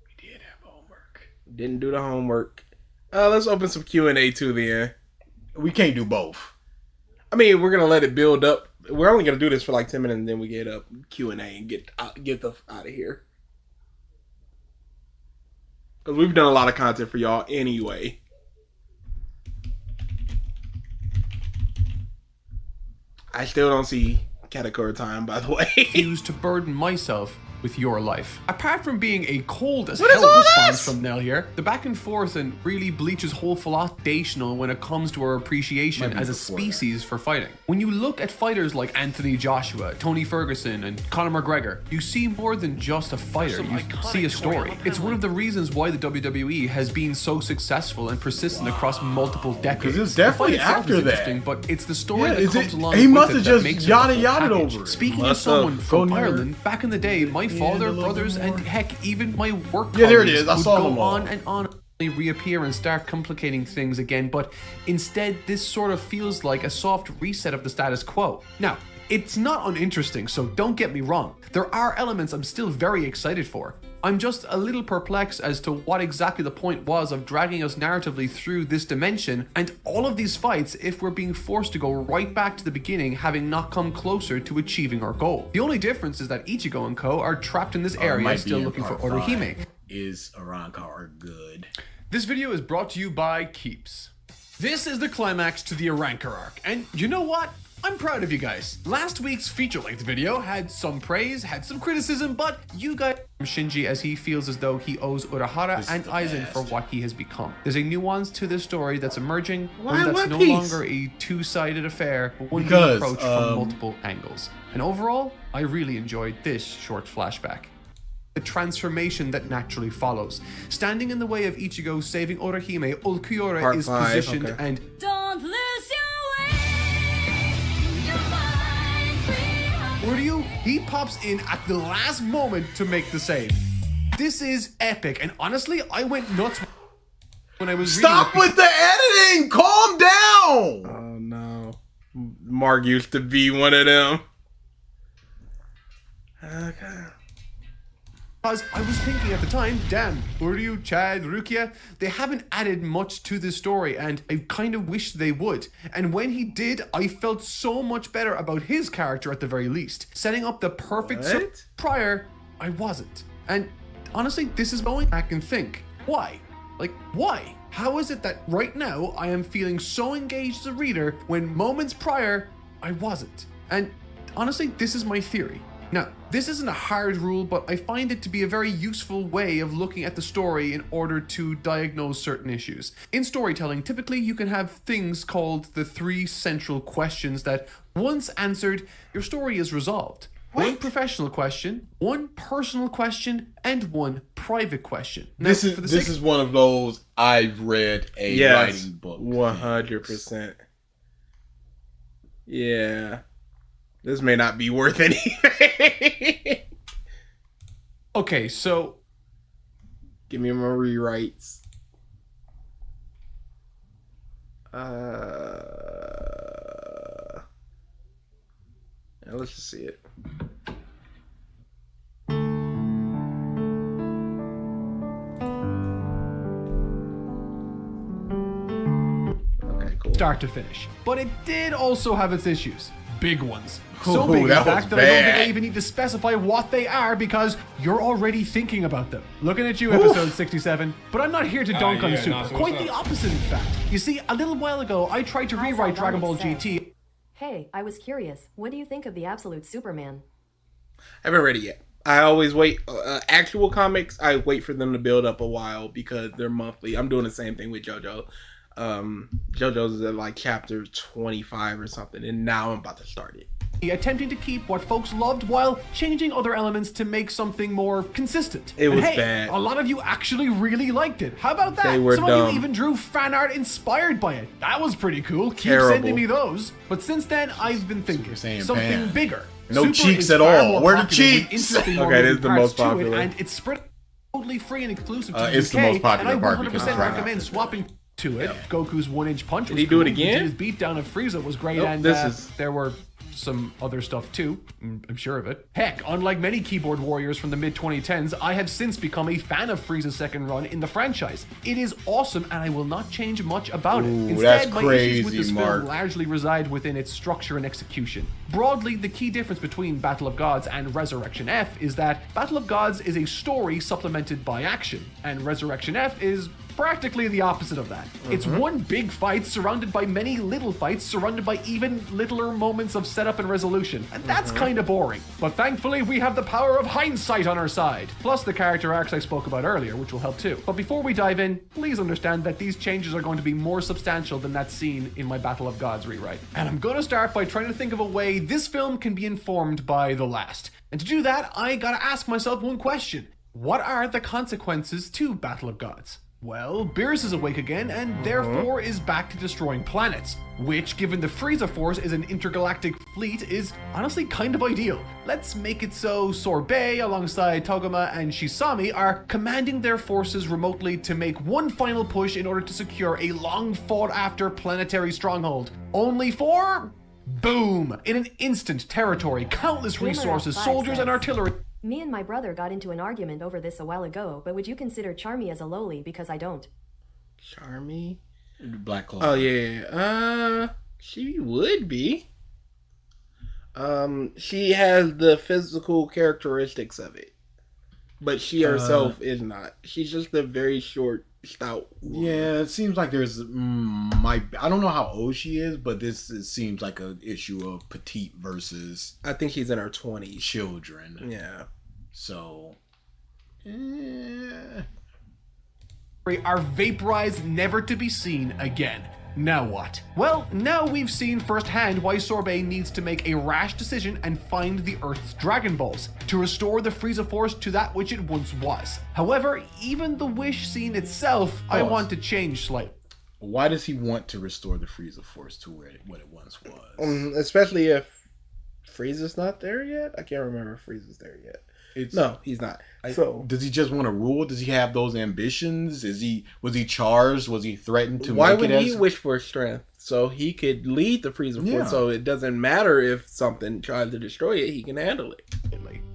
We did have homework. Didn't do the homework. Let's open some Q&A too then. We can't do both. I mean, we're going to let it build up. We're only going to do this for like 10 minutes and then we get up Q&A and get the out of here. Because we've done a lot of content for y'all anyway. I still don't see Katakura time, by the way. refuse to burden myself with your life. Apart from being a cold as What is hell all response this? from Nell here, the back and forth and really Bleach's whole foundational when it comes to our appreciation as a species for fighting. When you look at fighters like Anthony Joshua, Tony Ferguson, and Conor McGregor, you see more than just a fighter, you see a story. It's one of the reasons why the WWE has been so successful and persistent across multiple decades. it's definitely The fight itself after is that. interesting, but it's the story Yeah, that is comes it- along he with must it have that just makes it yada a full yada package. over it. Speaking of Must someone have. from Go near- Ireland, back in the day, my father, a little brothers, bit and more. heck, even my work Yeah, there it colleagues is. I would saw go them all. on and on. They reappear and start complicating things again, but instead, this sort of feels like a soft reset of the status quo. Now, it's not uninteresting, so don't get me wrong. There are elements I'm still very excited for. I'm just a little perplexed as to what exactly the point was of dragging us narratively through this dimension and all of these fights if we're being forced to go right back to the beginning, having not come closer to achieving our goal. The only difference is that Ichigo and co are trapped in this area might be still in looking for part Orihime. 5. Is Arankar good? This video is brought to you by Keeps. This is the climax to the Arankar arc, and you know what? I'm proud of you guys. Last week's feature-length video had some praise, had some criticism, but you guys Shinji as he feels as though he owes Urahara and Aizen for what he has become. There's a nuance to this story that's emerging, Why one that's One no Piece? longer a two-sided affair, but one being Because, approached from multiple angles. And overall, I really enjoyed this short flashback. The transformation that naturally follows. Standing in the way of Ichigo saving Orihime, Ulquiorra Part is 5, positioned okay. and Don't lose your way. Your mind free. Uryu, he pops in at the last moment to make the save. This is epic, and honestly, I went nuts when I was Stop reading with the editing! Calm down! Oh no. Mark used to be one of them. Okay. because I was thinking at the time, damn, Uryu, Chad, Rukia, they haven't added much to this story, and I kind of wish they would. And when he did, I felt so much better about his character at the very least. Setting up the perfect prior, I wasn't. And honestly, this is going back and think, why? Like, why? How is it that right now I am feeling so engaged as a reader when moments prior, I wasn't? And honestly, this is my theory. Now, this isn't a hard rule, but I find it to be a very useful way of looking at the story in order to diagnose certain issues. In storytelling, typically you can have things called the 3 central questions that, once answered, your story is resolved. One professional question, one personal question, and one private question. Now, This is one of those I've read a writing book. 100%. Yeah. This may not be worth anything. Okay, so give me my rewrites. Let's just see it. Okay, cool. start to finish. But it did also have its issues. Big ones. So Ooh, big, in that was fact, that I don't think I bad. even need to specify what they are because you're already thinking about them. Looking at you, episode 67. But I'm not here to dunk on Super. Quite the opposite, in fact. You see, a little while ago, I tried to rewrite Dragon Ball GT. Hey, I was curious. What do you think of the Absolute Superman? I haven't read it yet. I always wait. Actual comics, I wait for them to build up a while because they're monthly. I'm doing the same thing with JoJo. JoJo's is at like chapter 25 or something, and now I'm about to start it. Attempting to keep what folks loved while changing other elements to make something more consistent. It was and hey, bad. A lot of you actually really liked it. How about that? They were Some of dumb. you even drew fan art inspired by it. That was pretty cool. Keep Terrible. sending me those. But since then, I've been thinking Saiyan something Pan. bigger. No Super cheeks is at far all. more Where the popular with cheeks? instantly more Okay, it is moving the parts most to it, popular. and it's spread totally free and exclusive to the It's the UK, most popular and I part 100% because it's right recommend after swapping to it. Goku's 1-inch punch was Did he do it cool. again? His beatdown of Frieza was great, Nope, and there were some other stuff too. I'm sure of it. Heck, unlike many keyboard warriors from the mid-2010s, I have since become a fan of Frieza's second run in the franchise. It is awesome, and I will not change much about it. Ooh, Instead, that's my issues with crazy, this Mark. film largely reside within its structure and execution. Broadly, the key difference between Battle of Gods and Resurrection F is that Battle of Gods is a story supplemented by action, and Resurrection F is practically the opposite of that. It's one big fight surrounded by many little fights surrounded by even littler moments of setup and resolution, and that's kind of boring. But thankfully, we have the power of hindsight on our side, plus the character arcs I spoke about earlier, which will help too. But before we dive in, please understand that these changes are going to be more substantial than that scene in my Battle of Gods rewrite. And I'm going to start by trying to think of a way this film can be informed by the last. And to do that, I gotta ask myself one question. What are the consequences to Battle of Gods? Well, Beerus is awake again and therefore is back to destroying planets, which, given the Frieza Force is an intergalactic fleet, is honestly kind of ideal. Let's make it so Sorbet, alongside Togama and Shisami, are commanding their forces remotely to make one final push in order to secure a long fought after planetary stronghold. Only for... boom! In an instant, territory, countless resources, soldiers and artillery. Me and my brother got into an argument over this a while ago, but would you consider Charmy as a loli because I don't? Charmy? Black Claw. Oh yeah. She would be. She has the physical characteristics of it, but she herself is not. She's just a very short, stout woman. Yeah, it seems like there's I don't know how old she is, but it seems like an issue of petite versus I think she's in her 20s. children. Yeah. So, are vaporized, never to be seen again. Now what? Well, now we've seen firsthand why Sorbet needs to make a rash decision and find the Earth's Dragon Balls to restore the Frieza Force to that which it once was. However, even the wish scene itself, I want to change slightly. why does he want to restore the Frieza Force to what it once was? Especially if Frieza's not there yet. I can't remember if Frieza's there yet. No, he's not. So does he just want to rule? Does he have those ambitions? Was he charged? Was he threatened to? Why make would it he as... wish for strength? So he could lead the Frieza Force. Yeah. So it doesn't matter if something tries to destroy it; he can handle it.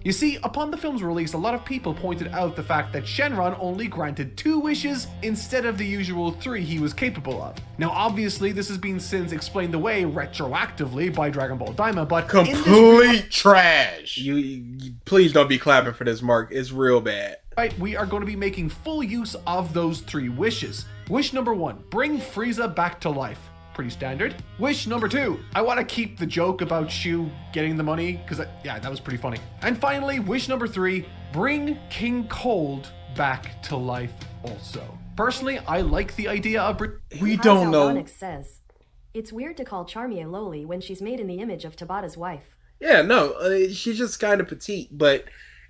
You see, upon the film's release, a lot of people pointed out the fact that Shenron only granted 2 wishes instead of the usual 3 he was capable of. Now, obviously, this has been since explained away retroactively by Dragon Ball Daima, but complete trash. You please don't be clapping for this, Mark. It's real bad. Right, we are going to be making full use of those 3 wishes. Wish number 1, bring Frieza back to life. Pretty standard. Wish number 2, I want to keep the joke about Shu getting the money, because yeah, that was pretty funny. And finally, wish number 3, bring King Cold back to life also. Personally, I like the idea of... We don't know. Onyx says, it's weird to call Charmy a loli when she's made in the image of Tabata's wife. Yeah, no, she's just kind of petite, but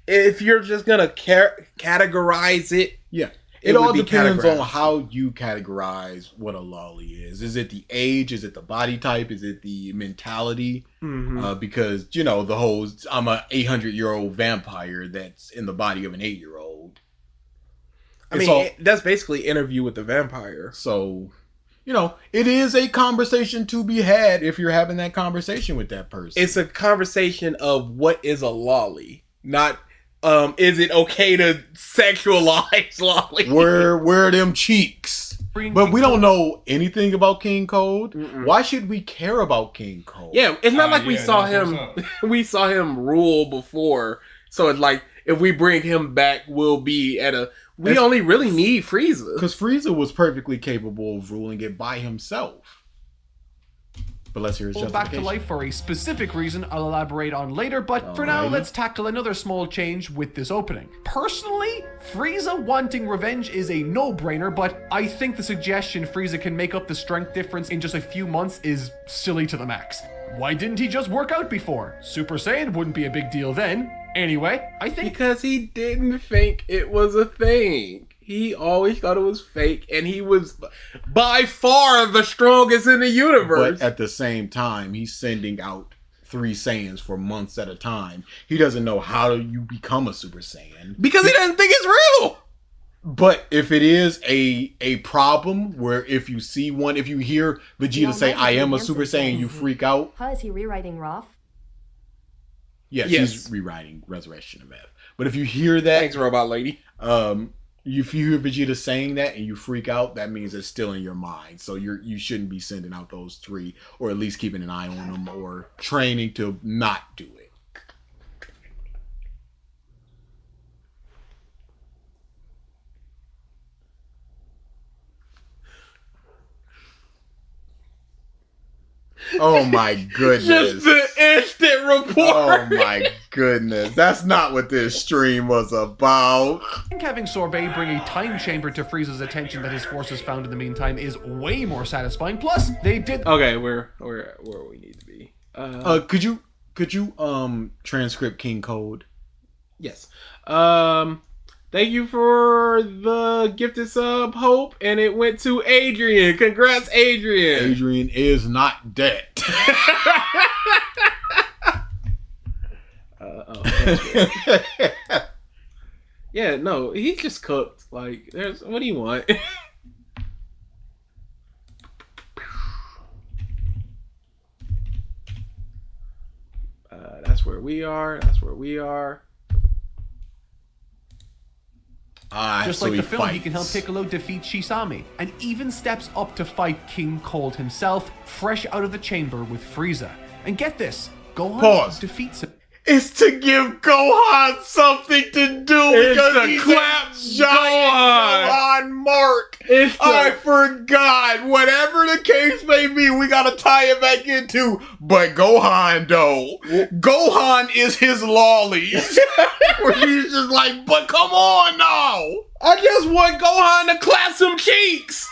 if you're just gonna categorize it, Yeah. It all depends categorized on how you categorize what a lolly is. Is it the age? Is it the body type? Is it the mentality? Because, you know, the whole, I'm a 800-year-old vampire that's in the body of an 8-year-old. I mean, that's basically Interview with the Vampire. So, you know, it is a conversation to be had if you're having that conversation with that person. It's a conversation of what is a lolly, not... is it okay to sexualize lolly? Where are them cheeks? But we don't know anything about King Cold. Why should we care about King Cold? Yeah, it's not like we saw him. We saw him rule before, so it's like if we bring him back, we'll be at a. We only really need Frieza because Frieza was perfectly capable of ruling it by himself. But let's hear his justification. Back to life for a specific reason I'll elaborate on later, but for now, let's tackle another small change with this opening. Personally, Frieza wanting revenge is a no-brainer, but I think the suggestion Frieza can make up the strength difference in just a few months is silly to the max. Why didn't he just work out before? Super Saiyan wouldn't be a big deal then. Anyway, I think... Because he didn't think it was a thing. He always thought it was fake, and he was by far the strongest in the universe. But at the same time, he's sending out 3 Saiyans for months at a time. He doesn't know how you become a Super Saiyan. Because he doesn't think it's real. But if it is a problem where if you see one, if you hear Vegeta say, I am a Super Saiyan, you freak out. Is he rewriting Roth? Yes, Yes. he's rewriting Resurrection of F. But if you hear that, Thanks, Robot Lady. if you hear Vegeta saying that and you freak out, that means it's still in your mind. So you shouldn't be sending out those 3, or at least keeping an eye on them, or training to not do it. Oh my goodness. Just the instant report. Oh my goodness. That's not what this stream was about. I think having Sorbet bring a time chamber to Frieza's attention that his forces found in the meantime is way more satisfying. Plus, they did. Okay, where we need to be. Could you transcript King Code? Yes. Thank you for the gifted sub, Hope, and it went to Adrian. Congrats, Adrian. Adrian is not dead. Yeah, no, he just cooked. Like, what do you want? That's where we are. That's where we are. Just so like the film, fights. he can help Piccolo defeat Shisame, and even steps up to fight King Cold himself, fresh out of the chamber with Frieza. And get this, Gohan defeats him. It's to give Gohan something to do because he's clap a giant Gohan mark. I forgot. Whatever the case may be, we gotta tie it back into. But Gohan, though, Gohan is his Lolis. Where he's just like, but come on now. I just want Gohan to clap some cheeks.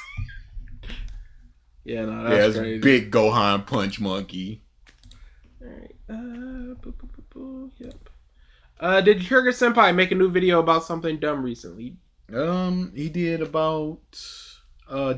Yeah, no, that's crazy. Big Gohan punch monkey. Alright. Yep. Did Trigger Senpai make a new video about something dumb recently? He did about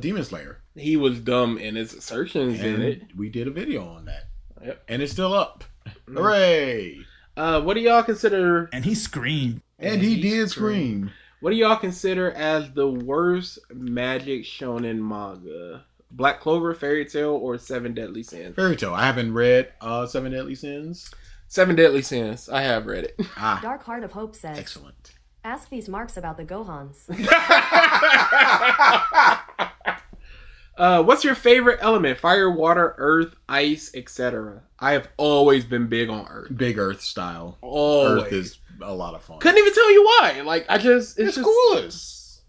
Demon Slayer. He was dumb in his assertions in it. We did a video on that. Yep. And it's still up. Hooray! What do y'all consider? And he screamed. And he did scream. What do y'all consider as the worst magic shonen manga? Black Clover, Fairy Tail, or Seven Deadly Sins? Fairy Tail. I haven't read Seven Deadly Sins. Seven Deadly Sins. I have read it. Dark Heart of Hope says, Excellent. Ask these marks about the Gohans. What's your favorite element? Fire, water, earth, ice, etc. I have always been big on earth. Big Earth style. Always. Earth is a lot of fun. Couldn't even tell you why. Like, it's just coolest.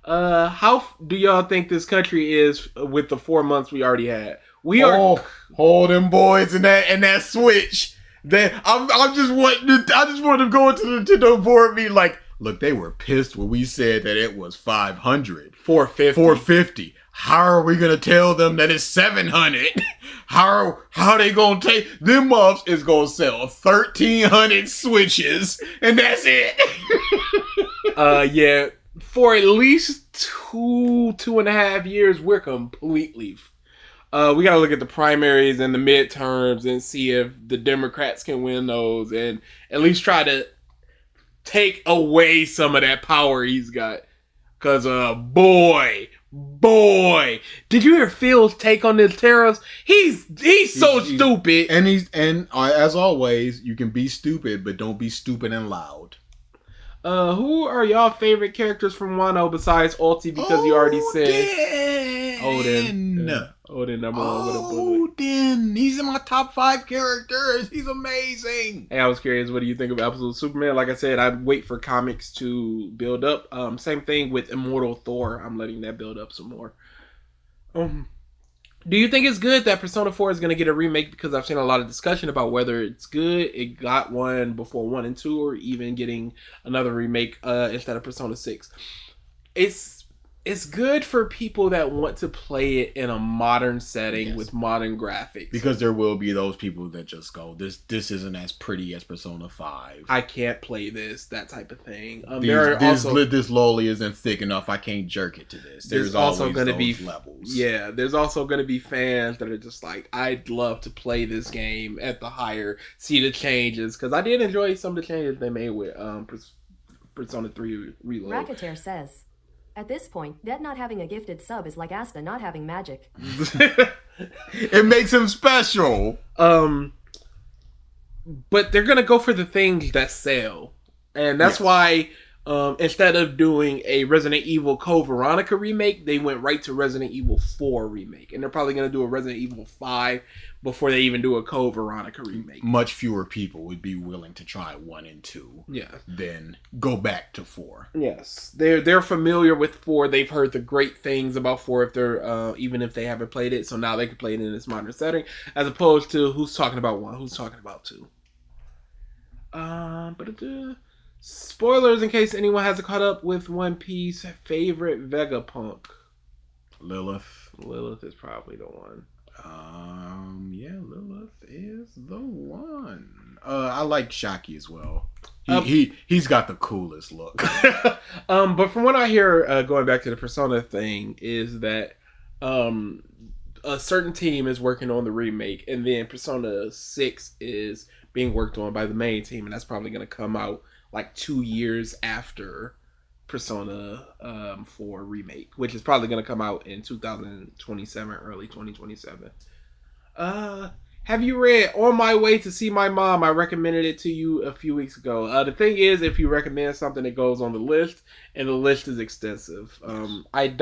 How do y'all think this country is with the 4 months we already had? We are hold them boys and that switch. That I just want to go into the Nintendo board meeting like, look, they were pissed when we said that it was 500. 450. How are we gonna tell them that it's 700? How they gonna take them muffs is gonna sell 1,300 switches and that's it. Yeah, for at least 2.5 years, we're completely. We gotta look at the primaries and the midterms and see if the Democrats can win those and at least try to take away some of that power he's got. Cause boy, did you hear Phil's take on this tariffs? He's so stupid. And as always, you can be stupid, but don't be stupid and loud. Who are y'all favorite characters from Wano besides Ulti? Because you already said Odin. Odin number one with a bullet. Odin, he's in my top 5 characters. He's amazing. Hey, I was curious, what do you think of Absolute Superman? Like I said, I'd wait for comics to build up. Same thing with Immortal Thor. I'm letting that build up some more. Do you think it's good that Persona 4 is going to get a remake? Because I've seen a lot of discussion about whether it's good. It got one before 1 and 2, or even getting another remake instead of Persona 6. it's good for people that want to play it in a modern setting with modern graphics. Because there will be those people that just go, this isn't as pretty as Persona 5. I can't play this, that type of thing. This Lolis isn't thick enough. I can't jerk it to this. There's also going to be levels. Yeah, there's also going to be fans that are just like, I'd love to play this game at the higher, see the changes. Because I did enjoy some of the changes they made with Persona 3 Reload. Racketeer says, at this point, Dead not having a gifted sub is like Asta not having magic. It makes him special. But they're going to go for the things that sell. And that's why instead of doing a Resident Evil Code Veronica remake, they went right to Resident Evil 4 remake. And they're probably going to do a Resident Evil 5 before they even do a Code Veronica remake. Much fewer people would be willing to try 1 and 2 than go back to 4. Yes. They're familiar with 4. They've heard the great things about 4 if they're even if they haven't played it. So now they can play it in this modern setting. As opposed to who's talking about 1, who's talking about 2. Spoilers in case anyone hasn't caught up with One Piece. Favorite Vegapunk? Lilith. Lilith is probably the one. Yeah, Lilith is the one. I like Shaki as well. He's got the coolest look. But from what I hear, going back to the Persona thing, is that a certain team is working on the remake, and then Persona 6 is being worked on by the main team, and that's probably going to come out like 2 years after Persona 4 remake, which is probably going to come out in 2027, early 2027. Have you read On My Way to See My Mom? I recommended it to you a few weeks ago. The thing is, if you recommend something, it goes on the list, and the list is extensive. I had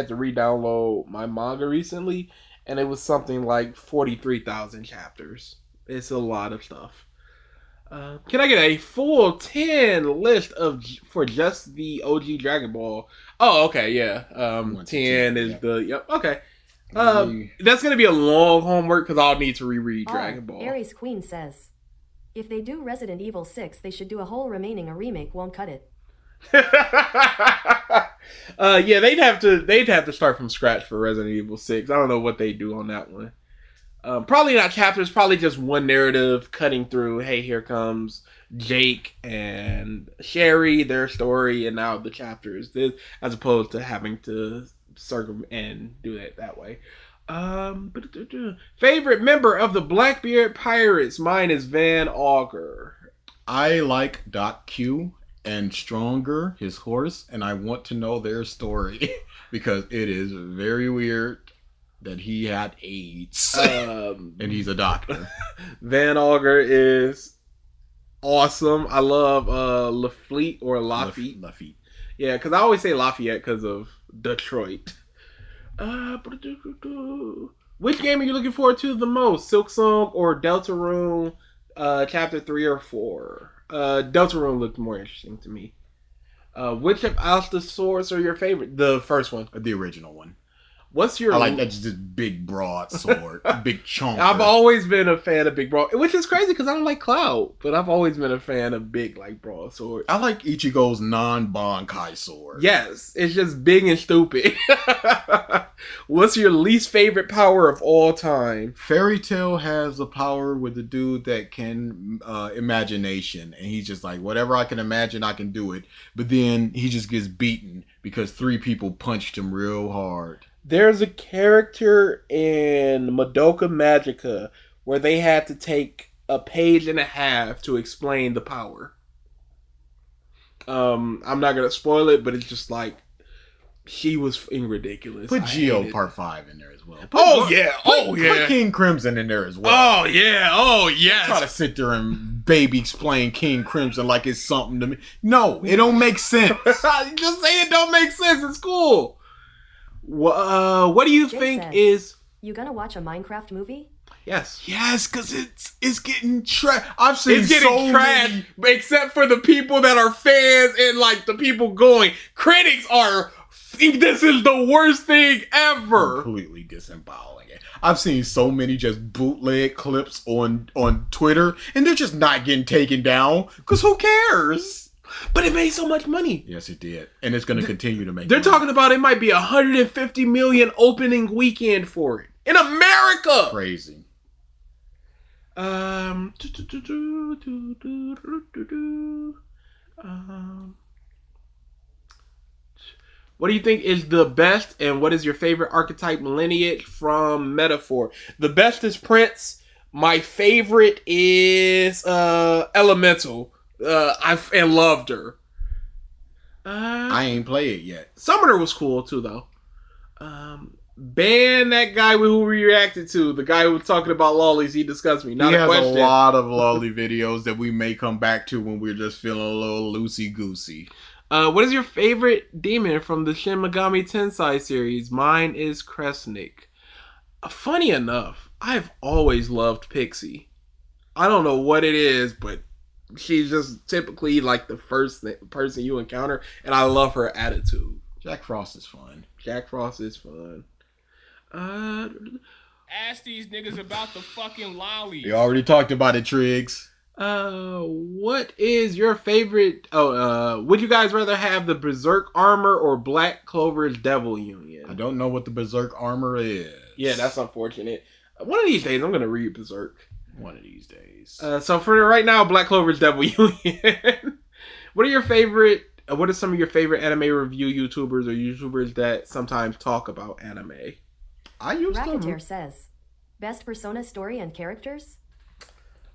to re-download my manga recently, and it was something like 43,000 chapters. It's a lot of stuff. Can I get a full 10 list for just the OG Dragon Ball? Oh, okay, yeah. 10 is the... Yep, okay. That's going to be a long homework because I'll need to reread Dragon Ball. Aries Queen says, if they do Resident Evil 6, they should do a whole remaining. A remake won't cut it. Yeah, they'd have to start from scratch for Resident Evil 6. I don't know what they do on that one. Probably not chapters, probably just one narrative cutting through, hey, here comes Jake and Sherry, their story, and now the chapters, this, as opposed to having to circle and do it that way. Favorite member of the Blackbeard Pirates? Mine is Van Augur. I like Doc Q and Stronger, his horse, and I want to know their story because it is very weird that he had AIDS and he's a doctor. Van Augur is awesome. I love Lafitte or Lafitte. Lafitte. Yeah, because I always say Lafayette because of Detroit. Which game are you looking forward to the most? Silksong or Deltarune Chapter 3 or 4? Deltarune looked more interesting to me. Which of Alsta's swords are your favorite? The first one. The original one. What's your... I like that's just big broad sword, big chunk. I've always been a fan of big broad, which is crazy because I don't like Cloud, but I've always been a fan of big like broad sword. I like Ichigo's non-Bankai sword. Yes, it's just big and stupid. What's your least favorite power of all time? Fairy Tail has a power with the dude that can imagination, and he's just like, whatever I can imagine, I can do it. But then he just gets beaten because 3 people punched him real hard. There's a character in Madoka Magica where they had to take a page and a half to explain the power. I'm not going to spoil it, but it's just like, she was ridiculous. Put Geo Part 5 in there as well. Put King Crimson in there as well. Oh, yeah. Oh, yes. Try to sit there and baby explain King Crimson like it's something to me. No, it don't make sense. Just say it don't make sense. It's cool. What do you think is... You gonna watch a Minecraft movie? Yes. Yes, because it's getting trash. I've seen it's getting so trash, many... except for the people that are fans and like the people going. Critics think this is the worst thing ever. Completely disemboweling it. I've seen so many just bootleg clips on Twitter, and they're just not getting taken down because who cares? But it made so much money. Yes, it did, and it's going to continue to make. They're money. talking about it might be 150 million opening weekend for it in America. Crazy. What do you think is the best, and what is your favorite archetype lineage from Metaphor? The best is Prince. My favorite is Elemental. I loved her. I ain't play it yet. Summoner was cool too, though. Ban that guy who we reacted to. The guy who was talking about Lolis. He discussed me. Not He a has question. a lot of lolly videos that we may come back to when we're just feeling a little loosey goosey. What is your favorite demon from the Shin Megami Tensei series? Mine is Kresnik. Funny enough, I've always loved Pixie. I don't know what it is, but she's just typically like the first person you encounter, and I love her attitude. Jack Frost is fun. Jack Frost is fun. Ask these niggas about the fucking lolly. We already talked about it, Triggs. What is your favorite? Would you guys rather have the Berserk armor or Black Clover's Devil Union? I don't know what the Berserk armor is. Yeah, that's unfortunate. One of these days, I'm gonna read Berserk. One of these days. So for right now, Black Clover's Devil Union. What are your favorite? What are some of your favorite anime review YouTubers or YouTubers that sometimes talk about anime? I used Racketeer says, best Persona story and characters?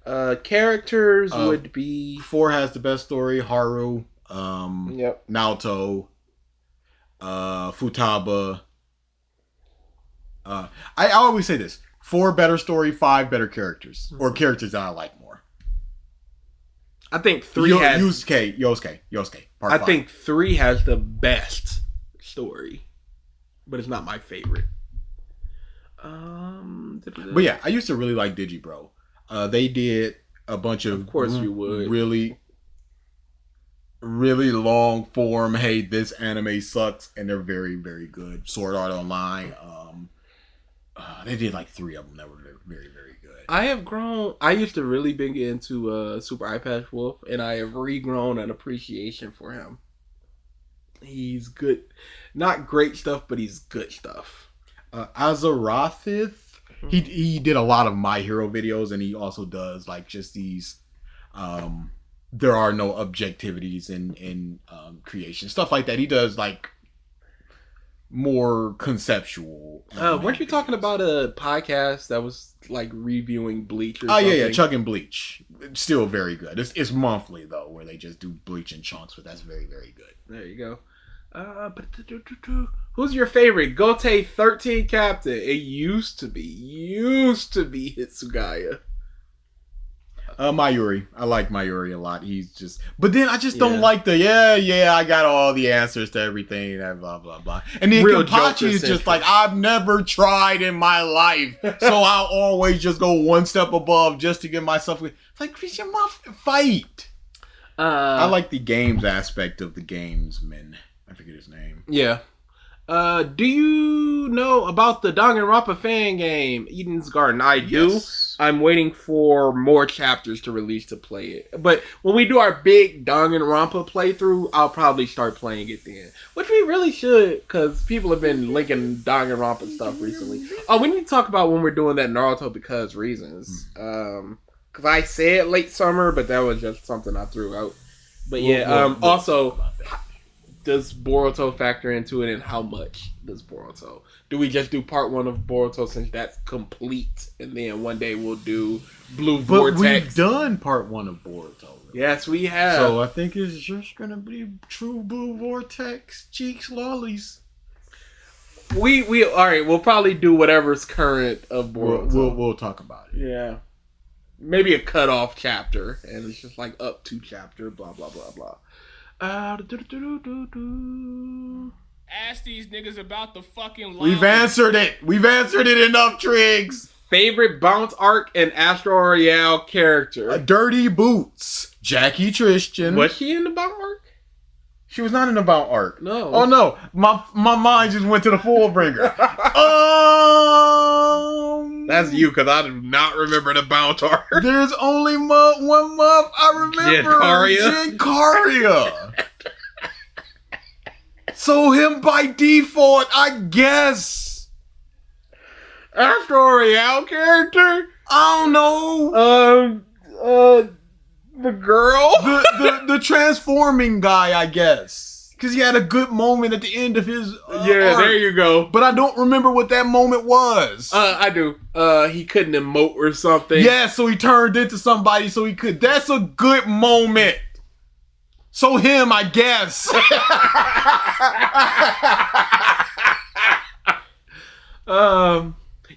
Characters would be 4 has the best story. Haru, Yep. Naoto, Futaba. I always say this: 4 better story, 5 better characters, or characters that I like more. I think 3 has Yosuke. Part 5. I think 3 has the best story, but it's not my favorite. But yeah, I used to really like Digibro. They did a bunch of course you would. really long form. Hey, this anime sucks, and they're very, very good. Sword Art Online. They did like 3 of them that were very, very good. I have grown. I used to really big into Super Eye Patch Wolf, and I have regrown an appreciation for him. He's good, not great stuff, but he's good stuff. Azarathith. He did a lot of My Hero videos, and he also does like just these there are no objectivities in creation, stuff like that. He does like more conceptual. Weren't you talking about a podcast that was like reviewing Bleach or something? Yeah, Chugging Bleach. It's still very good. It's monthly though, where they just do Bleach in chunks, but that's very, very good. There you go. Who's your favorite? Gote 13 Captain. It used to be Hitsugaya. Mayuri. I like Mayuri a lot. He's just, but then I just don't like the I got all the answers to everything and blah blah blah. And then Kenpachi is just like, I've never tried in my life, so I'll always just go one step above just to get myself. It's like, Christian, fight. I like the games aspect of the gamesman. I forget his name. Yeah. Do you know about the Danganronpa fan game, Eden's Garden? I do. Yes. I'm waiting for more chapters to release to play it. But when we do our big Danganronpa playthrough, I'll probably start playing it then. Which we really should, because people have been linking Danganronpa stuff recently. Oh, we need to talk about when we're doing that Naruto because reasons. Because I said late summer, but that was just something I threw out. But also, does Boruto factor into it, and how much does Boruto? Do we just do part 1 of Boruto since that's complete, and then one day we'll do Blue Vortex? But we've done part 1 of Boruto. Really. Yes, we have. So I think it's just gonna be true Blue Vortex cheeks lollies. We all right. We'll probably do whatever's current of Boruto. We'll talk about it. Yeah, maybe a cutoff chapter, and it's just like up to chapter. Blah blah blah blah. Ask these niggas about the fucking lolly. We've answered it enough, Triggs. Favorite bounce arc and Astro Royale character? Dirty Boots. Jackie Tristan. Was she in the bounce arc? She was not in the bounce arc. No. Oh no, my mind just went to the Fullbringer. That's you, because I do not remember the Bountar. There's only 1 month I remember. Genkaria. So him by default, I guess. Astro Royale character? I don't know. The girl? the transforming guy, I guess. Because he had a good moment at the end of his arc. There you go. But I don't remember what that moment was. I do. He couldn't emote or something. Yeah, so he turned into somebody so he could. That's a good moment. So him, I guess.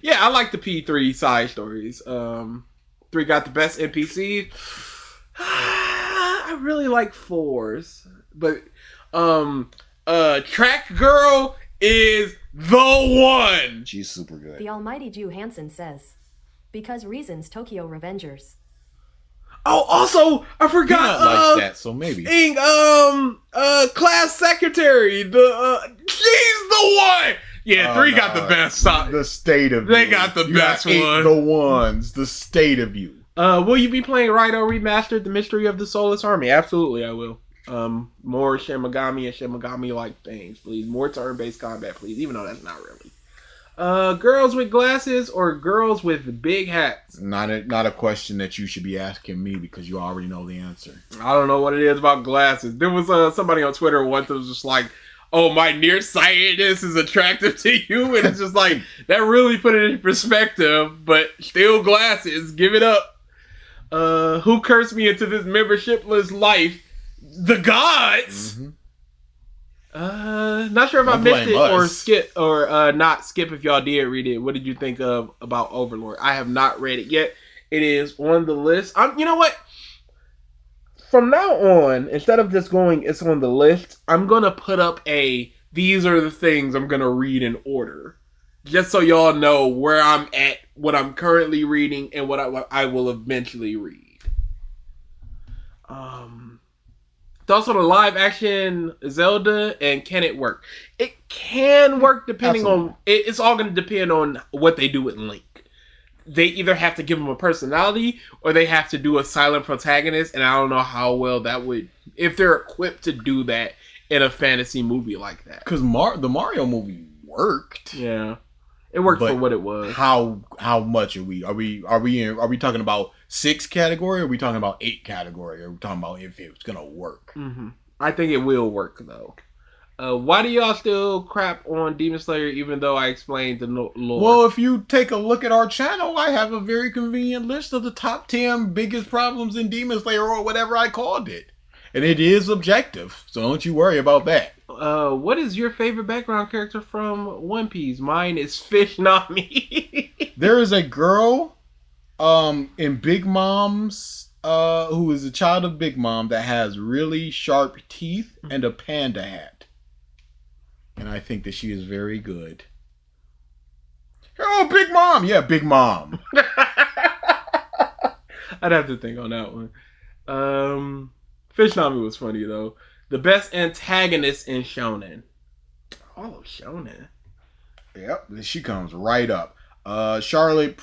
Yeah, I like the P3 side stories. 3 got the best NPCs. I really like 4s. But Track Girl is the one. She's super good. The almighty Jew Hansen says, because reasons Tokyo Revengers. Oh, also, I forgot. Likes that, so maybe. Class secretary. She's the one. Yeah, 3 got the best side. The state of They you. got the You best got 8 one. The ones. The state of you. Will you be playing Raito Remastered: The Mystery of the Soulless Army? Absolutely, I will. More Shin Megami and Shin Megami-like things, please. More turn-based combat, please. Even though that's not really. Girls with glasses or girls with big hats? Not a question that you should be asking me because you already know the answer. I don't know what it is about glasses. There was somebody on Twitter once that was just like, "Oh, my nearsightedness is attractive to you," and it's just like that really put it in perspective. But still, glasses. Give it up. Who cursed me into this membershipless life? The gods. Mm-hmm. Not sure if I missed it or us. skip or not skip if y'all did read it. What did you think about Overlord? I have not read it yet. It is on the list. You know what? From now on, instead of just going, it's on the list, I'm gonna put up these are the things I'm gonna read in order. Just so y'all know where I'm at, what I'm currently reading, and what I will eventually read. It's also the live action Zelda, and can it work? It can work depending on... It's all going to depend on what they do with Link. They either have to give him a personality, or they have to do a silent protagonist, and I don't know how well that would... If they're equipped to do that in a fantasy movie like that. Because the Mario movie worked. Yeah. It worked for what it was. How much are we? Are we talking about 6 category? Or are we talking about 8 category? Or are we talking about if it's gonna work? Mm-hmm. I think it will work though. Why do y'all still crap on Demon Slayer even though I explained the lore? Well, if you take a look at our channel, I have a very convenient list of the top 10 biggest problems in Demon Slayer or whatever I called it. And it is objective, so don't you worry about that. What is your favorite background character from One Piece? Mine is Fish Nami. There is a girl in Big Mom's who is a child of Big Mom that has really sharp teeth and a panda hat. And I think that she is very good. Oh, Big Mom! Yeah, Big Mom. I'd have to think on that one. Fish Nami was funny though. The best antagonist in Shonen. Oh, Shonen. Yep, she comes right up. Charlotte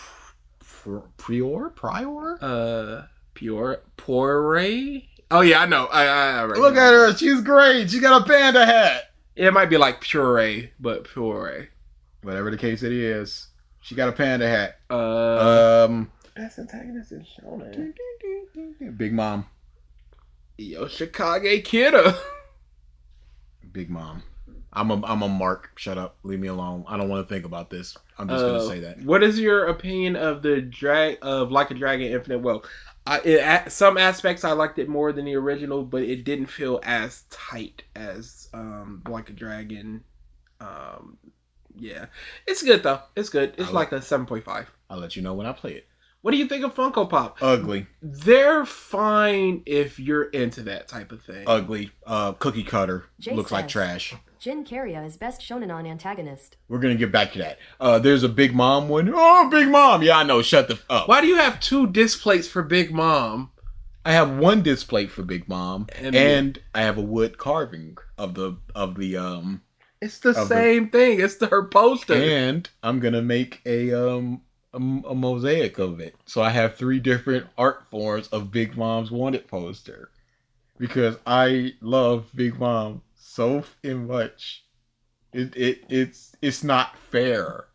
Prior? Poire? Oh yeah, I know. I Look at her, she's great. She got a panda hat. It might be like puree, but puree. Whatever the case it is, she got a panda hat. Best antagonist in Shonen. Big Mom. Yoshikage Kida. Big Mom. I'm a mark. Shut up. Leave me alone. I don't want to think about this. I'm just gonna say that. What is your opinion of the Like a Dragon Infinite? Well, some aspects I liked it more than the original, but it didn't feel as tight as Like a Dragon. Yeah, it's good though. It's good. It's like a 7.5. I'll let you know when I play it. What do you think of Funko Pop? Ugly. They're fine if you're into that type of thing. Ugly. Cookie cutter. Jay Looks like says, trash. Jin Karya is best shonen antagonist. We're going to get back to that. There's a Big Mom one. Oh, Big Mom. Yeah, I know. Shut the up. Why do you have 2 displays for Big Mom? I have 1 display for Big Mom, and I have a wood carving of the It's the same thing. It's her poster. And I'm gonna make a a mosaic of it. So I have 3 different art forms of Big Mom's wanted poster because I love Big Mom so much. It's not fair.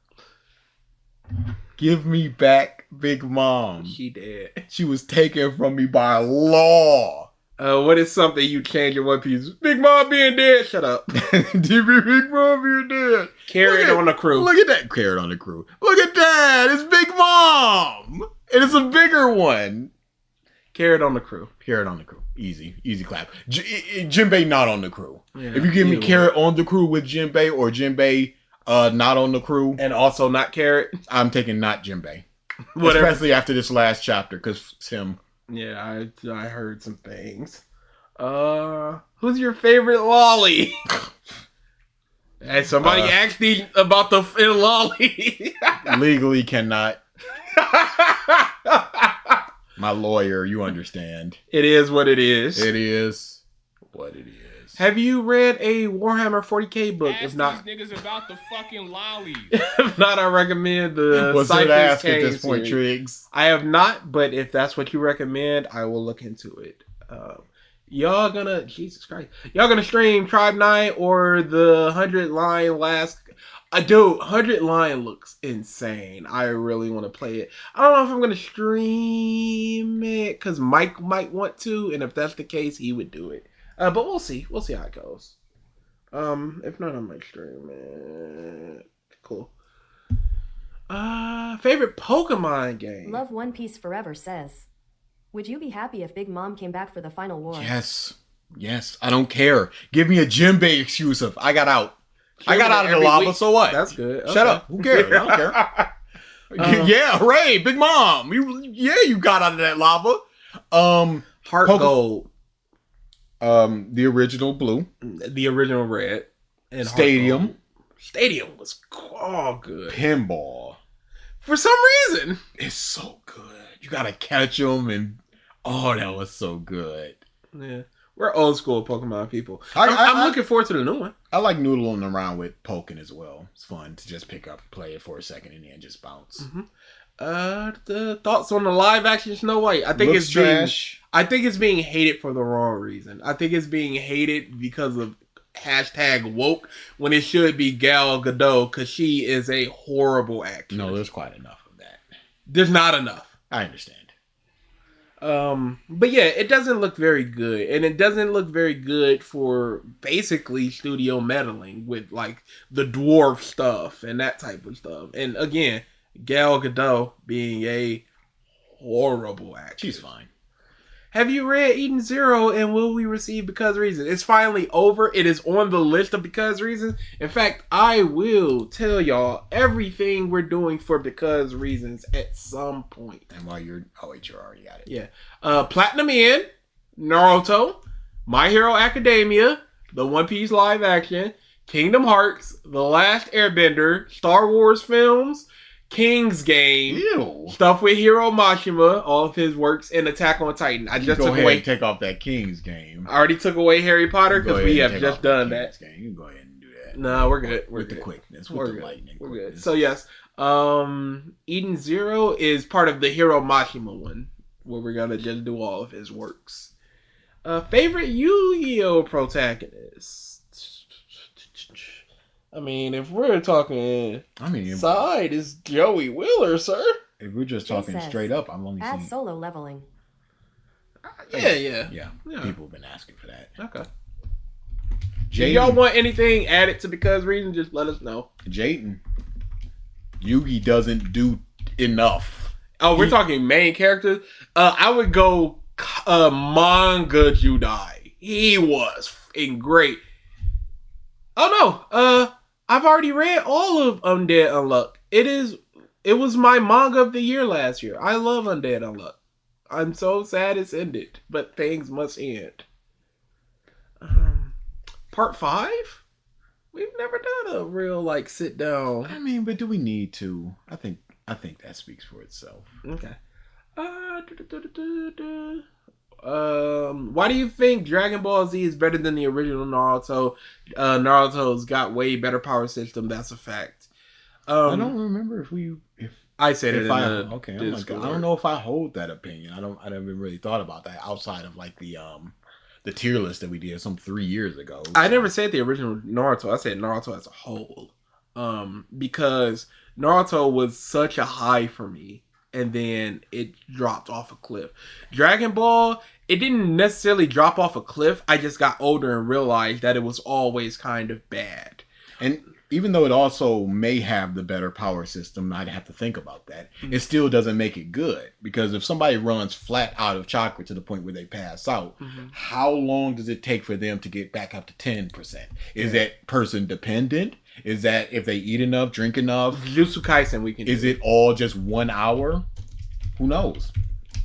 Give me back Big Mom. She dead. She was taken from me by law. What is something you change in One Piece? Big Mom being dead. Shut up. Big Mom being dead. Carrot on the crew. Look at that carrot on the crew. Look at that. It's Big Mom. And it's a bigger one. Carrot on the crew. Carrot on the crew. Easy clap. Jinbei not on the crew. Yeah, if you give me Carrot on the crew with Jinbei or Jinbei not on the crew. And also not Carrot. I'm taking not Jinbei. Whatever. Especially after this last chapter because it's him. Yeah, I heard some things. Who's your favorite lolly? Hey, somebody asked me about the lolly. Legally cannot. My lawyer, you understand. It is what it is. It is what it is. Have you read a Warhammer 40k book? Ask If not, these niggas about the fucking lollies. if not, I recommend the What's it ask at Kane this point, series. Triggs? I have not, but if that's what you recommend, I will look into it. Y'all gonna stream Tribe 9 or the 100 line last? Dude, 100 line looks insane. I really want to play it. I don't know if I'm gonna stream it because Mike might want to, and if that's the case, he would do it. But we'll see. We'll see how it goes. If not, I might stream it. Cool. Favorite Pokemon game? Love One Piece Forever says, would you be happy if Big Mom came back for the final war? Yes. I don't care. Give me a Jinbei excuse of I got out. I got out of the lava, week. so what? That's good. Shut up. Who cares? I don't care. Yeah, hooray, Big Mom. You got out of that lava. Heart Gold. The original blue. The original red. And Stadium. Stadium was all good. Pinball. For some reason. It's so good. You gotta catch them and that was so good. Yeah. We're old school Pokemon people. I'm looking forward to the new one. I like noodling around with Pokken as well. It's fun to just pick up, play it for a second, and then just bounce. Mm-hmm. The thoughts on the live action Snow White? I think Looks trash. I think it's being hated for the wrong reason. I think it's being hated because of #woke when it should be Gal Gadot because she is a horrible actress. No, there's quite enough of that. There's not enough. I understand. But yeah, it doesn't look very good, and it doesn't look very good for basically studio meddling with like the dwarf stuff and that type of stuff. And again, Gal Gadot being a horrible actress. She's fine. Have you read Eden Zero and will we receive Because Reasons? It's finally over. It is on the list of Because Reasons. In fact, I will tell y'all everything we're doing for Because Reasons at some point. And while you're already got it. Yeah. Platinum End, Naruto, My Hero Academia, the One Piece live action, Kingdom Hearts, The Last Airbender, Star Wars films, King's Game, Ew. stuff with Hiro Mashima, all of his works, and Attack on Titan. I just took away. Take off that King's Game. I already took away Harry Potter because we have just done that. Game. You can go ahead and do that. No, we're good. We're with good. the quickness, We're with the good. lightning. We're quickness. good. So yes, Eden Zero is part of the Hiro Mashima one, where we're gonna just do all of his works. Favorite Yu-Gi-Oh protagonist. I mean, if we're talking, side is Joey Wheeler, sir. If we're just talking says, straight up, I'm only add seeing. solo leveling. Yeah. People have been asking for that. Okay. Jaden, If y'all want anything added to Because Reason, just let us know. Jaden, Yugi doesn't do enough. Oh, we're talking main characters. I would go manga Judai. He was fucking great. Oh no, I've already read all of Undead Unluck. It was my manga of the year last year. I love Undead Unluck. I'm so sad it's ended, but things must end. Part 5? We've never done a real sit down. I mean, but do we need to? I think that speaks for itself. Okay. Why do you think Dragon Ball Z is better than the original Naruto? Naruto's got way better power system. That's a fact. I don't remember if I said it in I the okay. I'm like, Discord. I don't know if I hold that opinion. I never really thought about that outside of like the tier list that we did some 3 years ago. I never said the original Naruto. I said Naruto as a whole. Because Naruto was such a high for me, and then it dropped off a cliff. Dragon Ball, it didn't necessarily drop off a cliff. I just got older and realized that it was always kind of bad. And even though it also may have the better power system, I'd have to think about that. It still doesn't make it good, because if somebody runs flat out of chakra to the point where they pass out, how long does it take for them to get back up to 10%? Is that person dependent? Is that if they eat enough, drink enough? Jujutsu Kaisen, we can. Is it all just 1 hour? Who knows?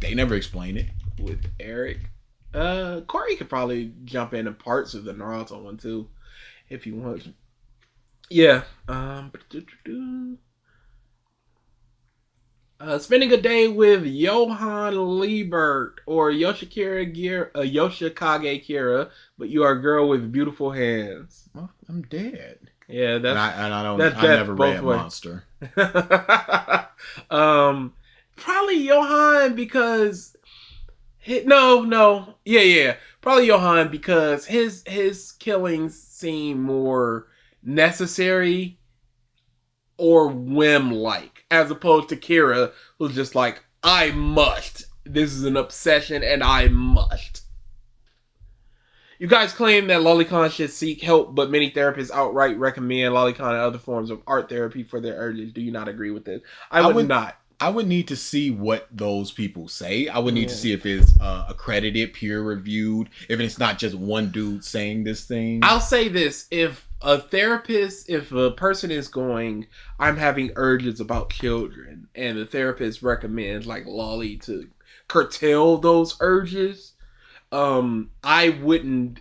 They never explain it. With Eric, Corey could probably jump into parts of the Naruto one too, if he wants. Yeah. Spending a day with Johann Liebert or Yoshikage Kira, but you are a girl with beautiful hands. Well, I'm dead. Yeah, that's I never read Monster. Probably Johann because probably Johann because his killings seem more necessary or whim-like, as opposed to Kira, who's just like, I must. This is an obsession, and I must. You guys claim that lolicon should seek help, but many therapists outright recommend lolicon and other forms of art therapy for their urges. Do you not agree with this? I would not. I would need to see what those people say. I would need to see if it's accredited, peer-reviewed, if it's not just one dude saying this thing. I'll say this. If a person is going, I'm having urges about children, and the therapist recommends like Lolly to curtail those urges, I wouldn't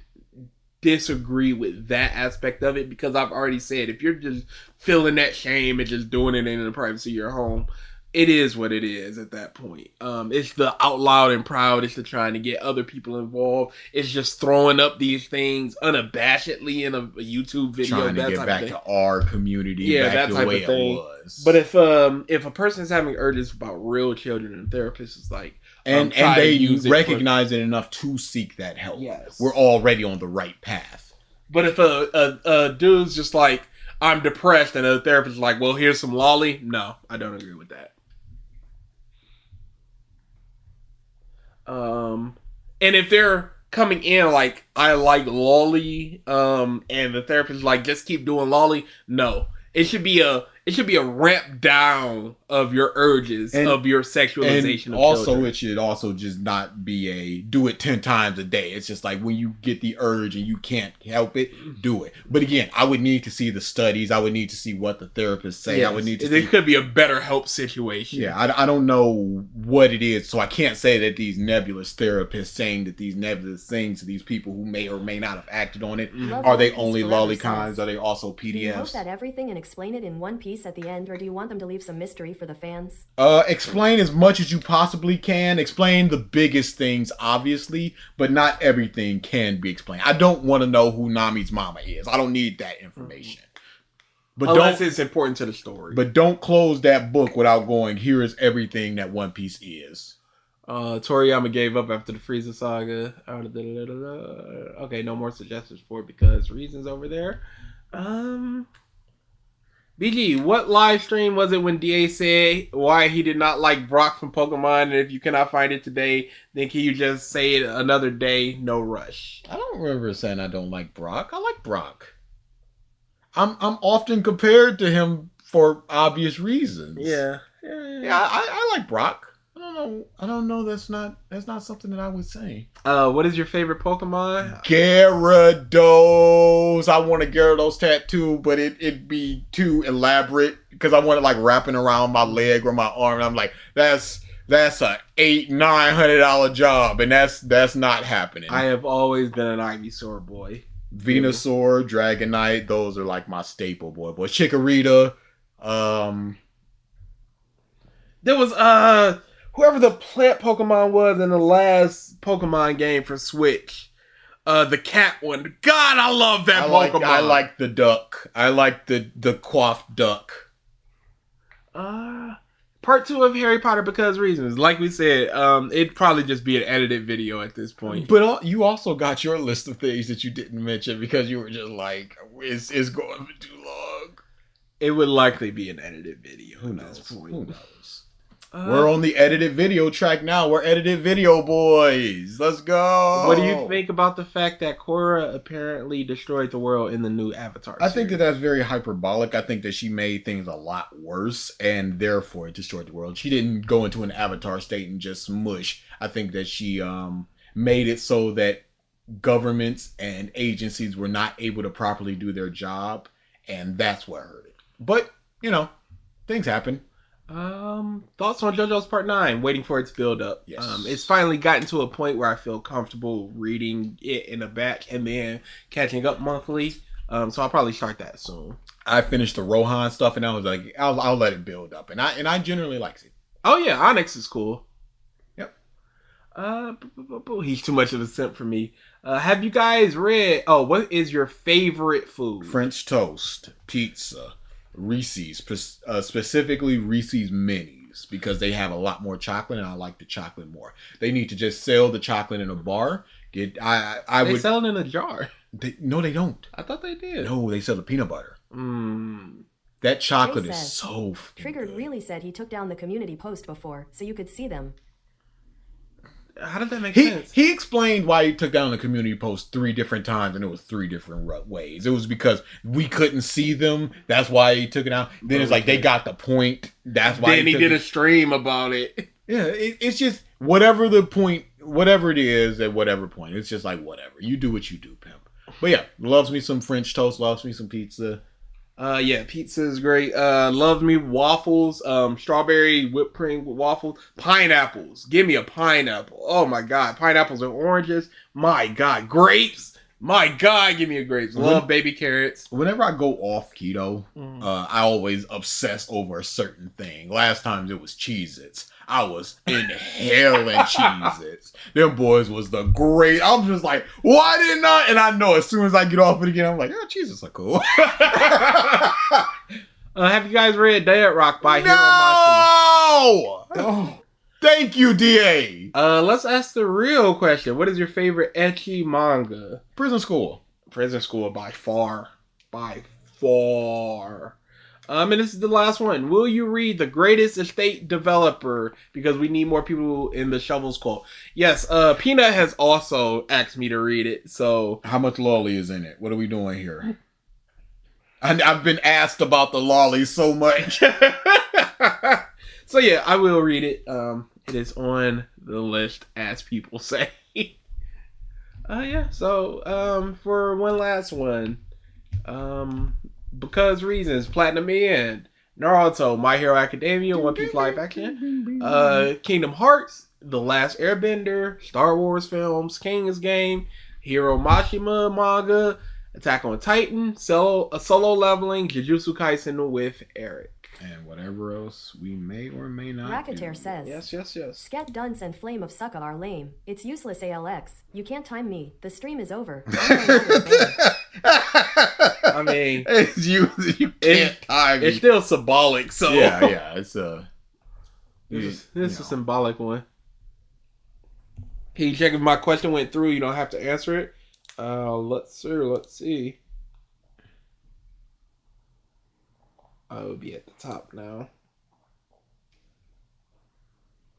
disagree with that aspect of it, because I've already said, if you're just feeling that shame and just doing it in the privacy of your home, it is what it is at that point. It's the out loud and proud. It's the trying to get other people involved. It's just throwing up these things unabashedly in a YouTube video. Trying to get back to our community, back to the way it was. But if a person is having urges about real children, and the therapist is like, and they recognize it enough to seek that help, we're already on the right path. But if a dude's just like, I'm depressed, and the therapist is like, well, here's some lolly. No, I don't agree with that. And if they're coming in like, I like lolly, and the therapist is like, just keep doing lolly. No, it should be a ramp down of your urges, of your sexualization. And of also, children. it should also just not be a do it 10 times a day. It's just like when you get the urge and you can't help it, do it. But again, I would need to see the studies. I would need to see what the therapists say. Yes. I would need to. There could be a better help situation. Yeah, I don't know what it is, so I can't say that these nebulous therapists saying that these nebulous things to these people who may or may not have acted on it, are they only lolicons? Are they also PDFs? Do you hope that everything and explain it in one piece at the end, or do you want them to leave some mystery for the fans? Explain as much as you possibly can. Explain the biggest things, obviously, but not everything can be explained. I don't want to know who Nami's mama is. I don't need that information. But unless it's important to the story. But don't close that book without going, here is everything that One Piece is. Toriyama gave up after the Frieza saga. Okay, no more suggestions for it because reasons over there. BG, what live stream was it when DA said why he did not like Brock from Pokemon? And if you cannot find it today, then can you just say it another day? No rush. I don't remember saying I don't like Brock. I like Brock. I'm often compared to him for obvious reasons. Yeah. I like Brock. I don't know. That's not something that I would say. What is your favorite Pokemon? Gyarados. I want a Gyarados tattoo, but it'd be too elaborate because I want it like wrapping around my leg or my arm. And I'm like, that's a $800-900 job, and that's not happening. I have always been an Ivysaur boy. Venusaur, Dragonite, those are like my staple boy. Chikorita. There was whoever the plant Pokemon was in the last Pokemon game for Switch. The cat one. God, I love that Pokemon. I like the duck. I like the coiffed duck. Part 2 of Harry Potter because reasons. Like we said, it'd probably just be an edited video at this point. But you also got your list of things that you didn't mention because you were just like, it's going for too long. It would likely be an edited video. Who knows? Who knows? We're on the edited video track now. We're edited video boys. Let's go. What do you think about the fact that Korra apparently destroyed the world in the new Avatar I think that's very hyperbolic. I think that she made things a lot worse and therefore it destroyed the world. She didn't go into an Avatar state and just smush. I think that she made it so that governments and agencies were not able to properly do their job, and that's what hurt it. But, things happen. Thoughts on JoJo's Part 9, waiting for its build up. Yes. It's finally gotten to a point where I feel comfortable reading it in a batch and then catching up monthly. So I'll probably start that soon. I finished the Rohan stuff and I was like, I'll let it build up. And I generally likes it. Oh yeah, Onyx is cool. Yep. He's too much of a simp for me. Have you guys read, what is your favorite food? French toast, pizza, Reese's, specifically Reese's Minis, because they have a lot more chocolate and I like the chocolate more. They need to just sell the chocolate in a bar. They sell it in a jar. No, they don't. I thought they did. No, they sell the peanut butter. That chocolate Jay is says, so Triggered really said he took down the community post before, so you could see them. How did that make sense? He explained why he took down the community post 3 different times, and it was 3 different ways. It was because we couldn't see them. That's why he took it out. Then it's like they got the point. That's why. Then he did a stream about it. Yeah, it's just whatever the point, whatever it is at whatever point. It's just like whatever. You do what you do, pimp. But yeah, loves me some French toast. Loves me some pizza. Yeah, pizza is great. Loves me waffles. Strawberry whipped cream with waffles. Pineapples. Give me a pineapple. Oh my god, pineapples and oranges. My god, grapes. My god, give me a grapes. Love baby carrots. Whenever I go off keto, I always obsess over a certain thing. Last time it was Cheez-Its. I was inhaling Cheez-Its. Them boys was the great. I'm just like, why didn't I? And I know as soon as I get off it again, I'm like, oh, Cheez-Its are cool. Have you guys read Dead Rock by Hiro No! Mashima? Thank you, DA. Let's ask the real question. What is your favorite ecchi manga? Prison School. Prison School by far. By far. And this is the last one. Will you read The Greatest Estate Developer? Because we need more people in the Shovels Cult. Yes, Peanut has also asked me to read it, so... How much lolly is in it? What are we doing here? I've been asked about the lolly so much. So yeah, I will read it. It is on the list, as people say. Yeah, so for one last one. Because reasons, Platinum End, Naruto, My Hero Academia, One Piece live action, Kingdom Hearts, The Last Airbender, Star Wars films, King's Game, Hiro Mashima manga, Attack on Titan, Solo Leveling, Jujutsu Kaisen with Eric. And whatever else we may or may not Racketeer do. says, Yes. Sket Dunce and Flame of Sucka are lame. It's useless ALX. You can't time me. The stream is over. I mean, you can't time me. It's still symbolic, so yeah. It's this is a symbolic one. Can you check if my question went through? You don't have to answer it. Let's see. I will be at the top now.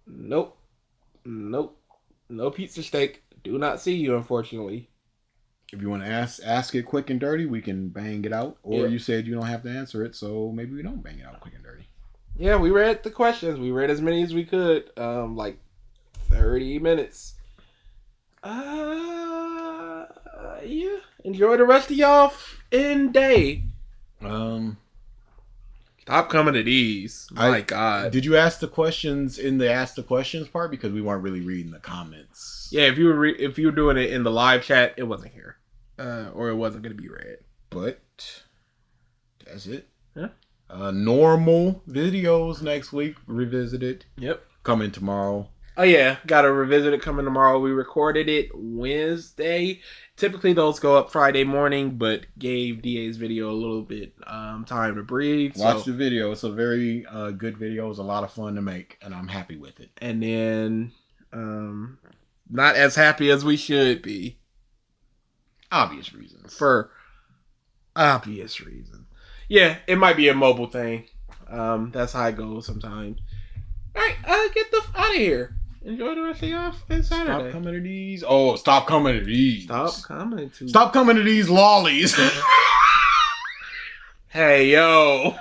Nope. No pizza steak. Do not see you, unfortunately. If you want to ask it quick and dirty, we can bang it out. Or you said you don't have to answer it, so maybe we don't bang it out quick and dirty. Yeah, we read the questions. We read as many as we could. Like 30 minutes. Yeah. Enjoy the rest of y'all in day. Stop coming to these. My God. Did you ask the questions in the ask the questions part? Because we weren't really reading the comments. Yeah, if you were doing it in the live chat, it wasn't here. Or it wasn't going to be read. But that's it. Yeah. Normal videos next week. Revisited. Yep. Coming tomorrow. Oh yeah, got a revisit it coming tomorrow. We recorded it Wednesday. Typically those go up Friday morning, but gave DA's video a little bit time to breathe. Watch the video. It's a very good video. It's a lot of fun to make, and I'm happy with it. And then not as happy as we should be. Obvious reasons. For obvious reasons. Yeah, it might be a mobile thing. That's how it goes sometimes. All right, get the out of here. Enjoy the rest of y'all Saturday. Stop coming to these. Oh, stop coming to these. Stop coming to. Stop coming to these lolis. Hey, yo.